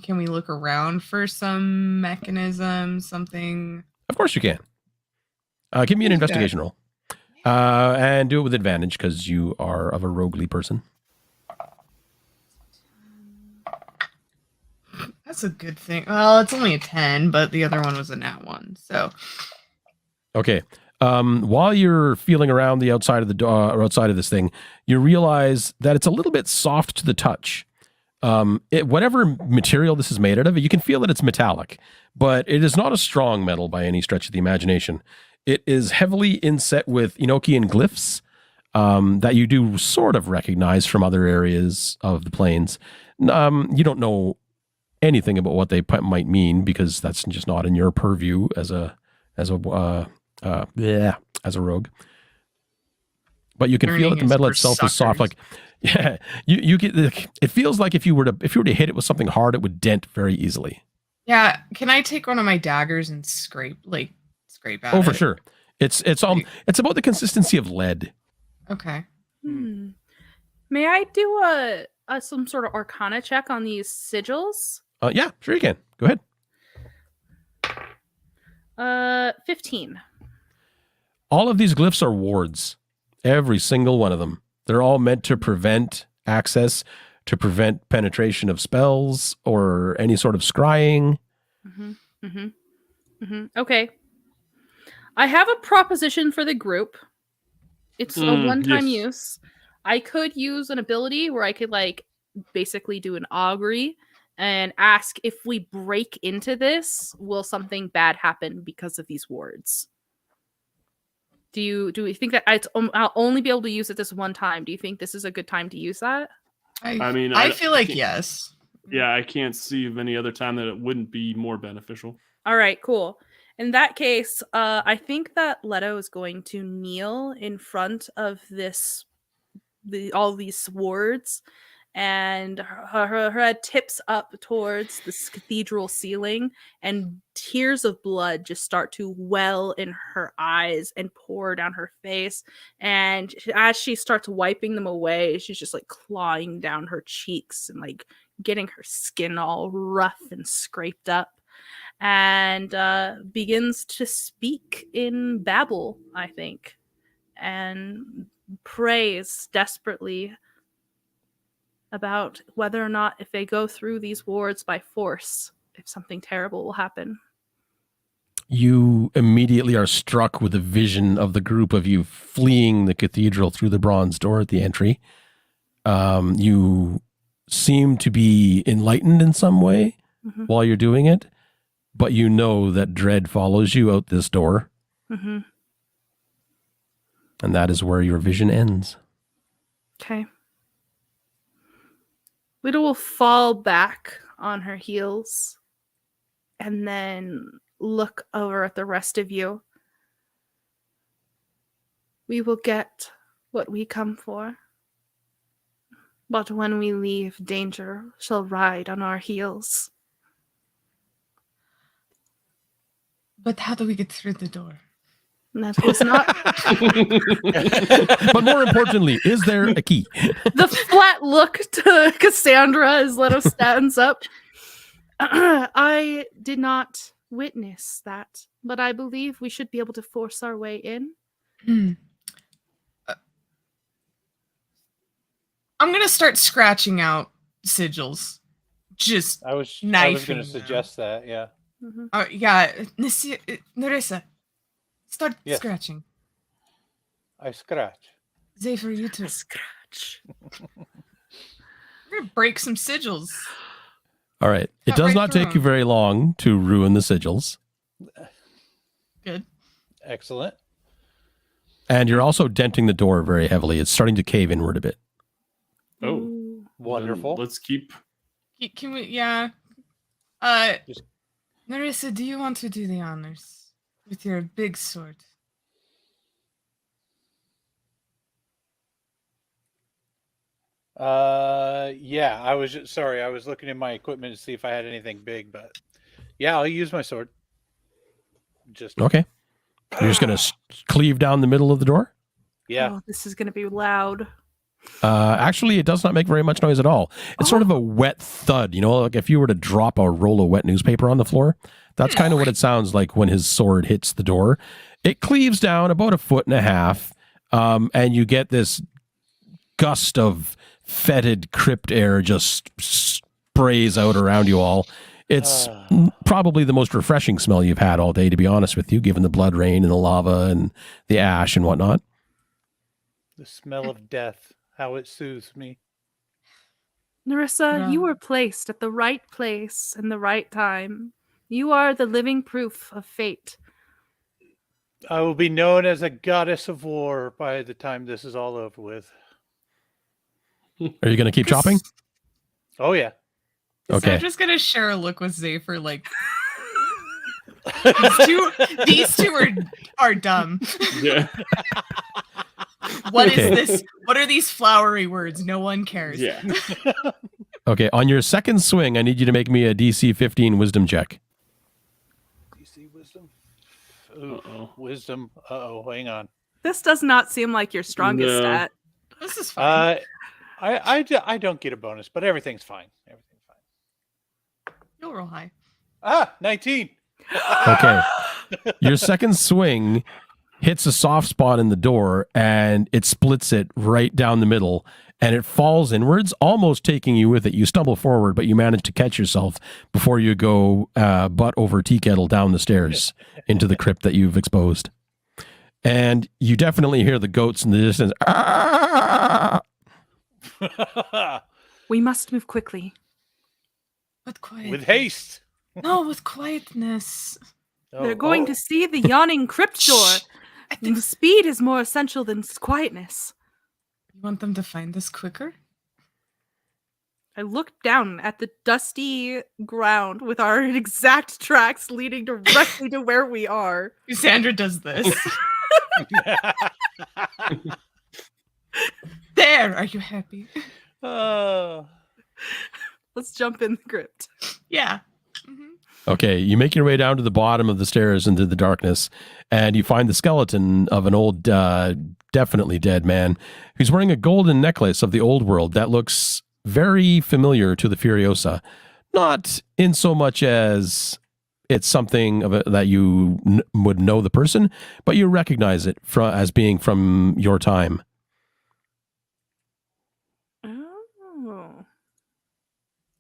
we look around for some mechanism, something? Of course you can. Give me an investigation roll. And do it with advantage because you are of a roguely person. That's a good thing. Well, it's only a 10, but the other one was a nat 1. So Okay. While you're feeling around the outside of the door or outside of this thing, you realize that it's a little bit soft to the touch. Whatever material this is made out of, you can feel that it's metallic, but it is not a strong metal by any stretch of the imagination. It is heavily inset with Enochian glyphs that you do sort of recognize from other areas of the plains. You don't know anything about what they might mean because that's just not in your purview as a rogue. But you can feel that the metal itself is soft. Like, yeah, you get. It feels like if you were to hit it with something hard, it would dent very easily. yeah, can I take one of my daggers and scrape at Oh, it? for sure. It's about the consistency of lead. Okay. May I do some sort of Arcana check on these sigils? Yeah, sure you can. Go ahead. 15. All of these glyphs are wards. Every single one of them. They're all meant to prevent access, to prevent penetration of spells or any sort of scrying. Okay. I have a proposition for the group. It's a one-time use. I could use an ability where I could basically do an augury and ask if we break into this, will something bad happen because of these wards? Do we think that I'll only be able to use it this one time? Do you think this is a good time to use that? I feel like yes. Yeah, I can't see of any other time that it wouldn't be more beneficial. All right, cool. In that case, I think that Leto is going to kneel in front of all these wards, and her head tips up towards this cathedral ceiling, and tears of blood just start to well in her eyes and pour down her face. And as she starts wiping them away, she's just clawing down her cheeks and getting her skin all rough and scraped up, and begins to speak in babble, I think, and prays desperately about whether or not, if they go through these wards by force, if something terrible will happen. You immediately are struck with a vision of the group of you fleeing the cathedral through the bronze door at the entry. You seem to be enlightened in some way while you're doing it, but you know that dread follows you out this door. And that is where your vision ends. Okay. Lita will fall back on her heels and then look over at the rest of you. We will get what we come for. But when we leave, danger shall ride on our heels. But how do we get through the door? That was not... But more importantly, is there a key? The flat look to Cassandra as Leto stands up. I did not witness that, but I believe we should be able to force our way in. I'm going to start scratching out sigils. Just I was knifing going to them. suggest that, yeah. Yeah, Nerissa, start Yes. scratching. I scratch. Zephyr, you too. Scratch. We're going to break some sigils. All right. It Cut does right not through take you 'em. very long to ruin the sigils. Good. Excellent. And you're also denting the door very heavily. It's starting to cave inward a bit. Oh, Ooh. Wonderful. then let's keep. Can we? Yeah. Just- Narissa, do you want to do the honors with your big sword? Yeah, sorry, I was looking in my equipment to see if I had anything big, but yeah, I'll use my sword. Just Okay. You're just going to cleave down the middle of the door? yeah. Oh, this is going to be loud. Actually, it does not make very much noise at all. It's sort of a wet thud. You know, like if you were to drop a roll of wet newspaper on the floor, that's kind of what it sounds like when his sword hits the door. It cleaves down about 1.5 feet, and you get this gust of fetid crypt air just sprays out around you all. It's probably the most refreshing smell you've had all day, to be honest with you, given the blood rain and the lava and the ash and whatnot. The smell of death, how it soothes me. Narissa, you Yeah. were placed at the right place in the right time. You are the living proof of fate. I will be known as a goddess of war by the time this is all over with. Are you going to keep chopping? Oh yeah. Okay. I'm just gonna share a look with Zephyr. Like These these two are dumb. Yeah. What is Okay. this? What are these flowery words? No one cares. Yeah. Okay, on your second swing, I need you to make me a DC 15 wisdom check. DC wisdom. Ooh, Uh-oh. wisdom. Hang on. This does not seem like your strongest No. stat. This is fine. I don't get a bonus, but everything's fine. Everything's fine. You'll roll high. 19. Okay. Your second swing hits a soft spot in the door and it splits it right down the middle and it falls inwards, almost taking you with it. You stumble forward, but you manage to catch yourself before you go butt over tea kettle down the stairs into the crypt that you've exposed. And you definitely hear the goats in the distance. "Ah!" We must move quickly. With quiet. With haste. No, with quietness. They're going to see the yawning crypt door. I think Speed is more essential than quietness. you want them to find us quicker. I looked down at the dusty ground with our exact tracks leading directly to where we are. Cassandra does this. There. Are you happy? Let's jump in the crypt. Yeah. Mhm. Okay, you make your way down to the bottom of the stairs into the darkness, and you find the skeleton of an old, definitely dead man who's wearing a golden necklace of the old world that looks very familiar to the Furiosa. Not in so much as it's something that you would know the person, but you recognize it as being from your time. Oh.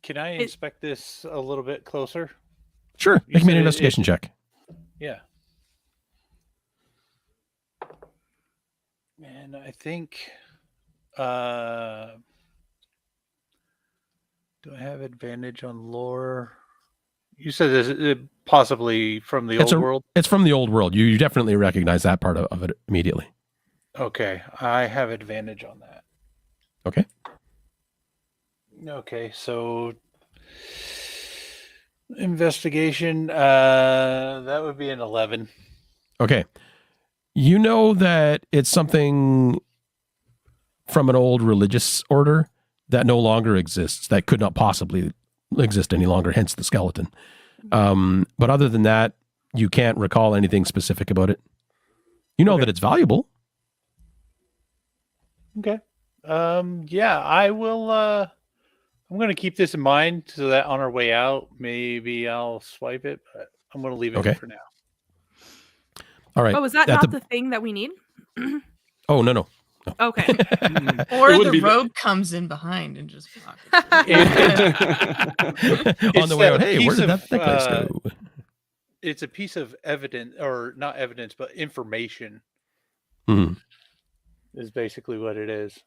Can I inspect this a little bit closer? Sure, You make me an said investigation check. Yeah. And I think do I have advantage on lore? You said this possibly from the It's old world? It's from the old world. You definitely recognize that part of it immediately. Okay, I have advantage on that. Okay. Okay, so investigation, that would be an 11. Okay. You know that it's something from an old religious order that no longer exists, that could not possibly exist any longer, hence the skeleton. But other than that, you can't recall anything specific about it. You know Okay. that it's valuable. Okay. Yeah, I will I'm going to keep this in mind so that on our way out, maybe I'll swipe it, but I'm going to leave it Okay. for now. All right. Oh, is that At not the thing that we need? Oh, no. Okay. Mm. Or It wouldn't the be the- rogue comes in behind and just pockets it. On the way out, that hey, where piece did of, that necklace go? It's a piece of evidence, or not evidence, but information Mhm. is basically what it is.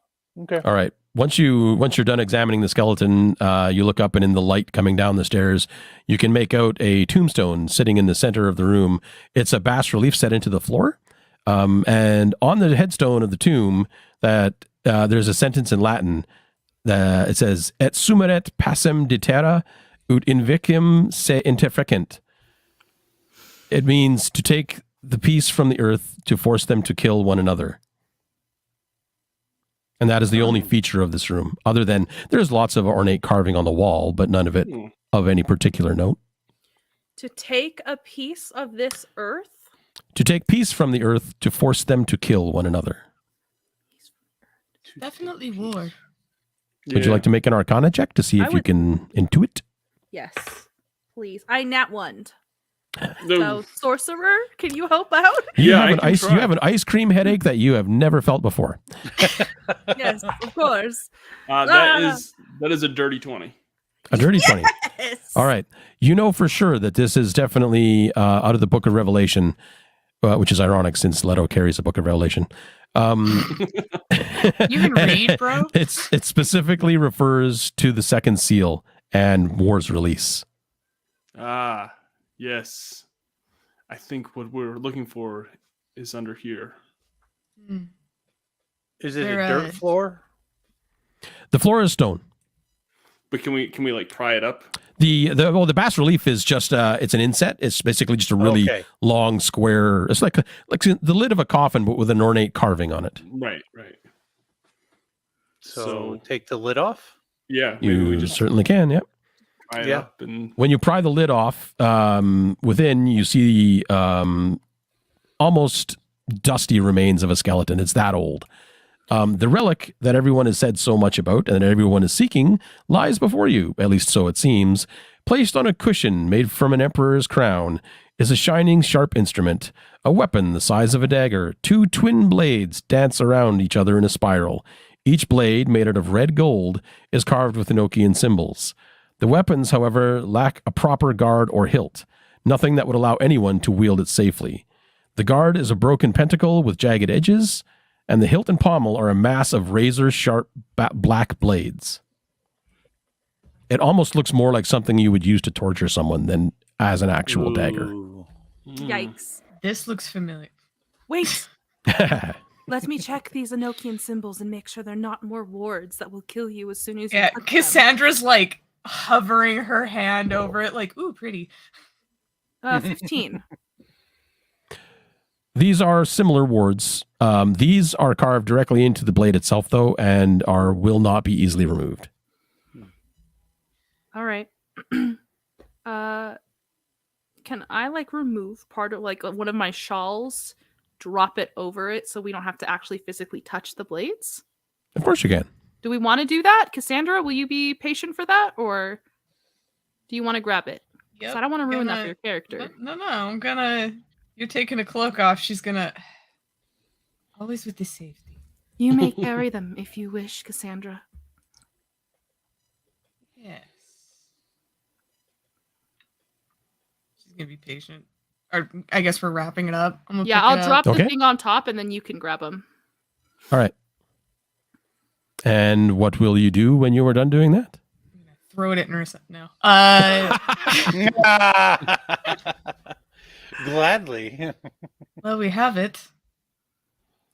Okay. All right. Once you're done examining the skeleton, you look up, and in the light coming down the stairs, you can make out a tombstone sitting in the center of the room. It's a bas relief set into the floor, and on the headstone of the tomb, that there's a sentence in Latin. It says, "Et sumeret passem de terra, ut invicem se interfecent." It means to take the piece from the earth to force them to kill one another. And that is the only feature of this room, other than there's lots of ornate carving on the wall, but none of it of any particular note. To take a piece of this earth? To take peace from the earth to force them to kill one another. Definitely war. Would you like to make an Arcana check to see if you can intuit? Yes, please. I nat one. No. So, sorcerer, can you help out? You Yeah, have I an can try. you have an ice cream headache that you have never felt before. Yes, of course. That is a dirty 20. A dirty 20. Yes. All right. You know for sure that this is definitely out of the Book of Revelation, which is ironic since Leto carries the Book of Revelation. You can read, bro. It specifically refers to the second seal and war's release. Ah, yes. I think what we're looking for is under here. Hmm. Is it There, a dirt floor? The floor is stone. But can we like pry it up? The bas relief is just it's an inset. It's basically just a really long square. It's like the lid of a coffin, but with an ornate carving on it. Right. So take the lid off? Yeah, maybe You we just certainly can. Yep. pry it Yeah. up and When you pry the lid off, within you see almost dusty remains of a skeleton. It's that old. The relic that everyone has said so much about and that everyone is seeking lies before you, at least so it seems. Placed on a cushion made from an emperor's crown is a shining, sharp instrument, a weapon the size of a dagger. 2 twin blades dance around each other in a spiral. Each blade, made out of red gold, is carved with Enochian symbols. The weapons, however, lack a proper guard or hilt, nothing that would allow anyone to wield it safely. The guard is a broken pentacle with jagged edges, and the hilt and pommel are a mass of razor-sharp black blades. It almost looks more like something you would use to torture someone than as an actual dagger. Ooh. Yikes. This looks familiar. Wait, let me check these Enochian symbols and make sure they're not more wards that will kill you as soon as you Yeah, touch them. Cassandra's like hovering her hand over it, like, ooh, pretty. 15. These are similar wards. These are carved directly into the blade itself, though, and will not be easily removed. All right. Can I like remove part of like one of my shawls, drop it over it so we don't have to actually physically touch the blades? Of course you can. Do we want to do that? Cassandra, will you be patient for that? Or do you want to grab it? 'Cause I don't want to ruin that for your character. No, you're taking a cloak off. She's gonna, always with the safety. You may carry them if you wish, Cassandra. Yes. She's gonna be patient. Or I guess we're wrapping it up. I'm gonna Yeah, pick it I'll up. drop the Okay. thing on top and then you can grab them. All right. And what will you do when you are done doing that? I'm gonna throw it at Nerissa. No. Gladly. Well, we have it.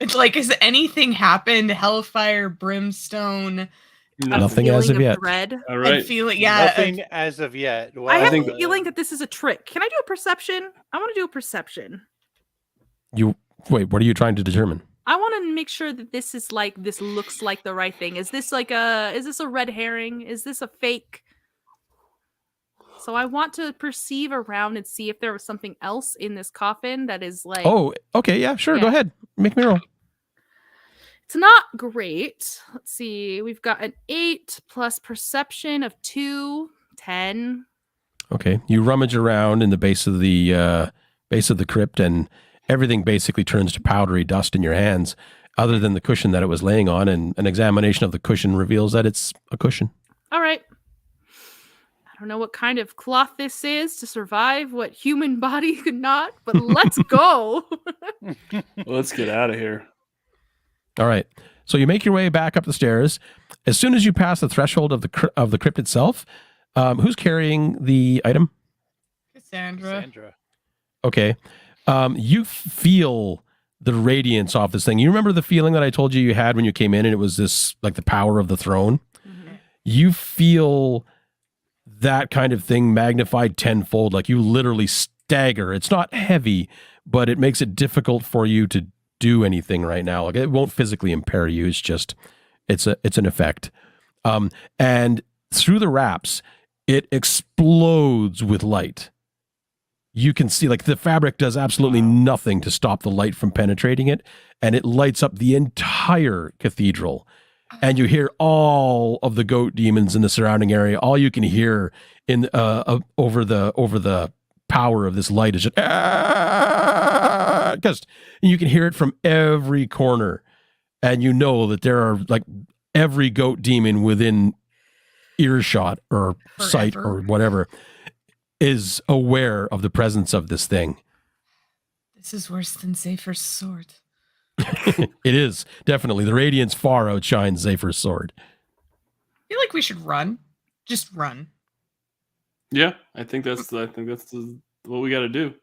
It's like, has anything happened? Hellfire, brimstone. No. Nothing as of yet. Dread. All I'm right. feeling, yeah. Nothing as of yet. I have think- a feeling that this is a trick. Can I do a perception? I want to do a perception. Wait, what are you trying to determine? I want to make sure that this is like this looks like the right thing. Is this a red herring? Is this a fake? So I want to perceive around and see if there was something else in this coffin that is like Oh, okay, yeah, sure. Go Yeah. ahead. Make me roll. it's not great. Let's see. We've got an 8 plus perception of 2, 10. Okay. You rummage around in the base of the crypt, and everything basically turns to powdery dust in your hands, other than the cushion that it was laying on, and an examination of the cushion reveals that it's a cushion. All right. I don't know what kind of cloth this is to survive what human body could not, but let's go. Let's get out of here. All right. So you make your way back up the stairs. As soon as you pass the threshold of the crypt itself, who's carrying the item? Cassandra. Okay. You feel the radiance off this thing. You remember the feeling that I told you had when you came in and it was this, like the power of the throne? Mm-hmm. You feel that kind of thing magnified tenfold. Like you literally stagger. It's not heavy, but it makes it difficult for you to do anything right now. Like it won't physically impair you. It's just, it's an effect. And through the wraps, it explodes with light. You can see like the fabric does absolutely nothing to stop the light from penetrating it. And it lights up the entire cathedral. And you hear all of the goat demons in the surrounding area. All you can hear in over the power of this light is just you can hear it from every corner, and you know that there are like every goat demon within earshot or sight or whatever is aware of the presence of this thing. This is worse than Zephyr's sword. It is definitely. The radiance far outshines Zephyr's sword. I feel like we should run. Just run. Yeah, I think that's what we got to do.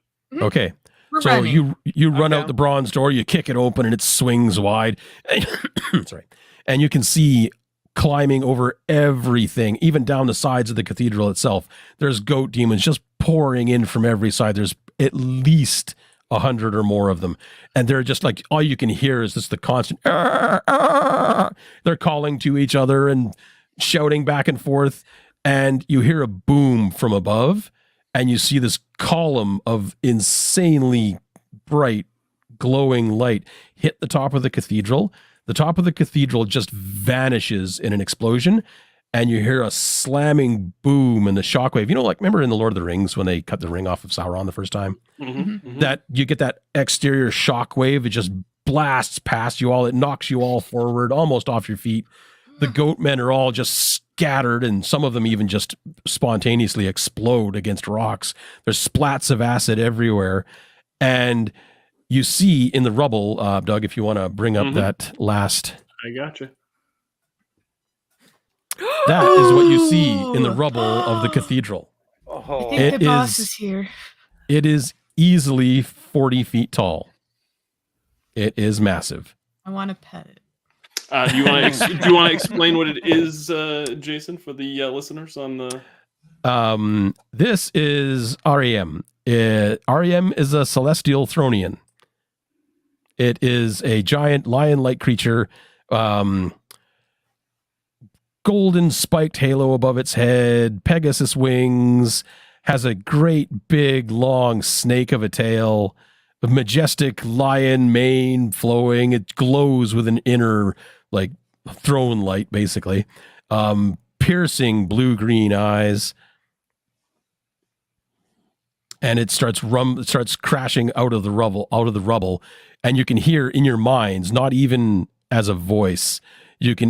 Okay. We're So running. you run Okay. out the bronze door, you kick it open, and it swings wide. Sorry. And you can see climbing over everything, even down the sides of the cathedral itself. There's goat demons just pouring in from every side. There's at least 100 or more of them. And they're just like, all you can hear is just the constant, "Arr, arr." They're calling to each other and shouting back and forth. And you hear a boom from above, and you see this column of insanely bright, glowing light hit the top of the cathedral. The top of the cathedral just vanishes in an explosion, and you hear a slamming boom and the shockwave. You know, like remember in the Lord of the Rings when they cut the ring off of Sauron the first time? That you get that exterior shockwave. It just blasts past you all. It knocks you all forward, almost off your feet. The goat men are all just scattered, and some of them even just spontaneously explode against rocks. There's splats of acid everywhere. And you see in the rubble, Doug, if you want to bring up that last, I gotcha. that is what you see in the rubble of the cathedral. I Oh, think It the boss is- is here. It is easily 40 feet tall. It is massive. I want to pet it. Do you want to explain what it is, Jason, for the listeners on the? This is REM. REM is a celestial thronian. It is a giant lion-like creature, golden spiked halo above its head, Pegasus wings, has a great big long snake of a tail, a majestic lion mane flowing. It glows with an inner like throne light, basically. Piercing blue-green eyes. And it starts crashing out of the rubble, and you can hear in your minds, not even as a voice,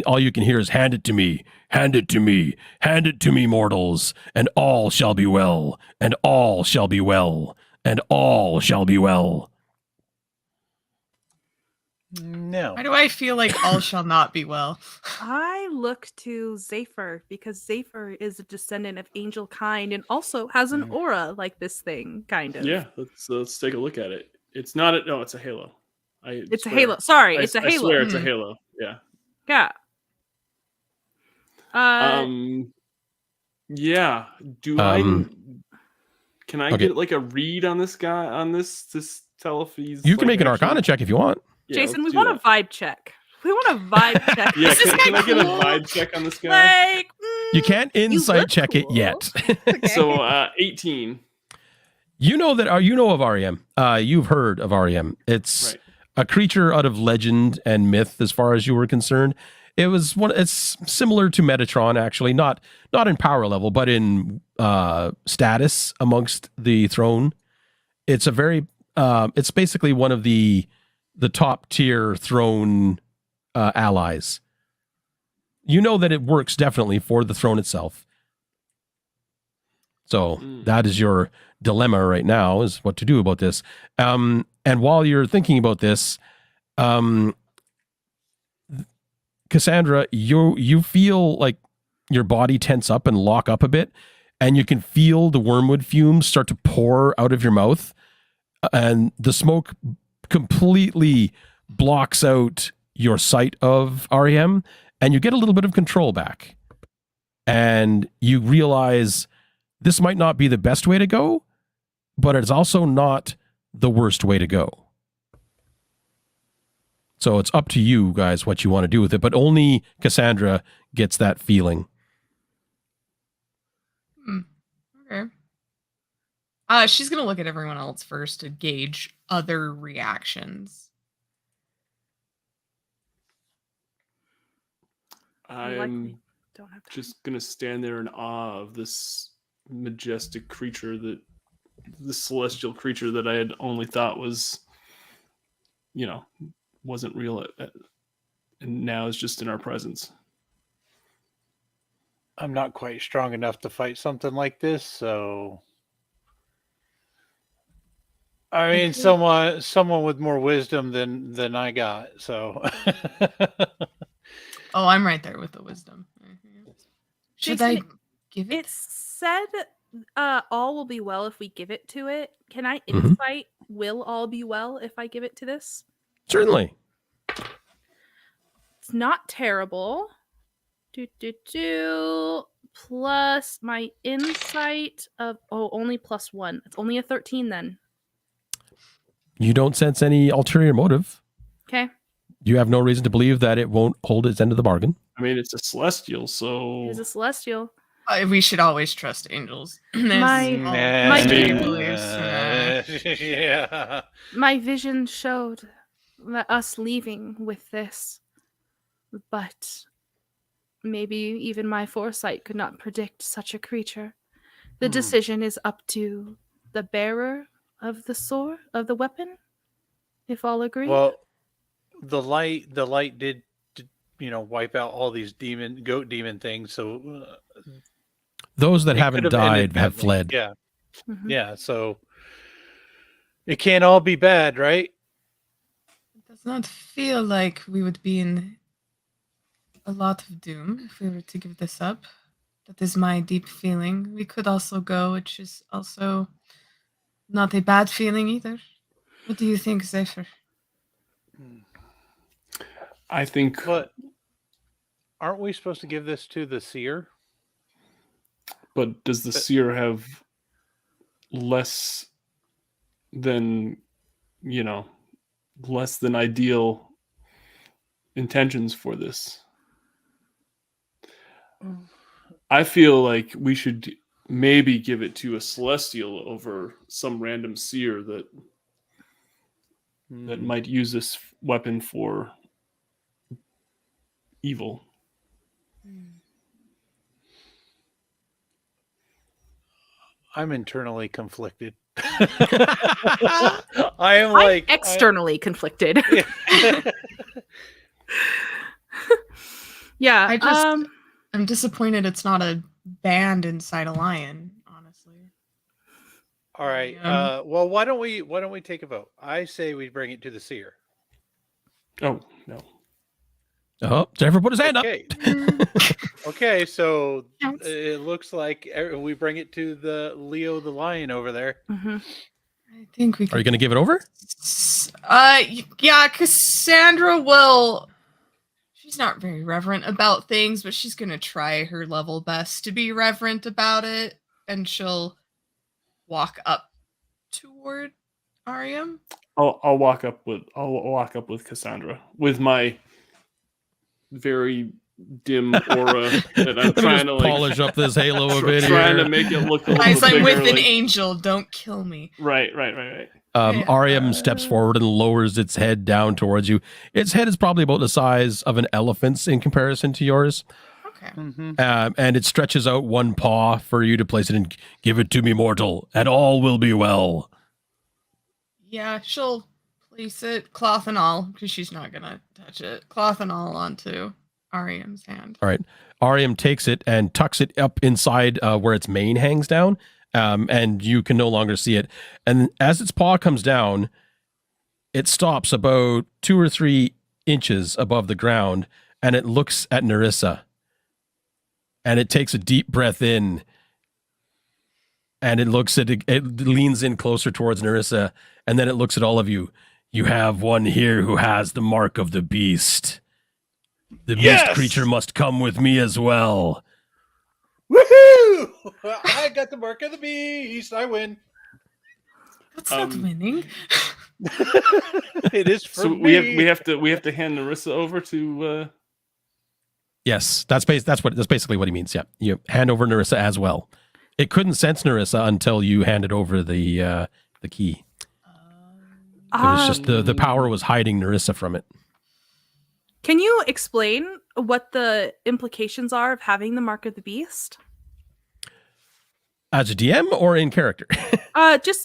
all you can hear is hand it to me, hand it to me, hand it to me, mortals, and all shall be well, and all shall be well, and all shall be well. no. Why do I feel like all shall not be well? I look to Zephyr because Zephyr is a descendant of angel kind and also has an aura like this thing, kind of. Yeah, let's take a look at it. It's not a no, it's a halo. It's swear. a halo. Sorry, I it's a I halo. swear it's a halo. Yeah. Yeah. Yeah. Can I Okay. get like a read on this guy on this tell if he's You can like, make an actually- Arcana check if you want. Yeah, Jason, we let's do want a that. vibe check. We want a vibe check. Yeah, Is this can guy I get a cool? vibe check on this guy? Like, You can't insight look check it cool. yet. okay. So 18. You know of REM. You've heard of REM. It's Right. a creature out of legend and myth, as far as you were concerned. It's similar to Metatron, actually, not in power level, but in status amongst the throne. It's a very it's basically one of the top tier throne allies. You know that it works definitely for the throne itself. So that is your dilemma right now, is what to do about this. And while you're thinking about this, Cassandra, you feel like your body tense up and lock up a bit, and you can feel the wormwood fumes start to pour out of your mouth, and the smoke completely blocks out your sight of REM, and you get a little bit of control back. And you realize this might not be the best way to go, but it's also not the worst way to go. So it's up to you guys what you want to do with it, but only Cassandra gets that feeling. Okay. She's gonna look at everyone else first to gauge other reactions. I'm Don't have time. just gonna stand there in awe of this majestic creature, the celestial creature that I had only thought was, wasn't real, and now is just in our presence. I'm not quite strong enough to fight something like this, so I mean, someone with more wisdom than I got. So, Oh, I'm right there with the wisdom. Should I Jason, give It it? said all will be well if we give it to it. Can I Mhm. insight will all be well if I give it to this? Certainly. It's not terrible. Plus my insight of only +1. It's only a 13 then. You don't sense any ulterior motive. Okay. You have no reason to believe that it won't hold its end of the bargain. I mean, it's a celestial, so It is a celestial. We should always trust angels. My- my my- yeah. My vision showed that us leaving with this, but maybe even my foresight could not predict such a creature. The decision is up to the bearer of the sword, of the weapon, if all agree. Well, the light did wipe out all these goat demon things. So Those that it haven't could have ended died have badly. fled. Yeah, Mhm. yeah. So it can't all be bad, right? It does not feel like we would be in a lot of doom if we were to give this up. That is my deep feeling. We could also go, which is also not a bad feeling either. What do you think, Zephyr? I think. But aren't we supposed to give this to the seer? But does the seer have less than, less than ideal intentions for this? I feel like we should maybe give it to a celestial over some random seer that might use this weapon for evil. I'm internally conflicted. I am I'm externally conflicted. Yeah. I'm disappointed it's not a band inside a lion, honestly. All right. Well, why don't we take a vote? I say we bring it to the seer. Oh, no. Oh, Zephyr put his hand Okay. Okay, so it looks like we bring it to the Leo the lion over there. Mhm. I think we up. Are you going to give it over? Yeah, Cassandra will. She's not very reverent about things, but she's gonna try her level best to be reverent about it, and she'll walk up toward Ariam. I'll walk up with Cassandra with my very dim aura that I'm trying to polish up this halo a bit trying here. to make it look a little Guys, I'm bigger, with an like- angel. Don't kill me. Right. Ariam steps forward and lowers its head down towards you. Its head is probably about the size of an elephant's in comparison to yours. Okay. And it stretches out one paw for you to place it in. Give it to me, mortal, and all will be well. Yeah, she'll place it, cloth and all, because she's not gonna touch it. Cloth and all onto Ariam's hand. All right. Ariam takes it and tucks it up inside where its mane hangs down, and you can no longer see it. And as its paw comes down, it stops about 2 or 3 inches above the ground, and it looks at Nerissa, and it takes a deep breath in, and it looks at it leans in closer towards Nerissa, and then it looks at all of you. You have one here who has the mark of the beast. The beast creature must come with me as well. Woohoo! I got the mark of the beast. I win. That's not winning. It is for So me. we have to hand Nerissa over to. Yes, that's basically what he means. Yeah, you hand over Nerissa as well. It couldn't sense Nerissa until you handed over the key. It was just the power was hiding Nerissa from it. Can you explain what the implications are of having the mark of the beast? As a DM or in character? Just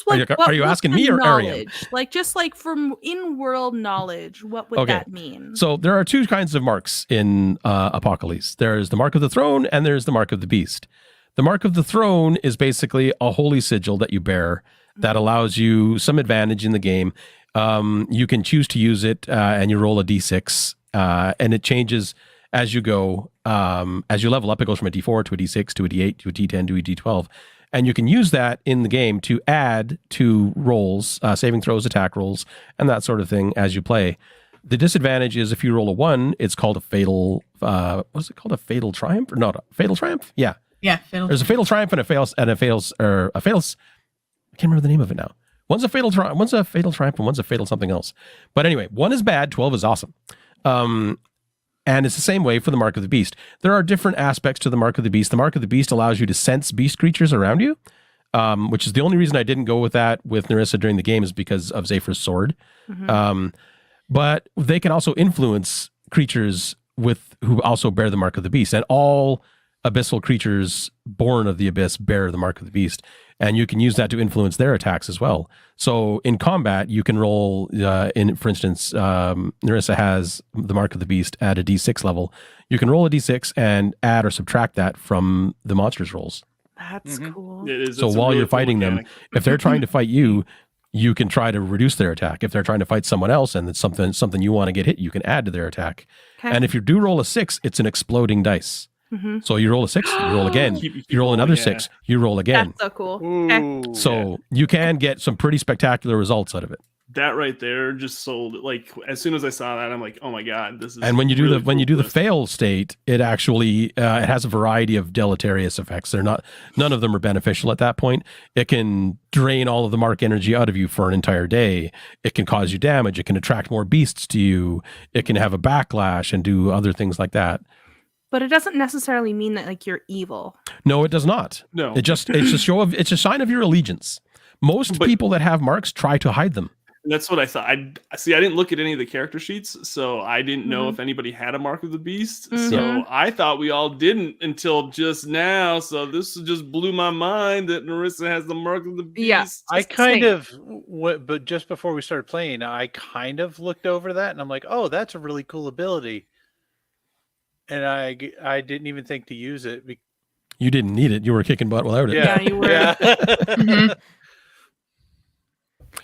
like Are you asking me or Arian? knowledge? Like just like from in-world knowledge, what would that mean? So there are two kinds of marks in Apocalisse. There's the mark of the throne and there's the mark of the beast. The mark of the throne is basically a holy sigil that you bear that allows you some advantage in the game. You can choose to use it and you roll a d6 and it changes as you go. As you level up, it goes from a d4 to a d6 to a d8 to a d10 to a d12. And you can use that in the game to add to rolls, saving throws, attack rolls, and that sort of thing as you play. The disadvantage is if you roll a 1, it's called a fatal, what's it called? A fatal triumph? Or not a fatal triumph? Yeah. Yeah, fatal. There's a fatal triumph and a fails, I can't remember the name of it now. One's a fatal triumph and one's a fatal something else. But anyway, 1 is bad, 12 is awesome. And it's the same way for the Mark of the Beast. There are different aspects to the Mark of the Beast. The Mark of the Beast allows you to sense beast creatures around you, which is the only reason I didn't go with that with Nerissa during the game is because of Zephyr's sword. Mm-hmm. But they can also influence creatures who also bear the Mark of the Beast. And all abyssal creatures born of the abyss bear the Mark of the Beast. And you can use that to influence their attacks as well. So in combat, you can roll, for instance, Nerissa has the Mark of the Beast at a d6 level. You can roll a d6 and add or subtract that from the monster's rolls. That's cool. So while you're fighting them, if they're trying to fight you, you can try to reduce their attack. If they're trying to fight someone else and it's something you want to get hit, you can add to their attack. Okay. And if you do roll a 6, it's an exploding dice. Mm-hmm. So you roll a 6, you roll again. You roll another 6, you roll again. That's so cool. Ooh, so you can get some pretty spectacular results out of it. That right there just sold it. Like as soon as I saw that, I'm like, oh my god, this is. And when you do really when you do the fail state, it actually it has a variety of deleterious effects. None of them are beneficial at that point. It can drain all of the mark energy out of you for an entire day. It can cause you damage. It can attract more beasts to you. It can have a backlash and do other things like that. But it doesn't necessarily mean that like you're evil. No, it does not. No, it's a sign of your allegiance. Most people that have marks try to hide them. That's what I thought. I didn't look at any of the character sheets, so I didn't know if anybody had a Mark of the Beast. Mm-hmm. So I thought we all didn't until just now. So this just blew my mind that Nerissa has the Mark of the Beast. Yeah, I kind of, but just before we started playing, I kind of looked over that and I'm like, oh, that's a really cool ability. And I didn't even think to use it. You didn't need it. You were kicking butt without it. Yeah, you were. Yeah. Mm-hmm.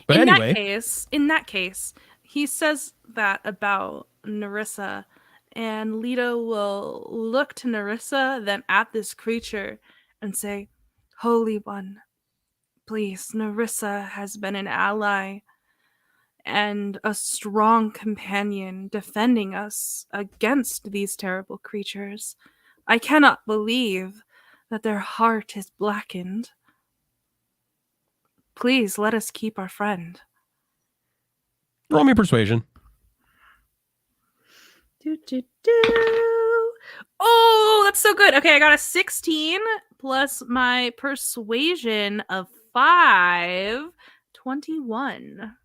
But in anyway, that case, he says that about Nerissa, and Leto will look to Nerissa, then at this creature, and say, "Holy One, please, Nerissa has been an ally and a strong companion defending us against these terrible creatures. I cannot believe that their heart is blackened. Please let us keep our friend." Roll me persuasion. Oh, that's so good. Okay, I got a 16 plus my persuasion of 5, 21.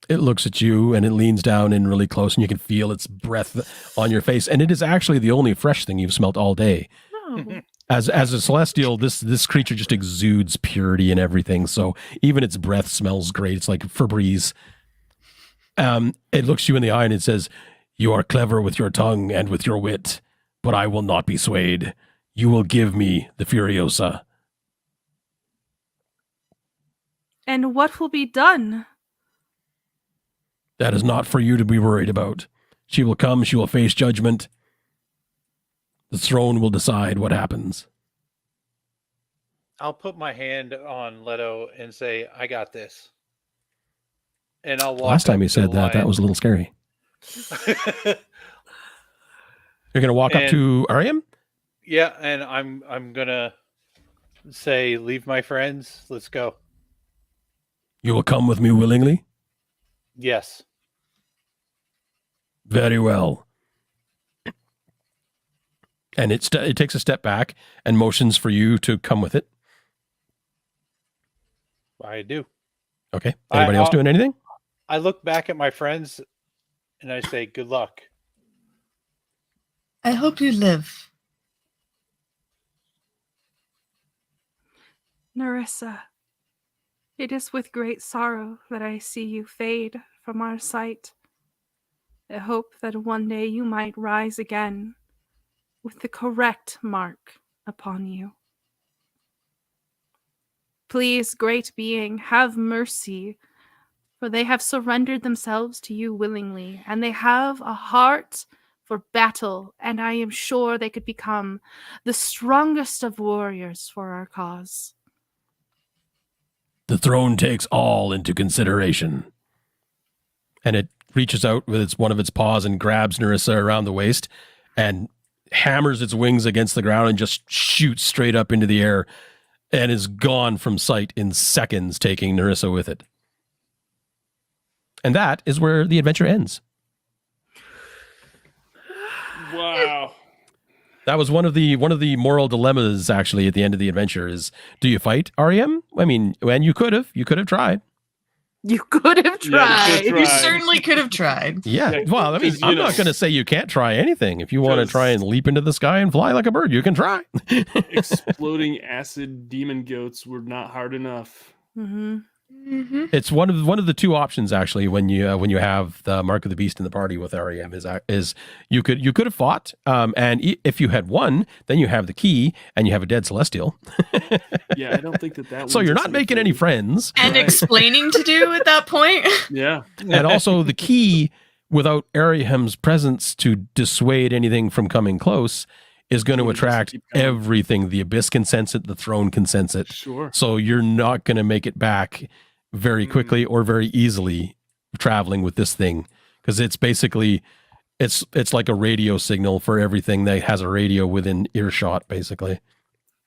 It looks at you and it leans down in really close and you can feel its breath on your face. And it is actually the only fresh thing you've smelt all day. No. As a celestial, this creature just exudes purity and everything. So even its breath smells great. It's like Febreze. It looks you in the eye and it says, "You are clever with your tongue and with your wit, but I will not be swayed. You will give me the Furiosa." And what will be done? That is not for you to be worried about. She will come. She will face judgment. The throne will decide what happens. I'll put my hand on Leto and say, I got this. And I'll walk Last time up you to said the that was a little scary. lion. You're going to walk up And- to Ariam? Yeah, and I'm gonna say, leave my friends, let's go. You will come with me willingly? Yes. Very well. And it takes a step back and motions for you to come with it. I do. Okay. Anybody else doing anything? I look back at my friends and I say, good luck. I hope you live. Nerissa, it is with great sorrow that I see you fade from our sight. I hope that one day you might rise again with the correct mark upon you. Please, great being, have mercy, for they have surrendered themselves to you willingly, and they have a heart for battle, and I am sure they could become the strongest of warriors for our cause. The throne takes all into consideration. And it reaches out with one of its paws and grabs Nerissa around the waist and hammers its wings against the ground and just shoots straight up into the air and is gone from sight in seconds, taking Nerissa with it. And that is where the adventure ends. Wow. That was one of the moral dilemmas, actually, at the end of the adventure is, do you fight Ariam? I mean, when you could have tried. You could have tried. You certainly could have tried. Yeah. Yeah, Well, I mean, 'cause, you I'm know- not going to say you can't try anything. If you want to 'Cause- try and leap into the sky and fly like a bird, you can try. Exploding acid demon goats were not hard enough. Mm-hmm. Mm-hmm. It's one of the two options, actually, when you have the Mark of the Beast in the party with Ariam is you could have fought, and if you had won, then you have the key and you have a dead celestial. Yeah, I don't think that. So wins you're us not making any anything. friends. And Right. explaining to do at that point. Yeah. And also the key, without Ariam's presence to dissuade anything from coming close, is going to It just attract keep coming. everything. The abyss can sense it, the throne can sense it. Sure. So you're not going to make it back very quickly or very easily traveling with this thing, because it's basically it's like a radio signal for everything that has a radio within earshot, basically.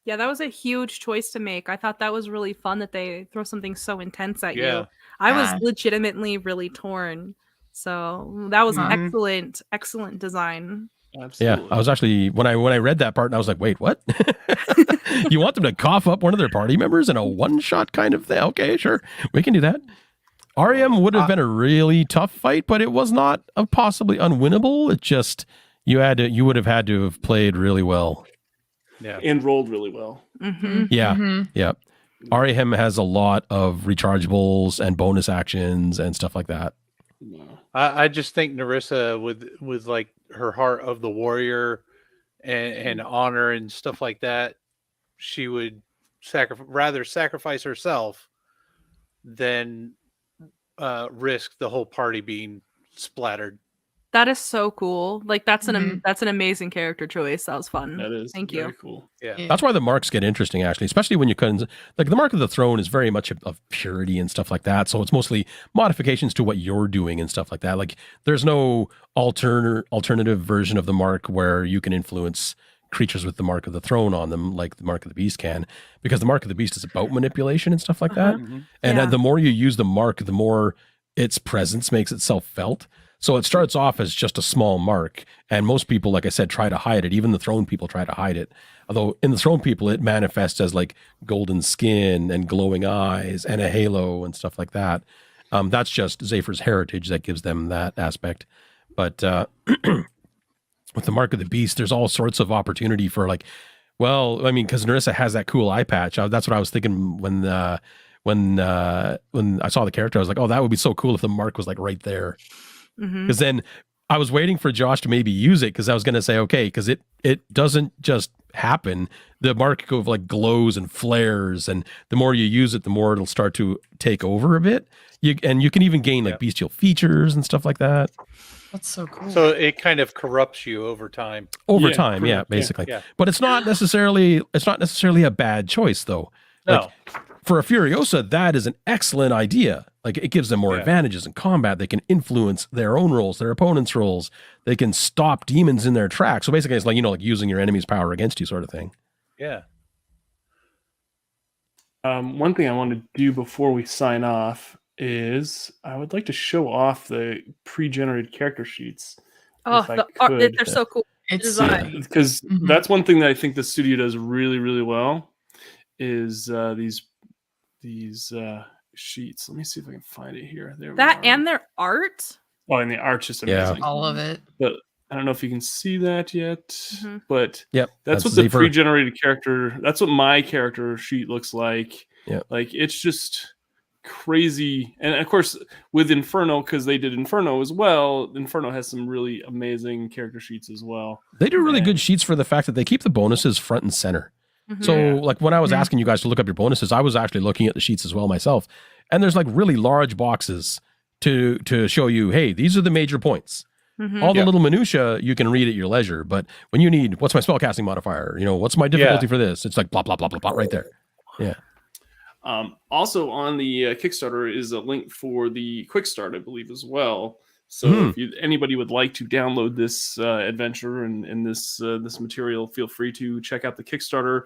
Yeah, that was a huge choice to make. I thought that was really fun that they throw something so intense at Yeah. you. I was Yeah. legitimately really torn. So that was Mhm. excellent design. Absolutely. Yeah, I was actually when I read that part, and I was like, wait, what? You want them to cough up one of their party members in a one-shot kind of thing? Okay, sure, we can do that. Ariam would have been a really tough fight, but it was not possibly unwinnable. It just you would have had to have played really well. Yeah. and rolled really well. Mm-hmm. Yeah, Mhm. yeah. Ariam has a lot of rechargeables and bonus actions and stuff like that. No. I just think Nerissa with like her heart of the warrior and honor and stuff like that, she would rather sacrifice herself than risk the whole party being splattered. That is so cool. Like that's Mhm. that's an amazing character choice. That was fun. That is Thank very you. cool. Yeah. Yeah. That's why the marks get interesting, actually, especially when you can, like the Mark of the Throne is very much of purity and stuff like that. So it's mostly modifications to what you're doing and stuff like that. Like there's no alternative version of the mark where you can influence creatures with the Mark of the Throne on them like the Mark of the Beast can, because the Mark of the Beast is about manipulation and stuff like that. Mhm. And Yeah. the more you use the mark, the more its presence makes itself felt. So it starts off as just a small mark. And most people, like I said, try to hide it. Even the throne people try to hide it. Although in the throne people, it manifests as like golden skin and glowing eyes and a halo and stuff like that. That's just Zaphyr's heritage that gives them that aspect. But with the Mark of the Beast, there's all sorts of opportunity for like, well, I mean, because Nerissa has that cool eye patch. That's what I was thinking when I saw the character. I was like, oh, that would be so cool if the mark was like right there. Mm-hmm. Because then I was waiting for Josh to maybe use it because I was going to say, okay, because it doesn't just happen. The mark like glows and flares, and the more you use it, the more it'll start to take over a bit. You can even gain like bestial features and stuff like that. That's so cool. So it kind of corrupts you over time. Over time, basically. Yeah. But it's not necessarily a bad choice though. No. Like, for a Furiosa, that is an excellent idea. Like it gives them more advantages in combat. They can influence their own rolls, their opponent's rolls. They can stop demons in their tracks. So basically, it's like like using your enemy's power against you, sort of thing. Yeah. One thing I want to do before we sign off is I would like to show off the pre-generated character sheets. Oh, they're so cool. It's Design. Because that's one thing that I think the studio does really, really well is these sheets. Let me see if I can find it here. There we are. And their art. Oh, and the art's just amazing. all of it. But I don't know if you can see that yet. But Yep, that's what Zephyr. the pre-generated character. That's what my character sheet looks like. Yeah, like it's just crazy. And of course, with Inferno, because they did Inferno as well. Inferno has some really amazing character sheets as well. They do really good sheets for the fact that they keep the bonuses front and center. So like when I was asking you guys to look up your bonuses, I was actually looking at the sheets as well myself. And there's like really large boxes to show you, hey, these are the major points. All the little minutia you can read at your leisure. But when you need, what's my spellcasting modifier? What's my difficulty for this? It's like blah, blah, blah, blah, blah right there. Yeah. Also on the Kickstarter is a link for the quick start, I believe, as well. So if anybody would like to download this adventure and this material, feel free to check out the Kickstarter.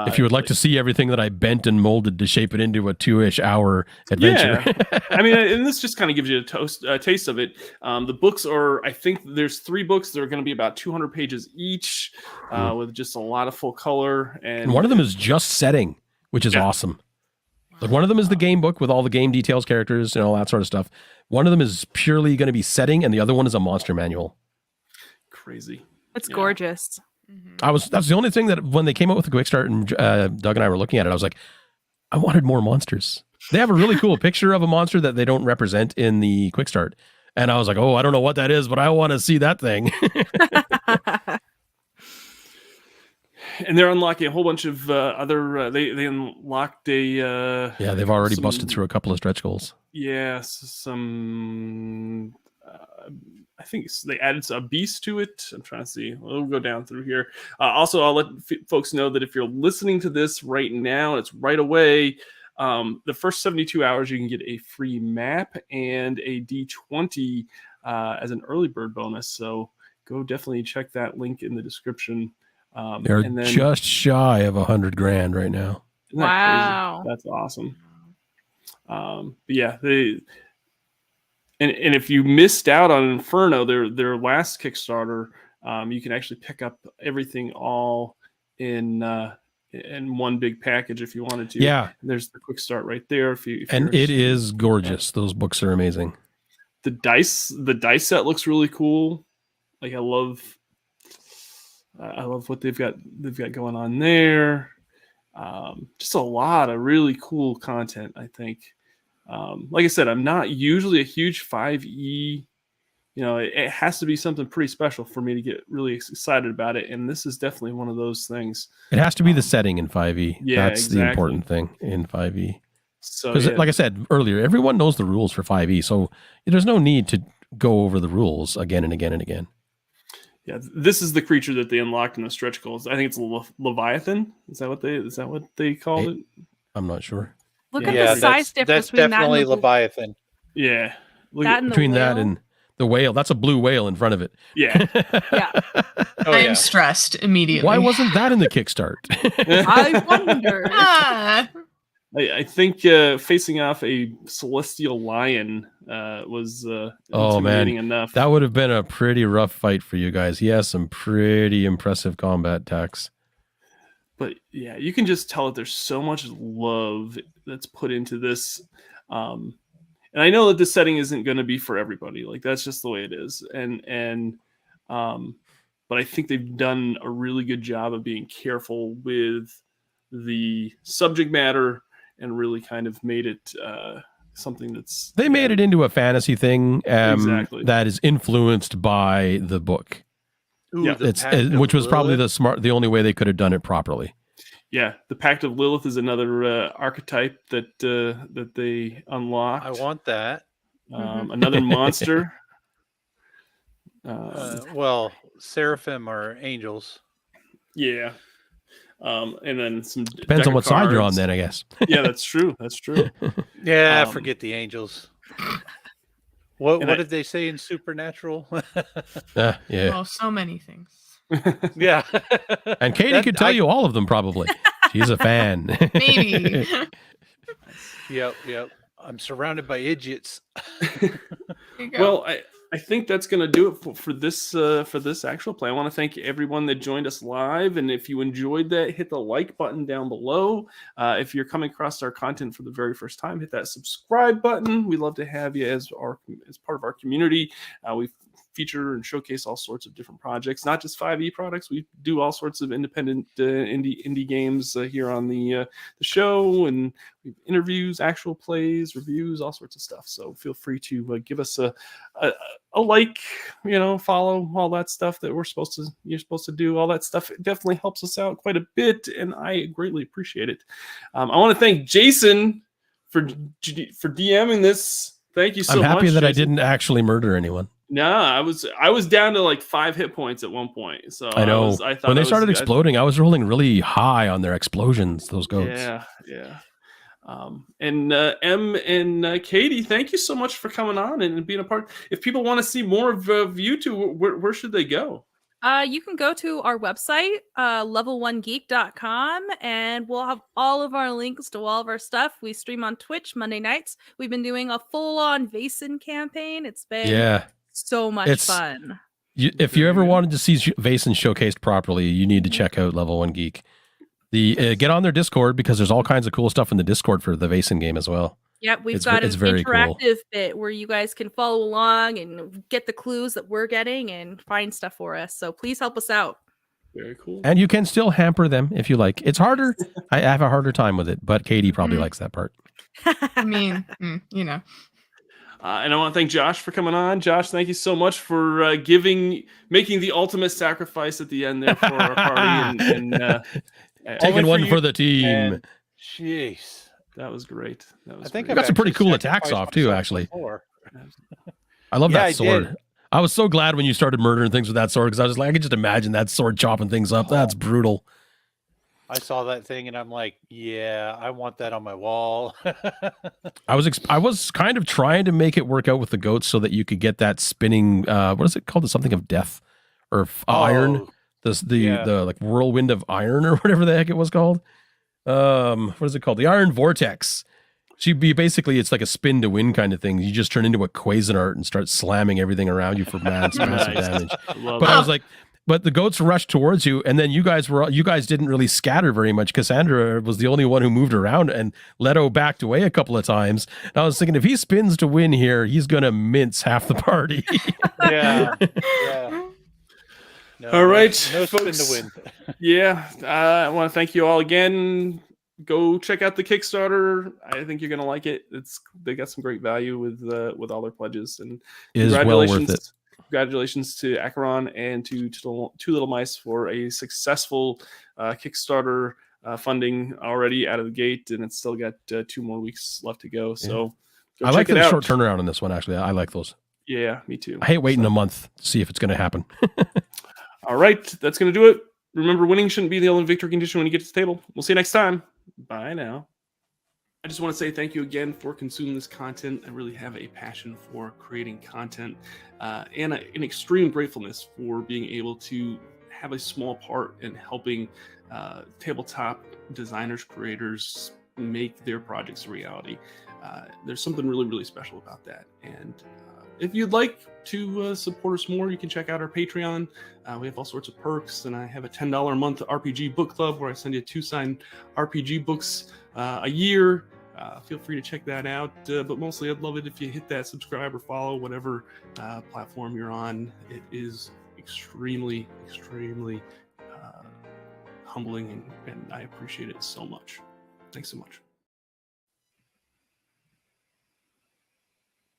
If you would like to see everything that I bent and molded to shape it into a 2-ish hour adventure. Yeah. I mean, and this just kind of gives you a taste of it. The books are, I think there's 3 books. They're going to be about 200 pages each with just a lot of full color. And one of them is just setting, which is awesome. Like one of them is the game book with all the game details, characters, and all that sort of stuff. One of them is purely going to be setting, and the other one is a monster manual. Crazy. It's gorgeous. That's the only thing that when they came out with the quick start and Doug and I were looking at it, I was like, I wanted more monsters. They have a really cool picture of a monster that they don't represent in the quick start. And I was like, oh, I don't know what that is, but I want to see that thing. And they're unlocking a whole bunch of other. They unlocked a. They've already busted through a couple of stretch goals. Yeah, some. I think they added a beast to it. I'm trying to see. We'll go down through here. Also, I'll let folks know that if you're listening to this right now, it's right away. The first 72 hours, you can get a free map and a D20 as an early bird bonus. So go definitely check that link in the description. They're just shy of $100,000 right now. Isn't that crazy? That's awesome. But yeah, and if you missed out on Inferno, their last Kickstarter, you can actually pick up everything all in one big package if you wanted to. Yeah, there's the quick start right there. And it is gorgeous. Those books are amazing. The dice set looks really cool. Like I love what they've got going on there. Just a lot of really cool content, I think. Like I said, I'm not usually a huge 5e. It has to be something pretty special for me to get really excited about it. And this is definitely one of those things. It has to be the setting in 5e. Yeah, that's the important thing in 5e. So, because like I said earlier, everyone knows the rules for 5e. So there's no need to go over the rules again and again and again. Yeah, this is the creature that they unlocked in the stretch goals. I think it's a Leviathan. Is that what they called it? I'm not sure. Look at the size difference that's definitely Leviathan. Yeah. Between that and the whale. That's a blue whale in front of it. Yeah. Yeah. I am stressed immediately. Why wasn't that in the Kickstart? I wonder. I think facing off a celestial lion was intimidating enough. That would have been a pretty rough fight for you guys. He has some pretty impressive combat attacks. But yeah, you can just tell that there's so much love that's put into this. And I know that this setting isn't going to be for everybody. Like that's just the way it is. But I think they've done a really good job of being careful with the subject matter and really kind of made it something that's They made it into a fantasy thing Exactly. that is influenced by the book. Ooh, Yeah, the Pact of Which was probably Lilith. the only way they could have done it properly. Yeah, the Pact of Lilith is another archetype that they unlocked. I want that. Another monster. Well, seraphim are angels. Yeah. And then some Depends on what side you're on, then, I guess. Yeah, that's true. That's true. Yeah, forget the angels. What And I- did they say in Supernatural? Yeah. Oh, so many things. Yeah. And Katie could tell you all of them, probably. She's a fan. Maybe. Yep. I'm surrounded by idiots. There you go. Well, I think that's going to do it for this actual play. I want to thank everyone that joined us live, and if you enjoyed that, hit the like button down below. If you're coming across our content for the very first time, hit that subscribe button. We'd love to have you as part of our community. We feature and showcase all sorts of different projects, not just 5e products. We do all sorts of independent indie games here on the show, and we have interviews, actual plays, reviews, all sorts of stuff. So feel free to give us a like, follow, all that stuff that you're supposed to do. All that stuff, it definitely helps us out quite a bit, and I greatly appreciate it. I want to thank Jason for DMing this. Thank you so much. I'm happy that I Jason. didn't actually murder anyone. No, I was down to like 5 hit points at one point. So I know. I thought when they started exploding, I was rolling really high on their explosions, those goats. Yeah. And M and Katie, thank you so much for coming on and being a part. If people want to see more of you two, where should they go? You can go to our website, level1geek.com, and we'll have all of our links to all of our stuff. We stream on Twitch Monday nights. We've been doing a full-on Vaesen campaign. It's been so much fun. If you ever wanted to see Vaesen showcased properly, you need to check out Level 1 Geek. Get on their Discord, because there's all kinds of cool stuff in the Discord for the Vaesen game as well. Yep, we've got an interactive bit where you guys can follow along and get the clues that we're getting and find stuff for us. So please help us out. Very cool. And you can still hamper them if you like. It's harder. I have a harder time with it, but Katie probably likes that part. I mean, And I want to thank Josh for coming on. Josh, thank you so much for making the ultimate sacrifice at the end there for our party and taking one for the team. And, jeez. That was great. I think I got some pretty cool attacks off too, actually. I love that sword. I was so glad when you started murdering things with that sword, because I was like, I could just imagine that sword chopping things up. That's brutal. I saw that thing and I'm like, yeah, I want that on my wall. I was kind of trying to make it work out with the goats so that you could get that spinning. What is it called? The something of death or iron. The like whirlwind of iron or whatever the heck it was called. What is it called? The iron vortex. Basically, it's like a spin to win kind of thing. You just turn into a Cuisinart and start slamming everything around you for massive damage. I was like, but the goats rushed towards you, and then you guys didn't really scatter very much. Cassandra was the only one who moved around, and Leto backed away a couple of times. And I was thinking, if he spins to win here, he's gonna mince half the party. Yeah. No, all right, no folks. spin to win. Yeah, I want to thank you all again. Go check out the Kickstarter. I think you're gonna like it. They got some great value with all their pledges, and is well worth it. Congratulations to Acheron and to Two Little Mice for a successful Kickstarter funding already out of the gate, and it's still got 2 more weeks left to go. So I like the short turnaround on this one. Actually, I like those. Yeah, me too. I hate waiting a month to see if it's going to happen. All right, that's going to do it. Remember, winning shouldn't be the only victory condition when you get to the table. We'll see you next time. Bye now. I just want to say thank you again for consuming this content. I really have a passion for creating content and an extreme gratefulness for being able to have a small part in helping tabletop designers, creators make their projects a reality. There's something really, really special about that. And if you'd like to support us more, you can check out our Patreon. We have all sorts of perks, and I have a $10 a month RPG book club where I send you 2 signed RPG books a year. Feel free to check that out. But mostly, I'd love it if you hit that subscribe or follow, whatever platform you're on. It is extremely, extremely humbling, and I appreciate it so much. Thanks so much.